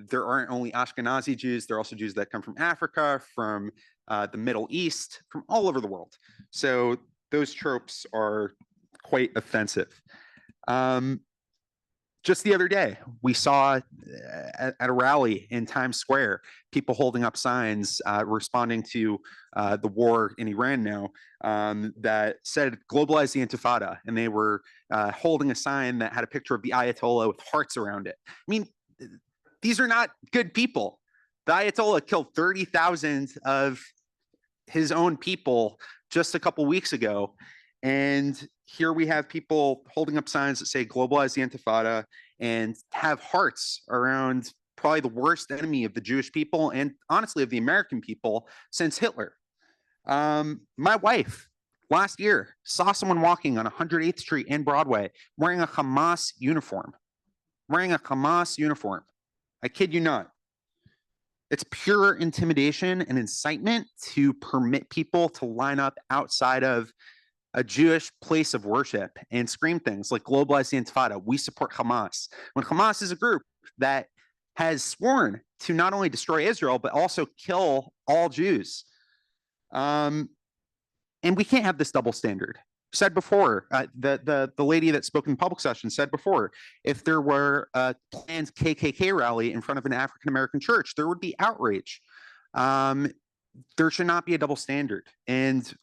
there aren't only Ashkenazi Jews, there are also Jews that come from Africa, from the Middle East, from all over the world. So those tropes are quite offensive. Just the other day, we saw at a rally in Times Square, people holding up signs responding to the war in Iran now that said, "Globalize the Intifada." And they were holding a sign that had a picture of the Ayatollah with hearts around it. I mean, these are not good people. The Ayatollah killed 30,000 of his own people just a couple weeks ago. And here we have people holding up signs that say "Globalize the Intifada" and have hearts around probably the worst enemy of the Jewish people and honestly of the American people since Hitler. My wife last year saw someone walking on 108th Street and Broadway wearing a Hamas uniform. I kid you not. It's pure intimidation and incitement to permit people to line up outside of a Jewish place of worship and scream things like "Globalize the Intifada," "We support Hamas," when Hamas is a group that has sworn to not only destroy Israel, but also kill all Jews. And we can't have this double standard. Said before, the lady that spoke in the public session said before, if there were a planned KKK rally in front of an African-American church, there would be outrage. There should not be a double standard. And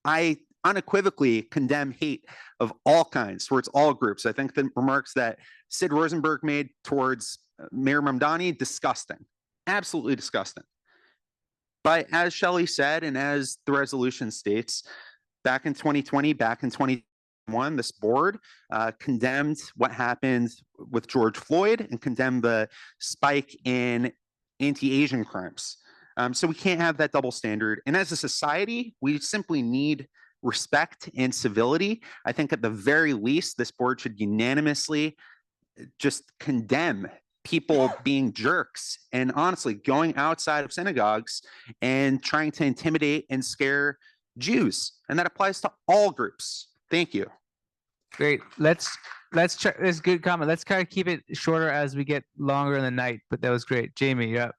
I unequivocally condemn hate of all kinds towards all groups. I think the remarks that Sid Rosenberg made towards Mayor Mamdani, disgusting, absolutely disgusting. But as Shelley said, and as the resolution states, back in 2020, back in 2021, this board condemned what happened with George Floyd and condemned the spike in anti-Asian crimes. So we can't have that double standard. And as a society, we simply need respect and civility. I think at the very least, this board should unanimously just condemn people being jerks and honestly going outside of synagogues and trying to intimidate and scare Jews. And that applies to all groups. Thank you. Great. Let's check this good comment. Let's kind of keep it shorter as we get longer in the night, but that was great. Jamie, you're up.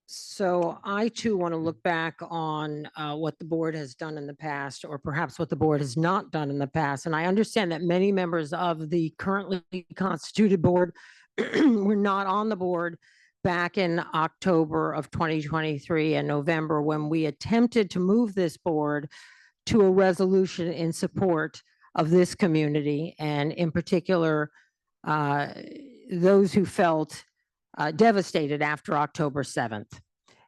So I too want to look back on what the board has done in the past, or perhaps what the board has not done in the past. And I understand that many members of the currently constituted board were not on the board back in October of 2023 and November, when we attempted to move this board to a resolution in support of this community, and in particular, those who felt devastated after October 7th.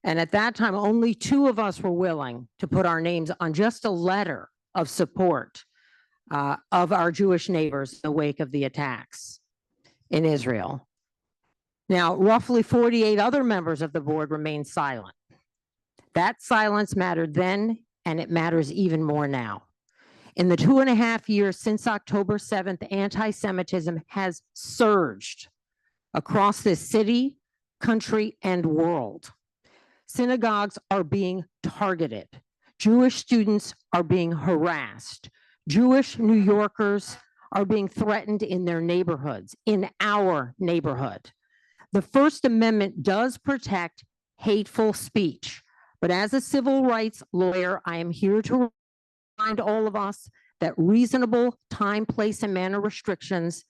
And at that time, only 2 of us were willing to put our names on just a letter of support of our Jewish neighbors in the wake of the attacks in Israel. Now, roughly 48 other members of the board remained silent. That silence mattered then, and it matters even more now. In the 2.5 years since October 7th, anti-Semitism has surged across this city, country, and world. Synagogues are being targeted. Jewish students are being harassed. Jewish New Yorkers are being threatened in their neighborhoods, in our neighborhood. The First Amendment does protect hateful speech, but as a civil rights lawyer, I am here to remind all of us that reasonable time, place, and manner restrictions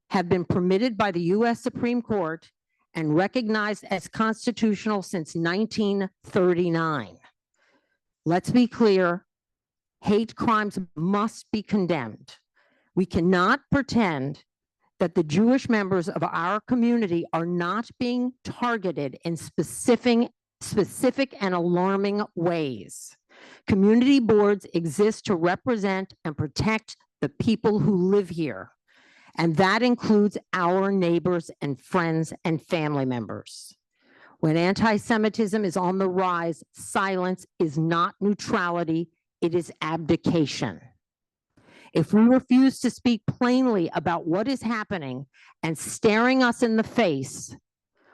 have been permitted by the U.S. Supreme Court and recognized as constitutional since 1939. Let's be clear, hate crimes must be condemned. We cannot pretend that the Jewish members of our community are not being targeted in specific and alarming ways. Community boards exist to represent and protect the people who live here. And that includes our neighbors and friends and family members. When anti-Semitism is on the rise, silence is not neutrality, it is abdication. If we refuse to speak plainly about what is happening and staring us in the face,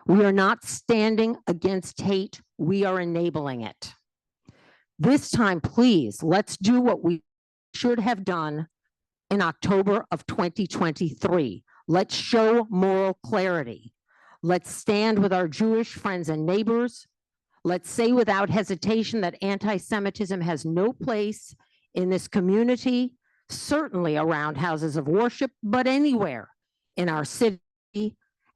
we are not standing against hate, we are enabling it. This time, please, let's do what we should have done in October of 2023. Let's show moral clarity. Let's stand with our Jewish friends and neighbors. Let's say without hesitation that anti-Semitism has no place in this community, certainly around houses of worship, but anywhere in our city.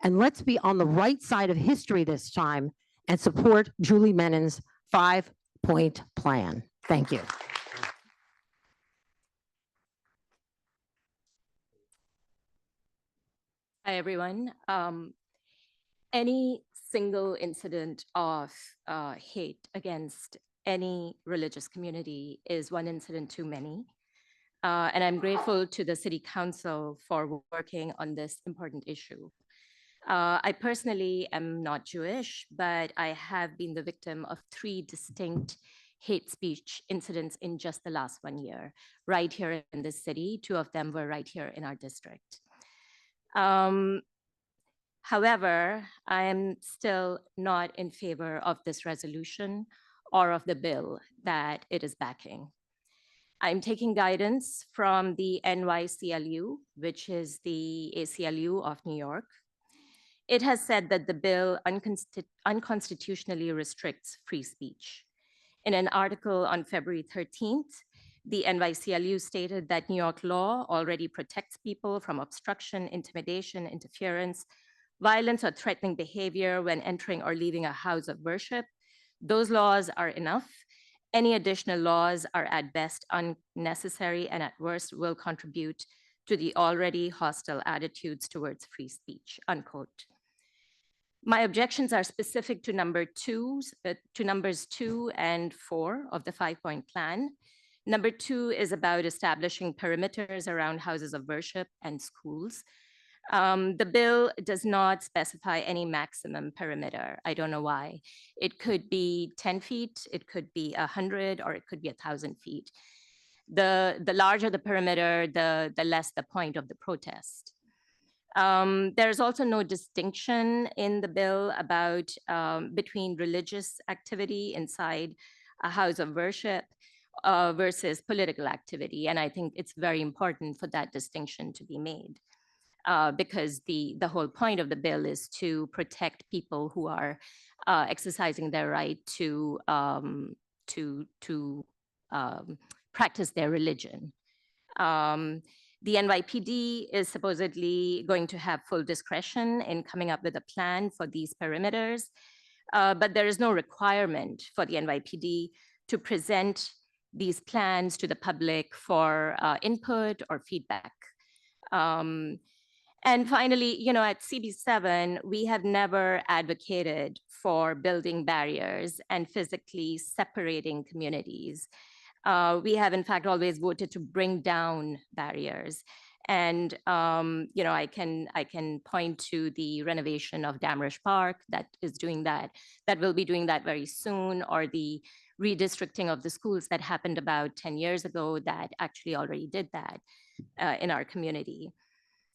And let's be on the right side of history this time and support Julie Menon's 5-point plan. Thank you. Hi, everyone. Any single incident of hate against any religious community is one incident too many. And I'm grateful to the City Council for working on this important issue. I personally am not Jewish, but I have been the victim of 3 distinct hate speech incidents in just the last 1 year, right here in this city. 2 of them were right here in our district. However, I am still not in favor of this resolution or of the bill that it is backing. I'm taking guidance from the NYCLU, which is the ACLU of New York. It has said that the bill unconstitutionally restricts free speech. In an article on February 13th, the NYCLU stated that New York law already protects people from obstruction, intimidation, interference, violence, or threatening behavior when entering or leaving a house of worship. Those laws are enough. Any additional laws are at best unnecessary and at worst will contribute to the already hostile attitudes towards free speech, unquote. My objections are specific to numbers 2 and 4 of the 5-point plan. Number 2 is about establishing perimeters around houses of worship and schools. The bill does not specify any maximum perimeter. I don't know why. It could be 10 feet, it could be 100, or it could be 1,000 feet. The larger the perimeter, the less the point of the protest. There's also no distinction in the bill about between religious activity inside a house of worship versus political activity. And I think it's very important for that distinction to be made. Because the whole point of the bill is to protect people who are exercising their right to practice their religion. The NYPD is supposedly going to have full discretion in coming up with a plan for these perimeters, but there is no requirement for the NYPD to present these plans to the public for input or feedback. And finally, you know, at CB7, we have never advocated for building barriers and physically separating communities. We have, in fact, always voted to bring down barriers. And, you know, I can point to the renovation of Damrish Park that is doing that, that will be doing that very soon, or the redistricting of the schools that happened about 10 years ago that actually already did that in our community.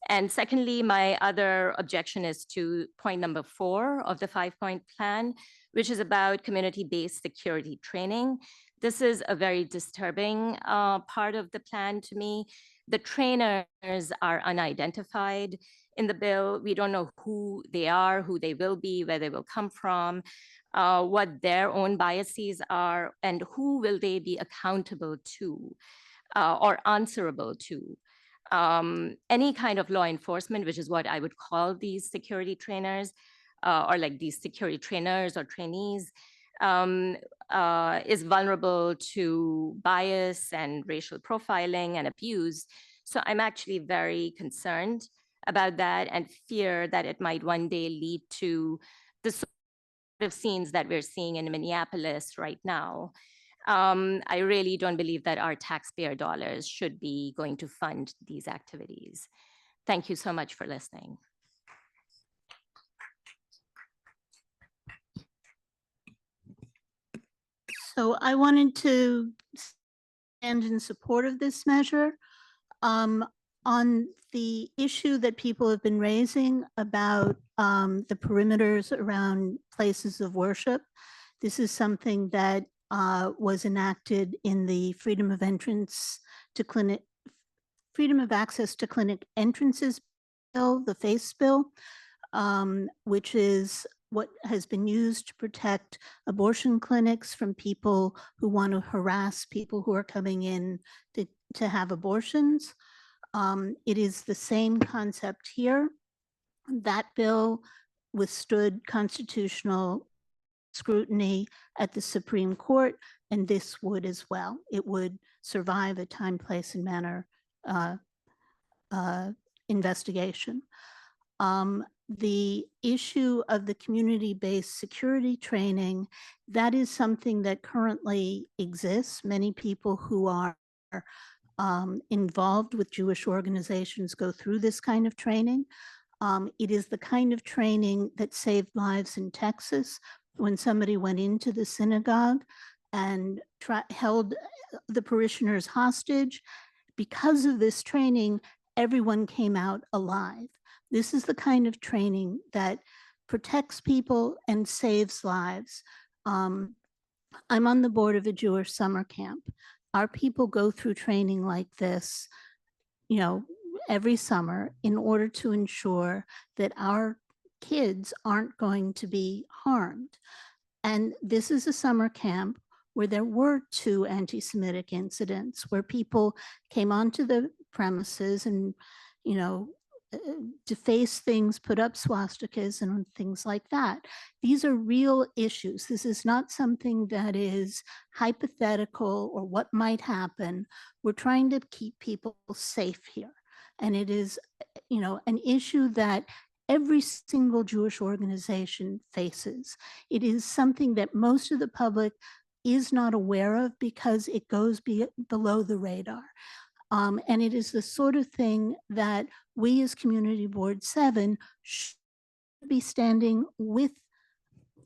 And secondly, my other objection is to point number 4 of the 5-point plan, which is about community-based security training. This is a very disturbing part of the plan to me. The trainers are unidentified in the bill. We don't know who they are, who they will be, where they will come from, what their own biases are, and who will they be accountable to or answerable to. Any kind of law enforcement, which is what I would call these security trainers, or like these security trainers or trainees, is vulnerable to bias and racial profiling and abuse. So I'm actually very concerned about that and fear that it might one day lead to the sort of scenes that we're seeing in Minneapolis right now. I really don't believe that our taxpayer dollars should be going to fund these activities. Thank you so much for listening. So I wanted to stand in support of this measure. On the issue that people have been raising about the perimeters around places of worship, this is something that was enacted in the Freedom of Access to Clinic Entrances Bill, the FACE bill, which is what has been used to protect abortion clinics from people who want to harass people who are coming in to have abortions. It is the same concept here. That bill withstood constitutional scrutiny at the Supreme Court, and this would as well. It would survive a time, place, and manner investigation. The issue of the community-based security training, that is something that currently exists. Many people who are involved with Jewish organizations go through this kind of training. It is the kind of training that saved lives in Texas when somebody went into the synagogue and held the parishioners hostage. Because of this training, everyone came out alive. This is the kind of training that protects people and saves lives. I'm on the board of a Jewish summer camp. Our people go through training like this, you know, every summer in order to ensure that our kids aren't going to be harmed. And this is a summer camp where there were 2 anti-Semitic incidents where people came onto the premises and, you know, deface things, put up swastikas and things like that. These are real issues. This is not something that is hypothetical or what might happen. We're trying to keep people safe here. And it is, you know, an issue that every single Jewish organization faces. It is something that most of the public is not aware of because it goes below the radar. And it is the sort of thing that we as Community Board 7 should be standing with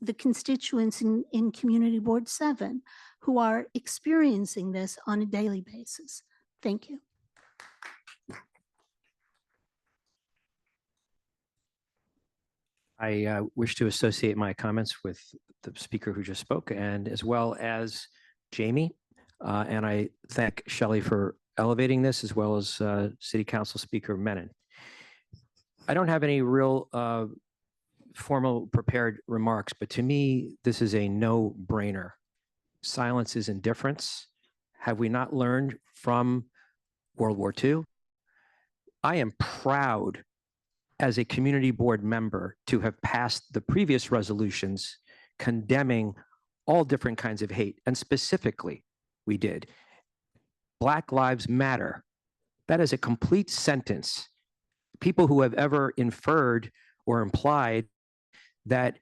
the constituents in Community Board 7 who are experiencing this on a daily basis. Thank you. I wish to associate my comments with the speaker who just spoke, and as well as Jamie. And I thank Shelley for elevating this, as well as City Council Speaker Menon. I don't have any real formal prepared remarks, but to me, this is a no-brainer. Silence is indifference. Have we not learned from World War II? I am proud as a community board member to have passed the previous resolutions condemning all different kinds of hate. And specifically, we did Black Lives Matter. That is a complete sentence. People who have ever inferred or implied that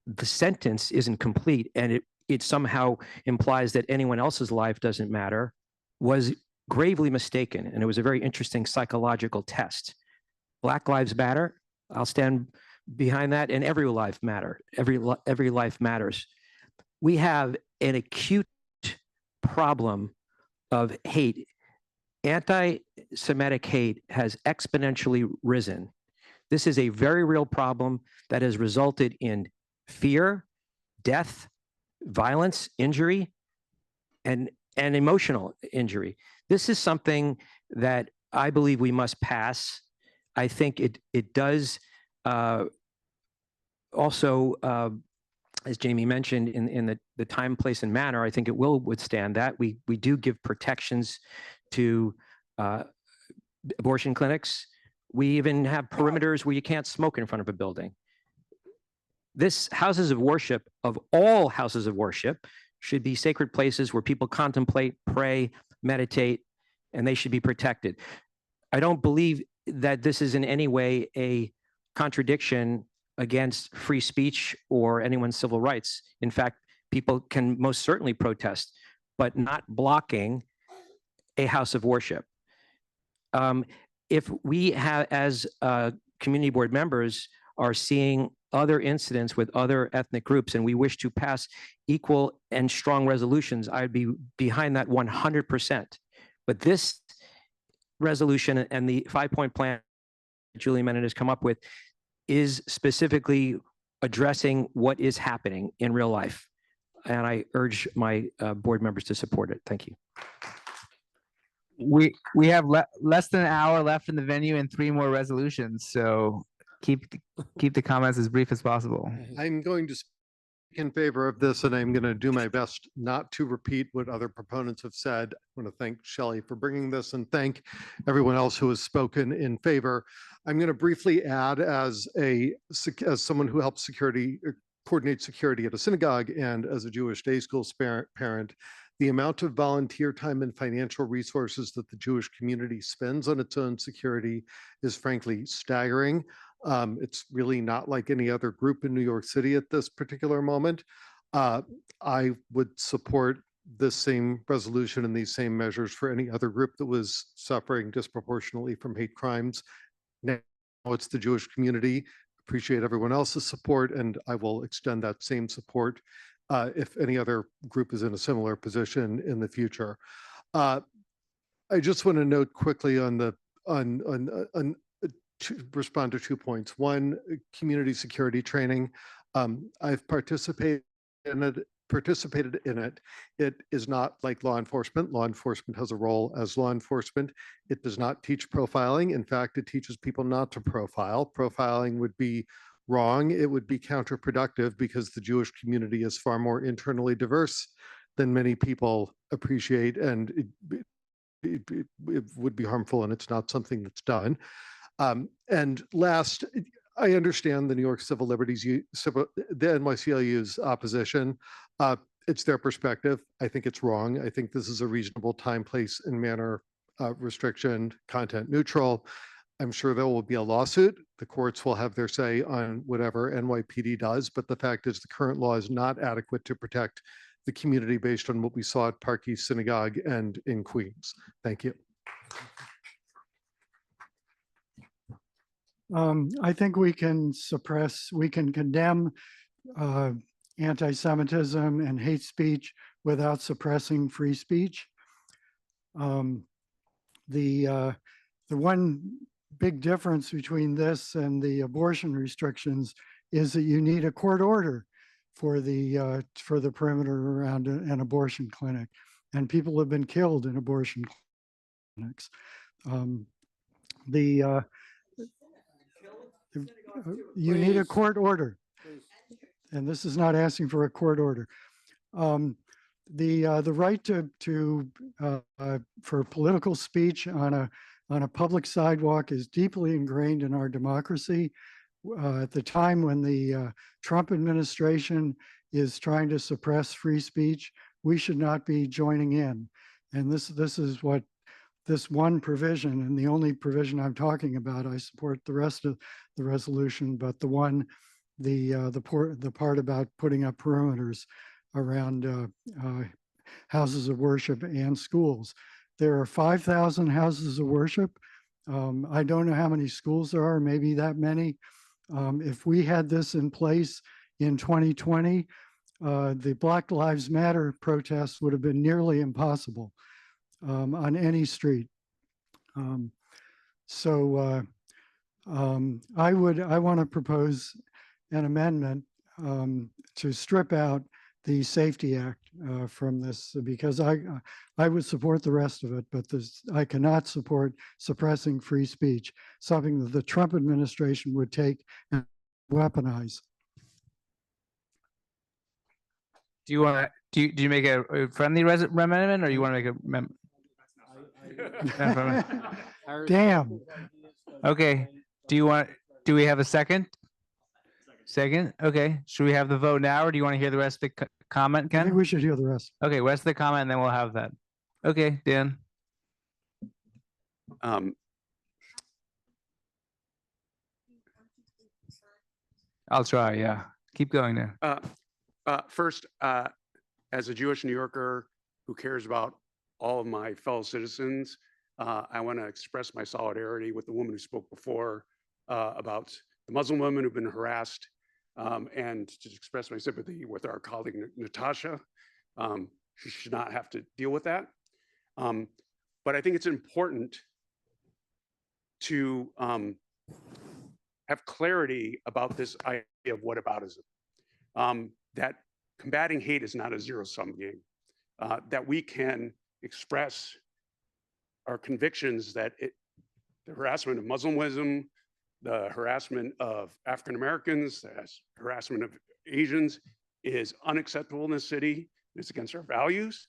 the sentence isn't complete and it somehow implies that anyone else's life doesn't matter was gravely mistaken. And it was a very interesting psychological test. Black Lives Matter, I'll stand behind that, and every life matter. Every life matters. We have an acute problem of hate. Anti-Semitic hate has exponentially risen. This is a very real problem that has resulted in fear, death, violence, injury, and emotional injury. This is something that I believe we must pass. I think it does also, as Jamie mentioned, in the time, place, and manner, I think it will withstand that. We do give protections to abortion clinics. We even have perimeters where you can't smoke in front of a building. This houses of worship, of all houses of worship, should be sacred places where people contemplate, pray, meditate, and they should be protected. I don't believe that this is in any way a contradiction against free speech or anyone's civil rights. In fact, people can most certainly protest. but not blocking a house of worship. If we have, as community board members, are seeing other incidents with other ethnic groups and we wish to pass equal and strong resolutions, I'd be behind that 100%. But this resolution and the 5-point plan that Julie Menon has come up with is specifically addressing what is happening in real life. And I urge my board members to support it. Thank you. We have less than an hour left in the venue and 3 more resolutions. So keep the comments as brief as possible. I'm going to speak in favor of this, and I'm going to do my best not to repeat what other proponents have said. I want to thank Shelley for bringing this and thank everyone else who has spoken in favor. I'm going to briefly add, as someone who helps coordinate security at a synagogue and as a Jewish day school parent, the amount of volunteer time and financial resources that the Jewish community spends on its own security is frankly staggering. It's really not like any other group in New York City at this particular moment. I would support this same resolution and these same measures for any other group that was suffering disproportionately from hate crimes. Now it's the Jewish community. Appreciate everyone else's support, and I will extend that same support if any other group is in a similar position in the future. I just want to note quickly to respond to 2 points. One, community security training. I've participated in it. It is not like law enforcement. Law enforcement has a role as law enforcement. It does not teach profiling. In fact, it teaches people not to profile. Profiling would be wrong. It would be counterproductive because the Jewish community is far more internally diverse than many people appreciate, and it would be harmful, and it's not something that's done. And last, I understand the New York Civil Liberties, the NYCLU's opposition. It's their perspective. I think it's wrong. I think this is a reasonable time, place, and manner restriction, content neutral. I'm sure there will be a lawsuit. The courts will have their say on whatever NYPD does, but the fact is the current law is not adequate to protect the community based on what we saw at Park East Synagogue and in Queens. Thank you. I think we can condemn anti-Semitism and hate speech without suppressing free speech. The one big difference between this and the abortion restrictions is that you need a court order for the perimeter around an abortion clinic, and people have been killed in abortion clinics. You need a court order, and this is not asking for a court order. The right for political speech on a public sidewalk is deeply ingrained in our democracy. At the time when the Trump administration is trying to suppress free speech, we should not be joining in. And this is what this one provision, and the only provision I'm talking about. I support the rest of the resolution, but the part about putting up perimeters around houses of worship and schools. There are 5,000 houses of worship. I don't know how many schools there are, maybe that many. If we had this in place in 2020, the Black Lives Matter protests would have been nearly impossible on any street. I want to propose an amendment to strip out the Safety Act from this, because I would support the rest of it, but I cannot support suppressing free speech, something that the Trump administration would take and weaponize. Do you want to do you make a friendly amendment, or you want to make a Damn. Okay. Do we have a second? Second. Okay. Should we have the vote now, or do you want to hear the rest of the comment, Ken? I think we should hear the rest. Okay, rest of the comment, and then we'll have that. Okay, Dan. I'll try. Yeah. Keep going there. First, as a Jewish New Yorker, who cares about all of my fellow citizens. I want to express my solidarity with the woman who spoke before about the Muslim women who've been harassed, and to express my sympathy with our colleague Natasha. She should not have to deal with that. But I think it's important to have clarity about this idea of whataboutism, that combating hate is not a zero-sum game, that we can express our convictions that the harassment of Muslimism, the harassment of African Americans, the harassment of Asians is unacceptable in this city. It's against our values,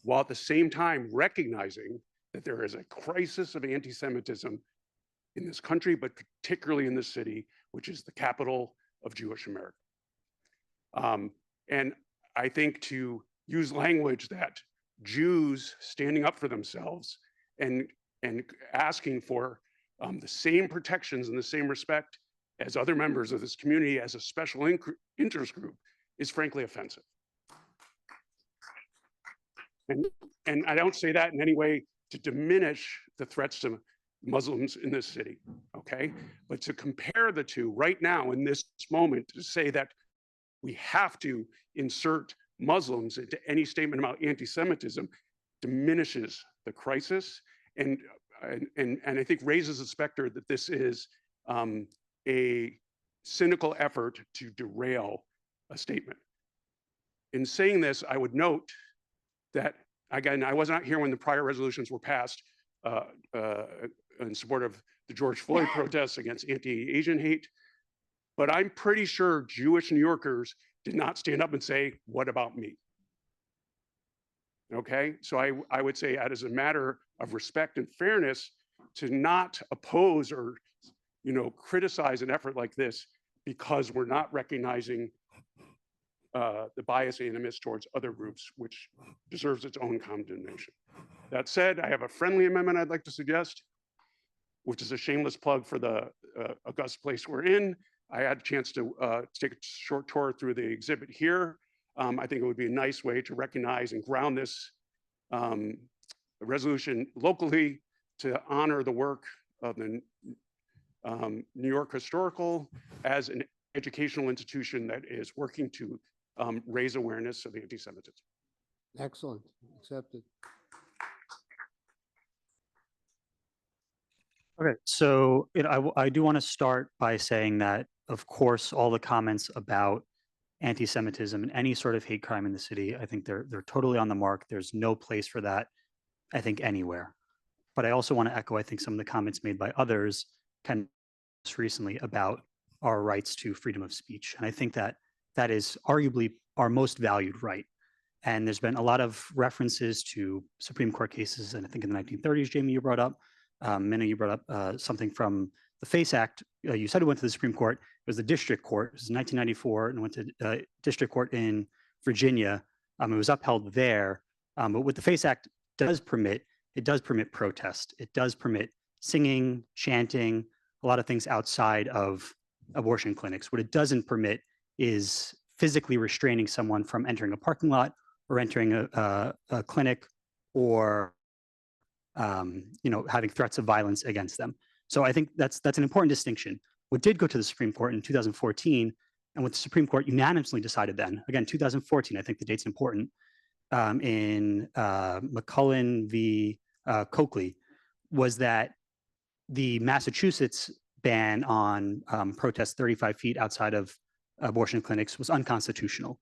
while at the same time recognizing that there is a crisis of anti-Semitism in this country, but particularly in this city, which is the capital of Jewish America. And I think to use language that Jews standing up for themselves and asking for the same protections and the same respect as other members of this community as a special interest group is frankly offensive. And I don't say that in any way to diminish the threats to Muslims in this city, okay? But to compare the two right now in this moment, to say that we have to insert Muslims into any statement about anti-Semitism diminishes the crisis and I think raises the specter that this is a cynical effort to derail a statement. In saying this, I would note that, again, I was not here when the prior resolutions were passed in support of the George Floyd protests against anti-Asian hate, but I'm pretty sure Jewish New Yorkers did not stand up and say, "What about me?" Okay, so I would say that as a matter of respect and fairness, to not oppose or criticize an effort like this because we're not recognizing the bias and animus towards other groups, which deserves its own condemnation. That said, I have a friendly amendment I'd like to suggest, which is a shameless plug for the august place we're in. I had a chance to take a short tour through the exhibit here. I think it would be a nice way to recognize and ground this resolution locally to honor the work of the New York Historical as an educational institution that is working to raise awareness of anti-Semitism. Excellent, accepted. Okay, so I do want to start by saying that, of course, all the comments about anti-Semitism and any sort of hate crime in the city, I think they're totally on the mark. There's no place for that, I think, anywhere. But I also want to echo, I think, some of the comments made by others recently about our rights to freedom of speech. And I think that that is arguably our most valued right. And there's been a lot of references to Supreme Court cases, and I think in the 1930s, Jamie, you brought up, Minna, you brought up something from the FACE Act. You said it went to the Supreme Court. It was the district court. It was 1994 and went to district court in Virginia. It was upheld there. But what the FACE Act does permit, it does permit protest. It does permit singing, chanting, a lot of things outside of abortion clinics. What it doesn't permit is physically restraining someone from entering a parking lot or entering a clinic or having threats of violence against them. So I think that's an important distinction. What did go to the Supreme Court in 2014, and what the Supreme Court unanimously decided then, again, 2014, I think the date's important, in McCullen v. Coakley, was that the Massachusetts ban on protests 35 feet outside of abortion clinics was unconstitutional.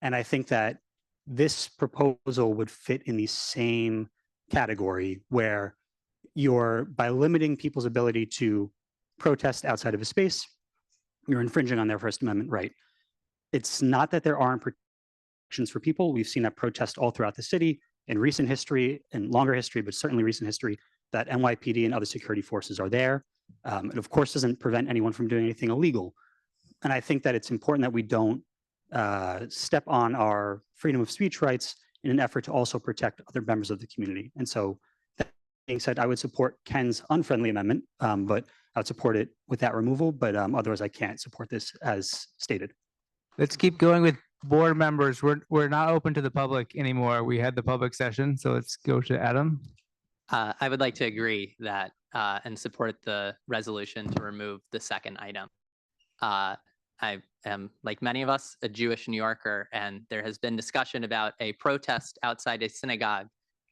And I think that this proposal would fit in the same category where by limiting people's ability to protest outside of a space, you're infringing on their First Amendment right. It's not that there aren't protections for people. We've seen that protest all throughout the city in recent history and longer history, but certainly recent history, that NYPD and other security forces are there. It of course doesn't prevent anyone from doing anything illegal. And I think that it's important that we don't step on our freedom of speech rights in an effort to also protect other members of the community. And so that being said, I would support Ken's unfriendly amendment, but I would support it with that removal, but otherwise I can't support this as stated. Let's keep going with board members, we're not open to the public anymore. We had the public session, so let's go to Adam. I would like to agree that and support the resolution to remove the second item. I am, like many of us, a Jewish New Yorker, and there has been discussion about a protest outside a synagogue,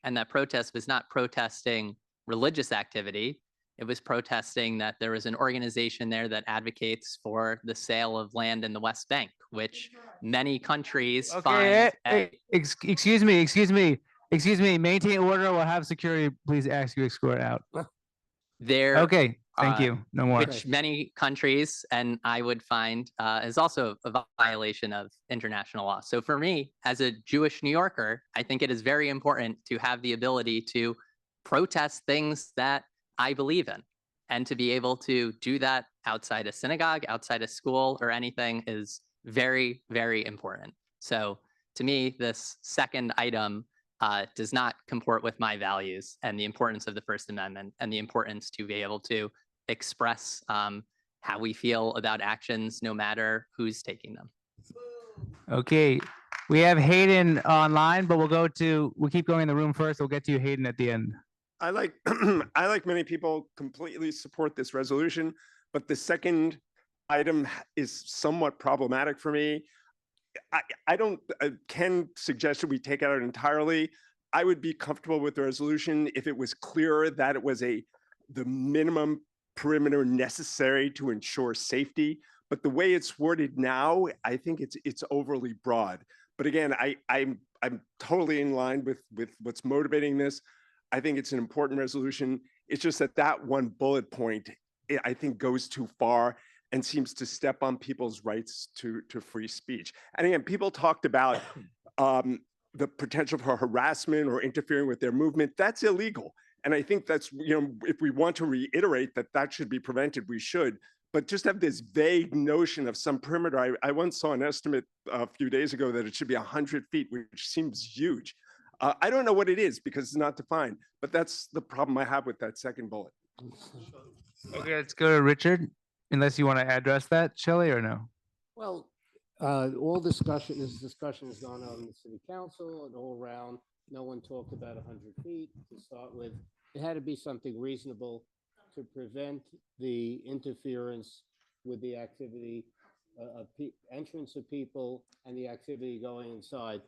and that protest was not protesting religious activity. It was protesting that there was an organization there that advocates for the sale of land in the West Bank, which many countries find. Excuse me. Maintain order. We'll have security. Please ask you escort out. There. Okay. Thank you. No more. Which many countries, and I would find, is also a violation of international law. So for me, as a Jewish New Yorker, I think it is very important to have the ability to protest things that I believe in, and to be able to do that outside a synagogue, outside a school, or anything is very, very important. So to me, this second item does not comport with my values and the importance of the First Amendment and the importance to be able to express how we feel about actions, no matter who's taking them. Okay. We have Hayden online, but we'll keep going in the room first. We'll get to you, Hayden, at the end. I like I like many people completely support this resolution, but the second item is somewhat problematic for me. I don't Ken suggested we take it out entirely. I would be comfortable with the resolution if it was clearer that it was the minimum perimeter necessary to ensure safety. But the way it's worded now, I think it's overly broad. But again, I'm totally in line with what's motivating this. I think it's an important resolution. It's just that one bullet point, I think, goes too far and seems to step on people's rights to free speech. And again, people talked about the potential for harassment or interfering with their movement. That's illegal. And I think that's, if we want to reiterate that should be prevented, we should. But just have this vague notion of some perimeter. I once saw an estimate a few days ago that it should be 100 feet, which seems huge. I don't know what it is because it's not defined, but that's the problem I have with that second bullet. Okay, let's go to Richard, unless you want to address that, Shelley, or no? Well, all discussion has gone on in the city council and all around. No one talked about 100 feet to start with. It had to be something reasonable to prevent the interference with the activity, entrance of people and the activity going inside.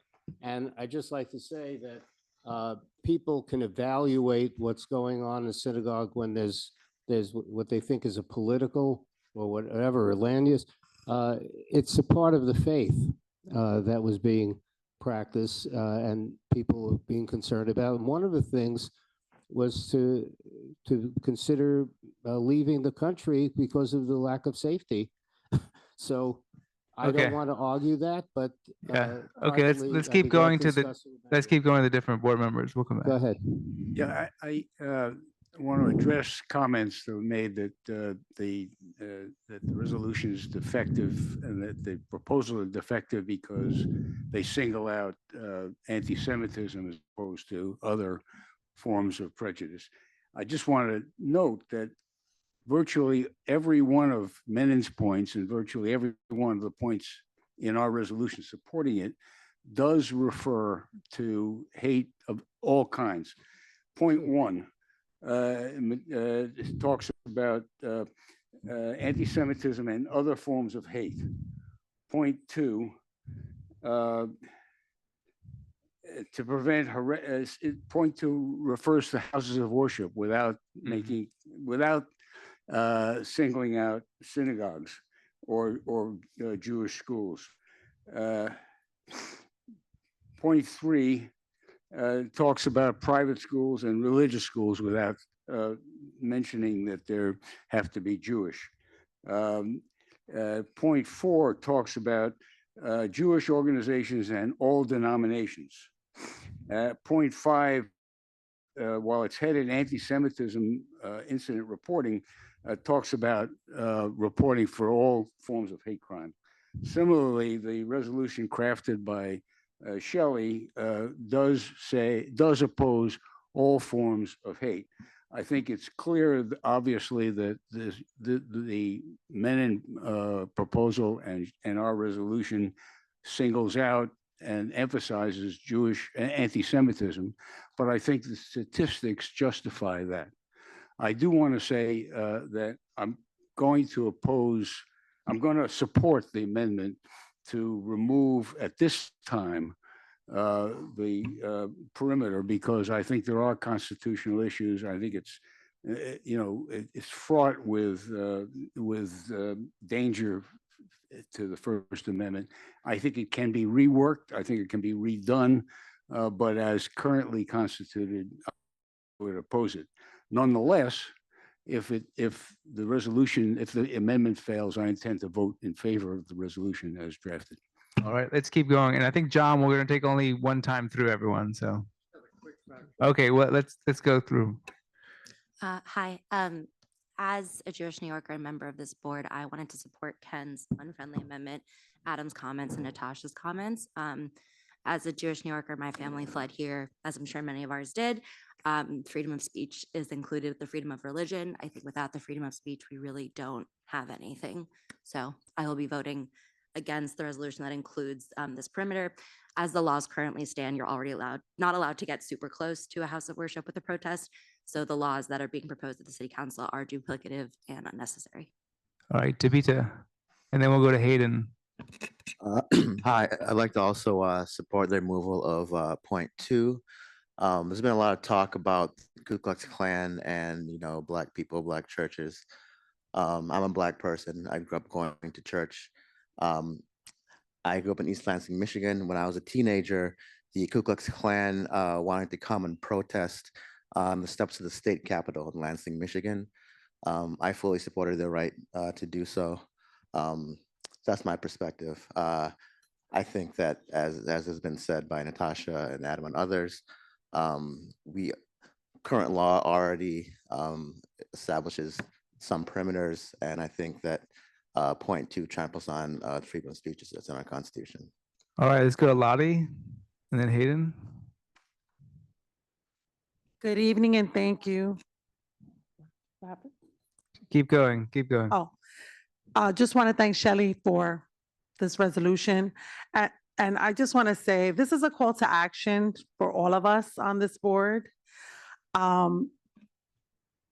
And I'd just like to say that people can evaluate what's going on in a synagogue when there's what they think is a political or whatever land use. It's a part of the faith that was being practiced and people were being concerned about. And one of the things was to consider leaving the country because of the lack of safety. So I don't want to argue that, but okay, let's keep going to the different board members. We'll come back. Go ahead. Yeah, I want to address comments that were made that the resolution is defective and that the proposal is defective because they single out anti-Semitism as opposed to other forms of prejudice. I just want to note that virtually every one of Menin's points and virtually every one of the points in our resolution supporting it does refer to hate of all kinds. Point one talks about anti-Semitism and other forms of hate. Point two, to prevent point two refers to houses of worship without singling out synagogues or Jewish schools. Point three talks about private schools and religious schools without mentioning that they have to be Jewish. Point four talks about Jewish organizations and all denominations. Point five, while it's headed anti-Semitism incident reporting, talks about reporting for all forms of hate crime. Similarly, the resolution crafted by Shelley does oppose all forms of hate. I think it's clear, obviously, that the Menin proposal and our resolution singles out and emphasizes Jewish anti-Semitism, but I think the statistics justify that. I do want to say that I'm going to support the amendment to remove at this time the perimeter, because I think there are constitutional issues. I think it's, it's fraught with danger to the First Amendment. I think it can be reworked. I think it can be redone, but as currently constituted, I would oppose it. Nonetheless, if the amendment fails, I intend to vote in favor of the resolution as drafted. All right, let's keep going. And I think, John, we're going to take only one time through everyone. So, okay, well, let's go through. Hi. As a Jewish New Yorker and member of this board, I wanted to support Ken's unfriendly amendment, Adam's comments, and Natasha's comments. As a Jewish New Yorker, my family fled here, as I'm sure many of ours did. Freedom of speech is included with the freedom of religion. I think without the freedom of speech, we really don't have anything. So I will be voting against the resolution that includes this perimeter. As the laws currently stand, you're already not allowed to get super close to a house of worship with a protest. So the laws that are being proposed at the city council are duplicative and unnecessary. All right, Tabitha, and then we'll go to Hayden. Hi, I'd like to also support the removal of point 2. There's been a lot of talk about Ku Klux Klan and, Black people, Black churches. I'm a Black person. I grew up going to church. I grew up in East Lansing, Michigan. When I was a teenager, the Ku Klux Klan wanted to come and protest on the steps of the state capitol in Lansing, Michigan. I fully supported their right to do so. That's my perspective. I think that, as has been said by Natasha and Adam and others, current law already establishes some perimeters, and I think that point 2 tramples on freedom of speech that's in our Constitution. All right, let's go to Lottie, and then Hayden. Good evening and thank you. Keep going, keep going. Oh, just want to thank Shelley for this resolution. And I just want to say, this is a call to action for all of us on this board.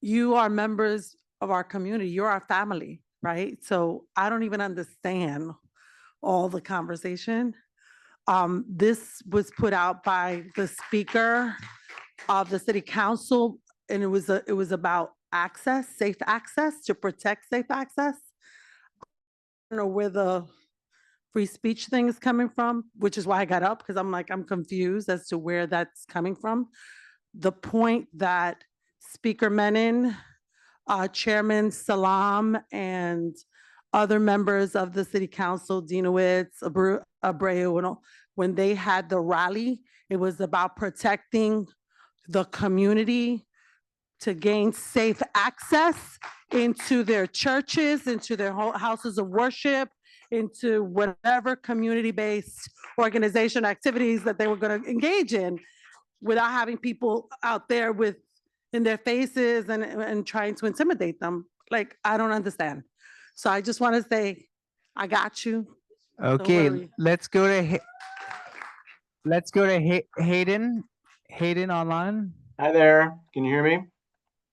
You are members of our community. You're our family, right? So I don't even understand all the conversation. This was put out by the speaker of the city council, and it was about access, safe access, to protect safe access. I don't know where the free speech thing is coming from, which is why I got up, because I'm confused as to where that's coming from. The point that Speaker Menon, Chairman Salam, and other members of the city council, Dinowitz, Abreu, when they had the rally, it was about protecting the community to gain safe access into their churches, into their houses of worship, into whatever community-based organization activities that they were going to engage in, without having people out there in their faces and trying to intimidate them. Like, I don't understand. So I just want to say, I got you. Okay, let's go to Hayden. Hayden online. Hi there. Can you hear me?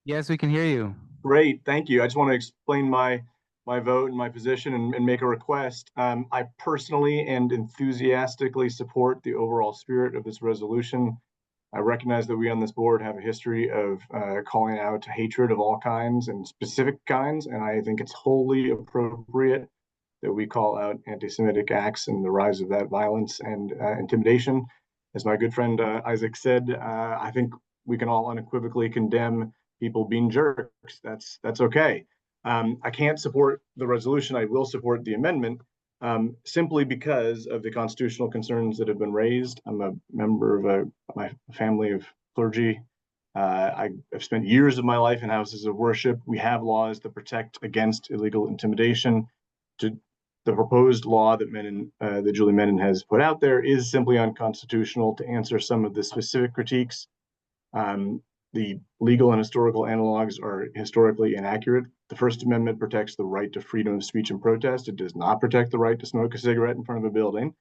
Yes, we can hear you. Great. Thank you. I just want to explain my vote and my position and make a request. I personally and enthusiastically support the overall spirit of this resolution. I recognize that we on this board have a history of calling out hatred of all kinds and specific kinds, and I think it's wholly appropriate that we call out anti-Semitic acts and the rise of that violence and intimidation. As my good friend Isaac said, I think we can all unequivocally condemn people being jerks. That's okay. I can't support the resolution. I will support the amendment simply because of the constitutional concerns that have been raised. I'm a member of my family of clergy. I've spent years of my life in houses of worship. We have laws that protect against illegal intimidation. The proposed law that Julie Menon has put out there is simply unconstitutional. To answer some of the specific critiques, the legal and historical analogs are historically inaccurate. The First Amendment protects the right to freedom of speech and protest. It does not protect the right to smoke a cigarette in front of a building.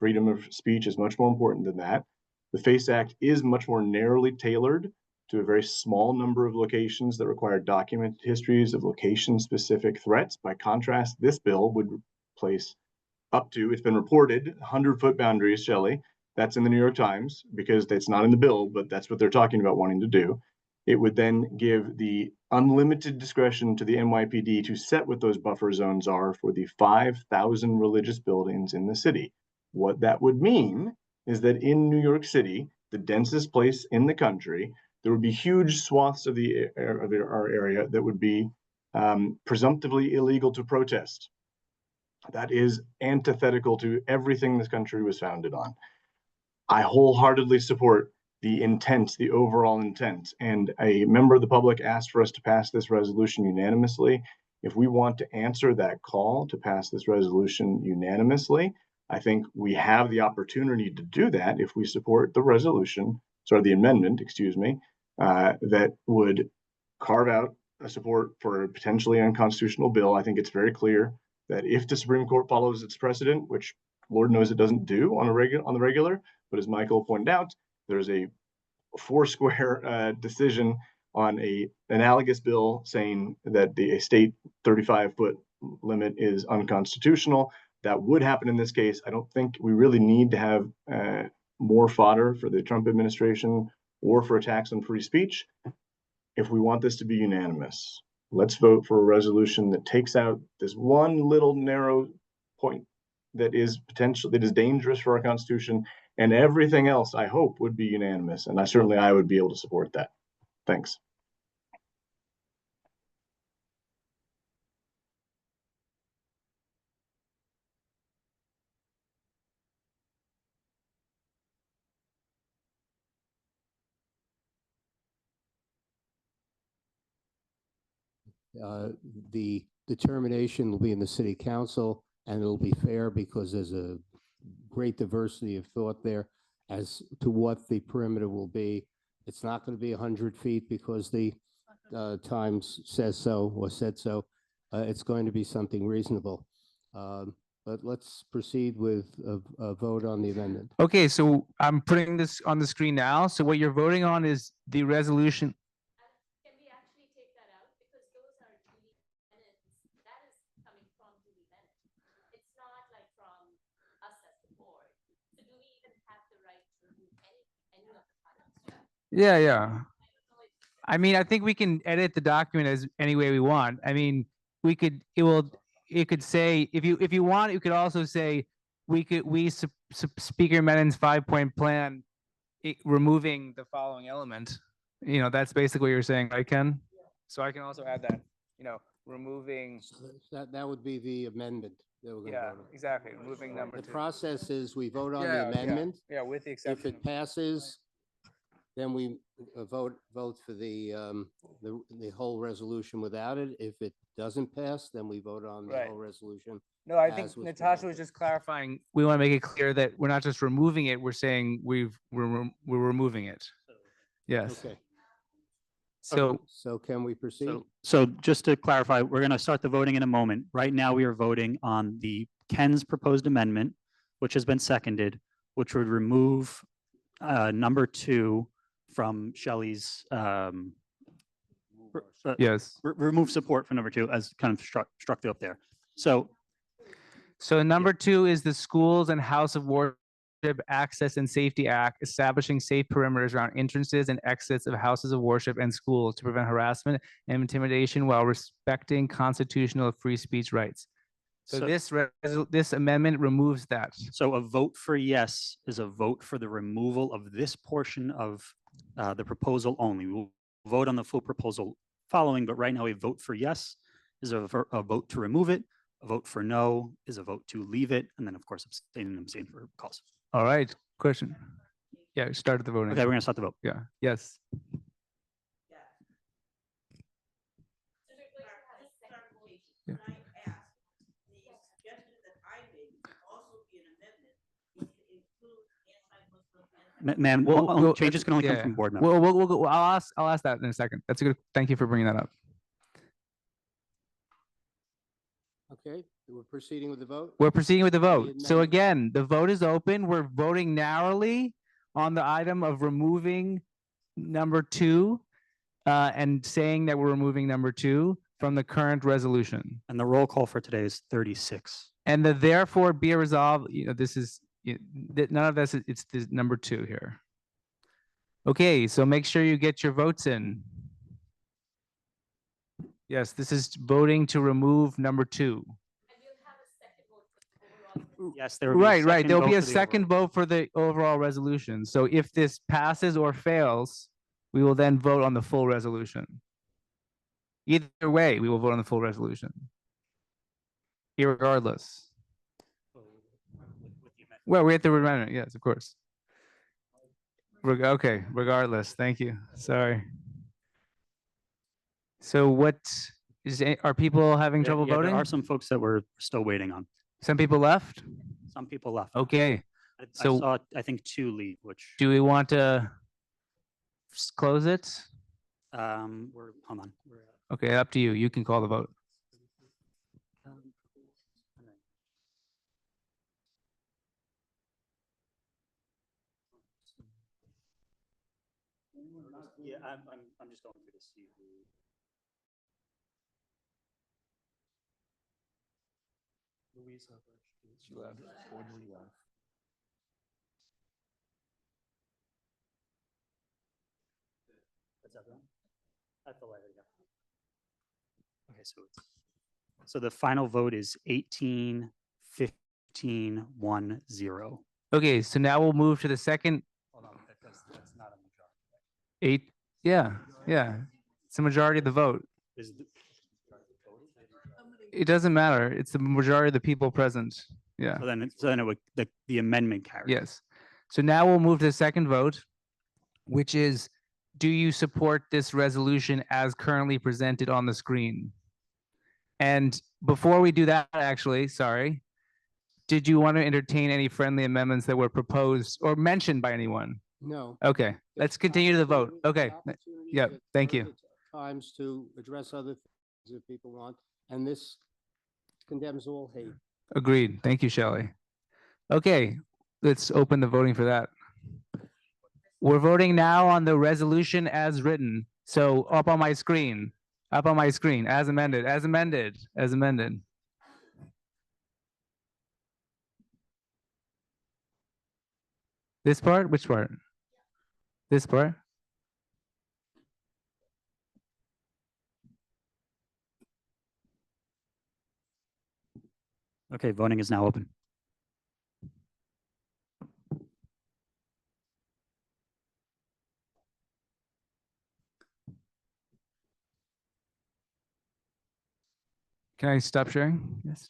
freedom of speech is much more important than that. The FACE Act is much more narrowly tailored to a very small number of locations that require documented histories of location-specific threats. By contrast, this bill would place up to, it's been reported, 100-foot boundaries, Shelley. That's in the New York Times because it's not in the bill, but that's what they're talking about wanting to do. It would then give the unlimited discretion to the NYPD to set what those buffer zones are for the 5,000 religious buildings in the city. What that would mean is that in New York City, the densest place in the country, there would be huge swaths of our area that would be presumptively illegal to protest. That is antithetical to everything this country was founded on. I wholeheartedly support the intent, the overall intent, and a member of the public asked for us to pass this resolution unanimously. If we want to answer that call to pass this resolution unanimously, I think we have the opportunity to do that if we support the resolution, the amendment, excuse me, that would carve out a support for a potentially unconstitutional bill. I think it's very clear that if the Supreme Court follows its precedent, which Lord knows it doesn't do on the regular, but as Michael pointed out, there's a foursquare decision on a analogous bill saying that the state 35-foot limit is unconstitutional. That would happen in this case. I don't think we really need to have more fodder for the Trump administration or for attacks on free speech. If we want this to be unanimous, let's vote for a resolution that takes out this one little narrow point that is dangerous for our Constitution, and everything else I hope would be unanimous. And I would be able to support that. Thanks. The determination will be in the city council, and it'll be fair because there's a great diversity of thought there as to what the perimeter will be. It's not going to be 100 feet because the Times says so or said so. It's going to be something reasonable. But let's proceed with a vote on the amendment. Okay, so I'm putting this on the screen now. So what you're voting on is the resolution. Can we actually take that out? Because those are Julie Bennett. That is coming from Julie Bennett. It's not like from us as the board. So do we even have the right to remove any of the comments? Yeah. I mean, I think we can edit the document as any way we want. I mean, it could say, if you want, you could also say, Speaker Mennon's 5-point plan, removing the following element. That's basically what you're saying, right, Ken? So I can also add that, removing. That would be the amendment that we're going to vote on. Exactly. Removing number 2. The process is we vote on the amendment. Yeah, with the exception. If it passes, then we vote for the whole resolution without it. If it doesn't pass, then we vote on the whole resolution. No, I think Natasha was just clarifying. We want to make it clear that we're not just removing it. We're saying we're removing it. Yes. Okay. So can we proceed? So just to clarify, we're going to start the voting in a moment. Right now, we are voting on the Ken's proposed amendment, which has been seconded, which would remove number 2 from Shelley's yes. Remove support for number 2 as kind of struck up there. So number 2 is the Schools and House of Worship Access and Safety Act, establishing safe perimeters around entrances and exits of houses of worship and schools to prevent harassment and intimidation while respecting constitutional free speech rights. So this amendment removes that. So a vote for yes is a vote for the removal of this portion of the proposal only. We'll vote on the full proposal following, but right now a vote for yes is a vote to remove it. A vote for no is a vote to leave it. And then of course, abstain for calls. All right, question. Yeah, started the voting. Okay, we're gonna start the vote. Yeah, yes. Yeah. Ma'am, changes can only come from board members. Well, I'll ask that in a second. That's a good. Thank you for bringing that up. Okay, we're proceeding with the vote? We're proceeding with the vote. So amendment. again, the vote is open. We're voting narrowly on the item of removing number 2 and saying that we're removing number 2 from the current resolution. And the roll call for today is 36. And the therefore be it resolved, this is, none of this, it's the number 2 here. Okay, so make sure you get your votes in. Yes, this is voting to remove number 2. Yes, there will be a Right. second There'll be vote a for the second vote for the overall resolution. So if this passes or fails, we will then vote on the full resolution. Either way, we will vote on the full resolution. Irregardless. Well, we have to amendment, yes, of course. Okay, regardless. Thank you. Sorry. So what are people having trouble Yeah, voting? there are some folks that we're still waiting on. Some people left? Some people left. Okay. I So saw, I think, 2 leave, which, do we want to close it? hold on. Okay, up to you. You can call the vote. Yeah, I'm just going through to see who. Louise she left. Audrey left. What's that one? That's the letter, yeah. Okay, so the final vote is 18, 15, 1, 0. Okay, so now we'll move to the second Hold on, that's not a majority. 8. Yeah. It's the majority of the vote. It doesn't matter. It's the majority of the people present. Yeah. So then it would, the amendment carries. Yes. So now we'll move to the second vote, which is, do you support this resolution as currently presented on the screen? And before we do that, actually, sorry, did you want to entertain any friendly amendments that were proposed or mentioned by anyone? No. Okay, let's continue to the vote. Okay. Yeah, thank you. Times to address other things if people want, and this condemns all hate. Agreed. Thank you, Shelley. Okay, let's open the voting for that. We're voting now on the resolution as written. So up on my screen, as amended. This part? Which part? This part? Okay, voting is now open. Can I stop sharing? Yes.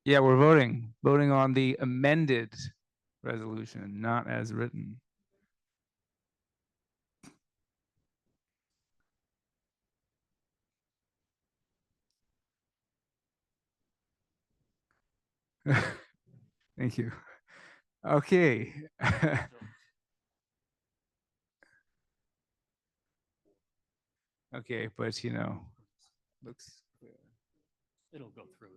Yeah, we're voting on the amended resolution, not as written. Thank you. Okay. Okay, but looks clear. It'll go through.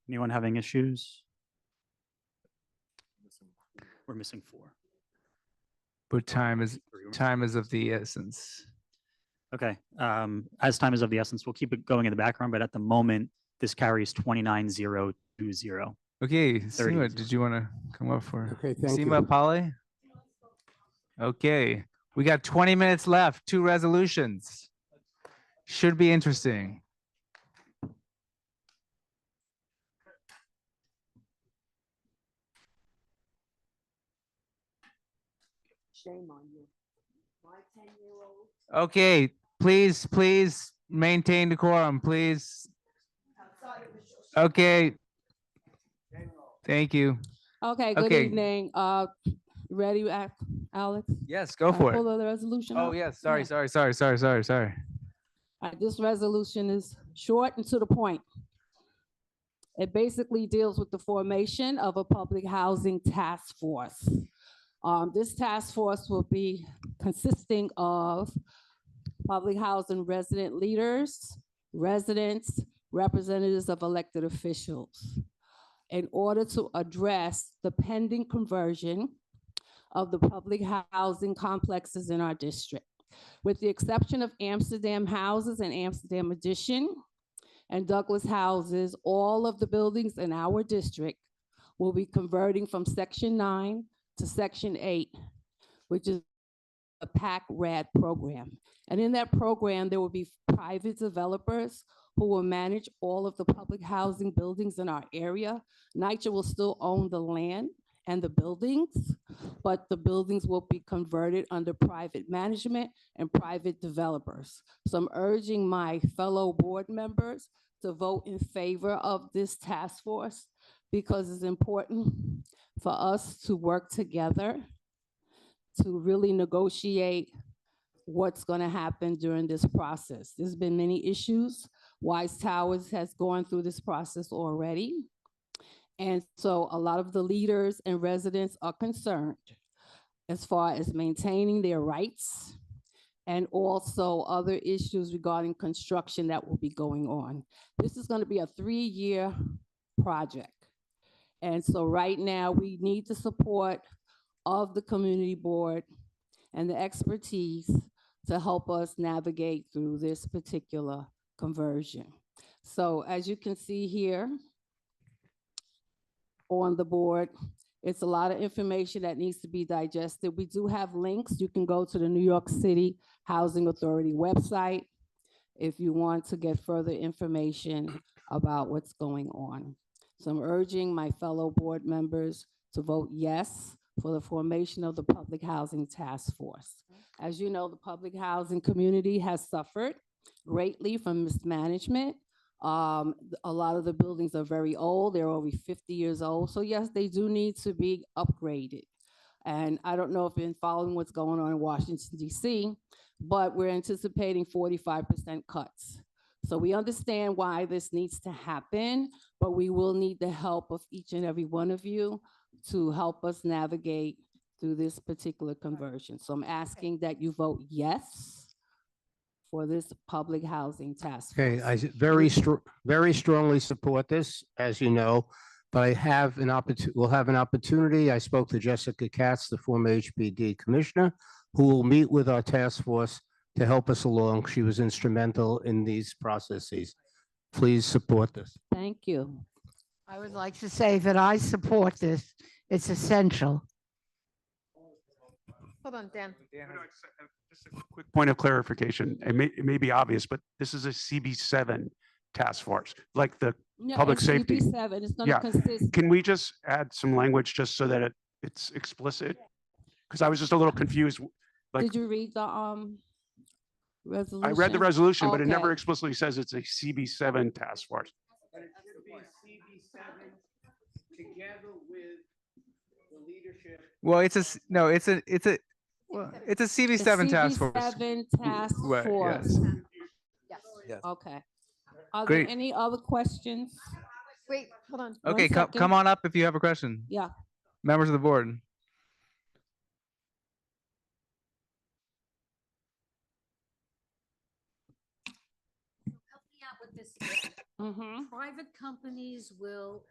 Anyone having issues? We're missing 4. But time is of the essence. Okay, as time is of the essence, we'll keep it going in the background, but at the moment, this carries 29-0-20. Okay, 30. Seema, did you want to come up for? Okay, thank Seema you. Polly? Okay, we got 20 minutes left, 2 resolutions. Should be interesting. Shame on you. My 10-year-old. Okay, please maintain decorum, please. Okay. Thank you. Okay, good Okay. evening. Ready, Alex? Yes, go for it. Pull the resolution Oh, up? yes, sorry. This resolution is short and to the point. It basically deals with the formation of a public housing task force. This task force will be consisting of public housing resident leaders, residents, representatives of elected officials, in order to address the pending conversion of the public housing complexes in our district. With the exception of Amsterdam Houses and Amsterdam Addition and Douglas Houses, all of the buildings in our district will be converting from Section 9 to Section 8, which is a PAC-RAD program. And in that program, there will be private developers who will manage all of the public housing buildings in our area. NYCHA will still own the land and the buildings, but the buildings will be converted under private management and private developers. So I'm urging my fellow board members to vote in favor of this task force because it's important for us to work together to really negotiate what's going to happen during this process. There's been many issues. Wise Towers has gone through this process already. And so a lot of the leaders and residents are concerned as far as maintaining their rights and also other issues regarding construction that will be going on. This is going to be a 3-year project. And so right now we need the support of the community board and the expertise to help us navigate through this particular conversion. So as you can see here on the board, it's a lot of information that needs to be digested. We do have links. You can go to the New York City Housing Authority website if you want to get further information about what's going on. So I'm urging my fellow board members to vote yes for the formation of the Public Housing Task Force. As you know, the public housing community has suffered greatly from mismanagement. A lot of the buildings are very old. They're over 50 years old. So yes, they do need to be upgraded. And I don't know if you've been following what's going on in Washington, D.C., but we're anticipating 45% cuts. So we understand why this needs to happen, but we will need the help of each and every one of you to help us navigate through this particular conversion. So I'm asking that you vote yes for this public housing task force. Okay, I very strongly support this, as you know, but I have an opportunity, we'll have an opportunity. I spoke to Jessica Katz, the former HPD commissioner, who will meet with our task force to help us along. She was instrumental in these processes. Please support this. Thank you. I would like to say that I support this. It's essential. Hold on, Dan. Just a quick point of clarification. It may be obvious, but this is a CB7 task force, like the No, public it's safety. CB7. It's gonna Yeah. consist. Can we just add some language just so that it's explicit? Because I was just a little confused. Like, Did you read the resolution? I read the resolution, but it never Okay. explicitly says it's a CB7 task force. Together with the leadership. Well, it's a CB7 task force. CB7 task Right, force. yes. Yes. Okay. Are Great. there any other questions? Wait, hold on. Okay, One come on up if you have a question. Yeah. Members of the board. Out with this. Private companies will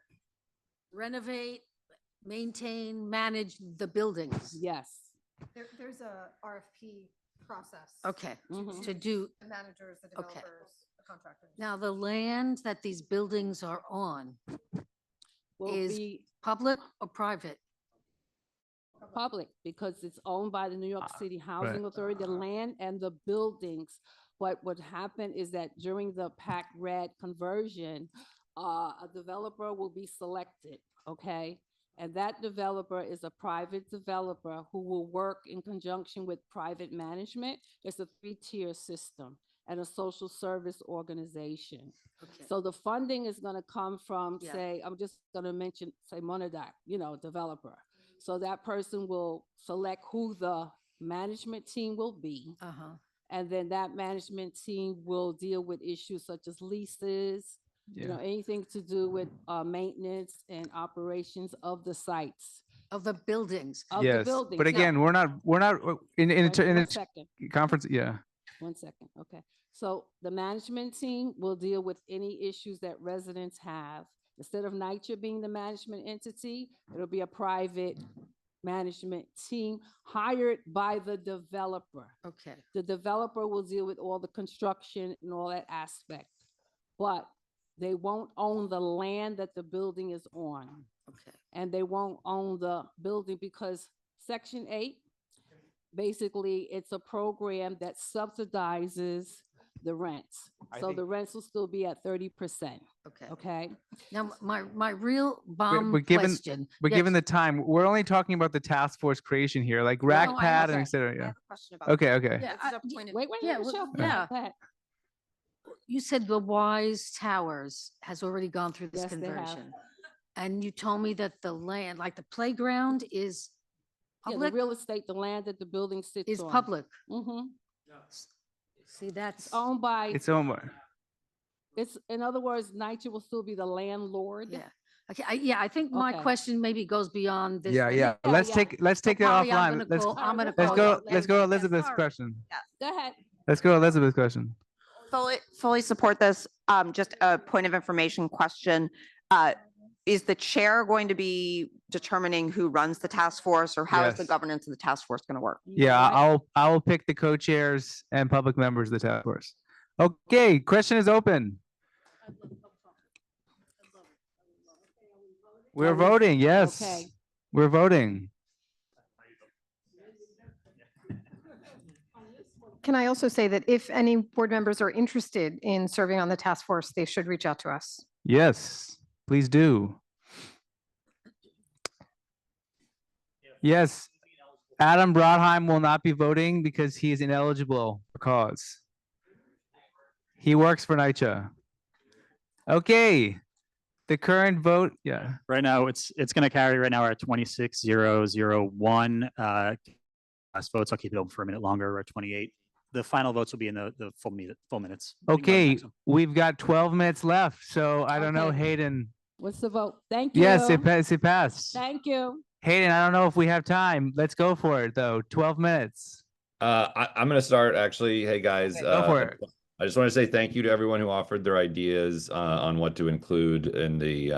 renovate, maintain, manage the buildings. Yes. There's a RFP process. Okay, to do, The managers, the Okay. developers, the contractors. now the land that these buildings are on Will is be public or private? public because it's owned by the New York City Housing Authority, the land and the buildings. But what happened is that during the PAC-RAD conversion, a developer will be selected, okay? And that developer is a private developer who will work in conjunction with private management. It's a 3-tier system and a social service organization. So the funding is gonna come from, Yeah. say, I'm just gonna mention, say, Monodac, developer. So that person will select who the management team will be. And then that management team will deal with issues such as leases, Yeah. anything to do with maintenance and operations of the sites. Of the buildings. Of the Yes, buildings. but No. again, we're not in One a second. conference. Yeah. 1 second, okay. So the management team will deal with any issues that residents have. Instead of NYCHA being the management entity, it'll be a private management team hired by the developer. Okay. The developer will deal with all the construction and all that aspect. But they won't own the land that the building is on. Okay. And they won't own the building because Section 8, basically, it's a program that subsidizes the rents. So the rents will still be at 30%. Okay. Okay? Now, my real But, bomb but given question. but given the time, we're only talking about the task force creation here, like No, rack I pad and understand. et cetera. I Yeah. have a question about Okay. that. Okay. Yeah, Wait, yeah, Michelle, yeah. go ahead. You said the Wise Towers has already gone through this Yes, they have. conversion. And you told me that the land, like the playground is Yeah, the public, real estate, the land that the building sits on. is public. Mm-hmm. See, that's. It's owned by, It's owned. it's, in other words, NYCHA will still be the landlord. Yeah. Okay, I think my Okay. question maybe goes beyond this. Yeah. Yeah. Yeah, Let's yeah. take that So probably I'm offline. gonna Let's call- I'm gonna let's call go. you. Let's go Yes, Elizabeth's sorry. question. Go ahead. Let's go Elizabeth's question. Fully support this. Just a point of information question. Is the chair going to be determining who runs the task force, or how is the Yes. governance of the task force going to work? Yeah, I will pick the co-chairs and public members of the task force. Okay, question is open. We're voting, yes. Okay. We're voting. Can I also say that if any board members are interested in serving on the task force, they should reach out to us. Yes, please do. Yes, Adam Brodheim will not be voting because he is ineligible for cause. He works for NYCHA. Okay, the current vote, yeah. Right now, it's going to carry right now we're at 26,001 last votes. I'll keep it open for a minute longer. We're at 28. The final votes will be in the full minutes. You can go to the Okay, next one. we've got 12 minutes left, so I don't know, Okay. Hayden. What's the vote? Thank you. Yes, it passed. Thank you. Hayden, I don't know if we have time. Let's go for it, though. 12 minutes. I'm going to start actually. Hey, guys. Go for it. I just want to say thank you to everyone who offered their ideas on what to include in the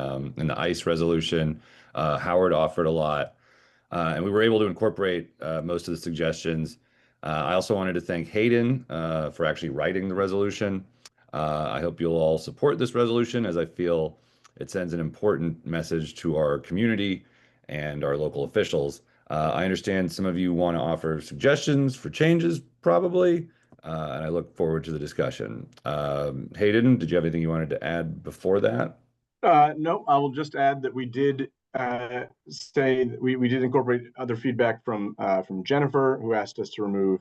ICE resolution. Howard offered a lot, and we were able to incorporate most of the suggestions. I also wanted to thank Hayden for actually writing the resolution. I hope you'll all support this resolution, as I feel it sends an important message to our community and our local officials. I understand some of you want to offer suggestions for changes, probably. And I look forward to the discussion. Hayden, did you have anything you wanted to add before that? No, I will just add that we did say that we did incorporate other feedback from Jennifer, who asked us to remove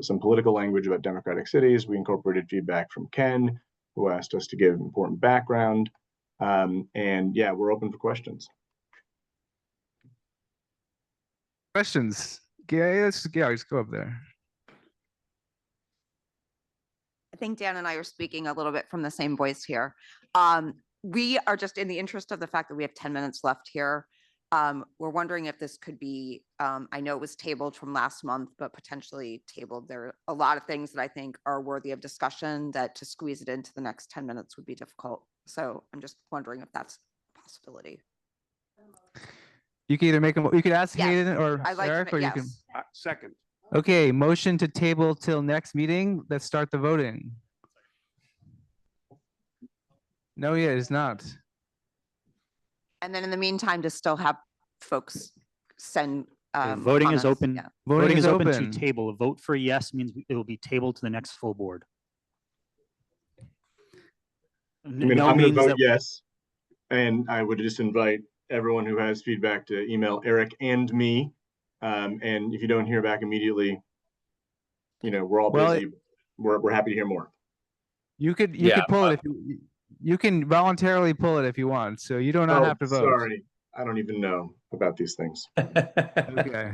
some political language about democratic cities. We incorporated feedback from Ken, who asked us to give important background. And yeah, we're open for questions. Questions? Yeah, let's go up there. I think Dan and I are speaking a little bit from the same voice here. We are just, in the interest of the fact that we have 10 minutes left here, we're wondering if this could be, I know it was tabled from last month, but potentially tabled. There are a lot of things that I think are worthy of discussion that to squeeze it into the next 10 minutes would be difficult. So I'm just wondering if that's a possibility. You can either you could ask Yes, Hayden or I'd like to Eric, ma- or you yes. can. Second. Okay, motion to table till next meeting. Let's start the voting. No, yeah, it's not. And then in the meantime, to still have folks send. Voting is comments. open. Yeah. Voting is open open. to table. A vote for yes means it will be tabled to the next full board. I mean, No I'm going means to vote that- yes. And I would just invite everyone who has feedback to email Eric and me. And if you don't hear back immediately, we're all Well, busy. We're happy to hear more. You could Yeah, pull it if you can voluntarily pull it if you want. So you do not Oh, have to vote. Sorry, I don't even know about these things. Okay.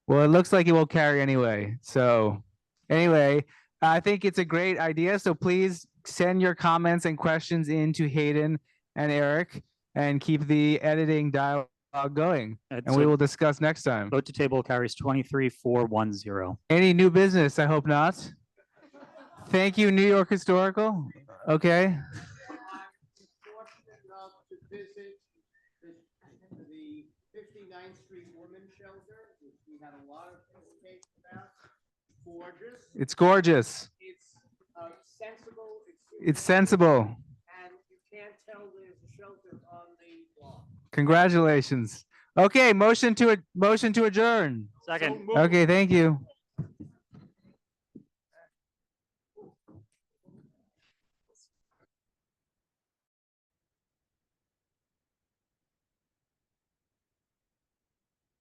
Well, it looks like it will carry anyway. So anyway, I think it's a great idea. So please send your comments and questions in to Hayden and Eric, and keep the editing dialogue going, It's and we a will discuss next time. Vote to table carries 23-4-1-0. Any new business? I hope not. Thank you, New York Historical. Okay. To visit the 59th Street Women's Shelter, which we had a lot of information about. Gorgeous. It's gorgeous. It's sensible. It's sensible. And you can't tell there's a shelter on the wall. Congratulations. Okay, motion to adjourn. Second. Okay, thank you.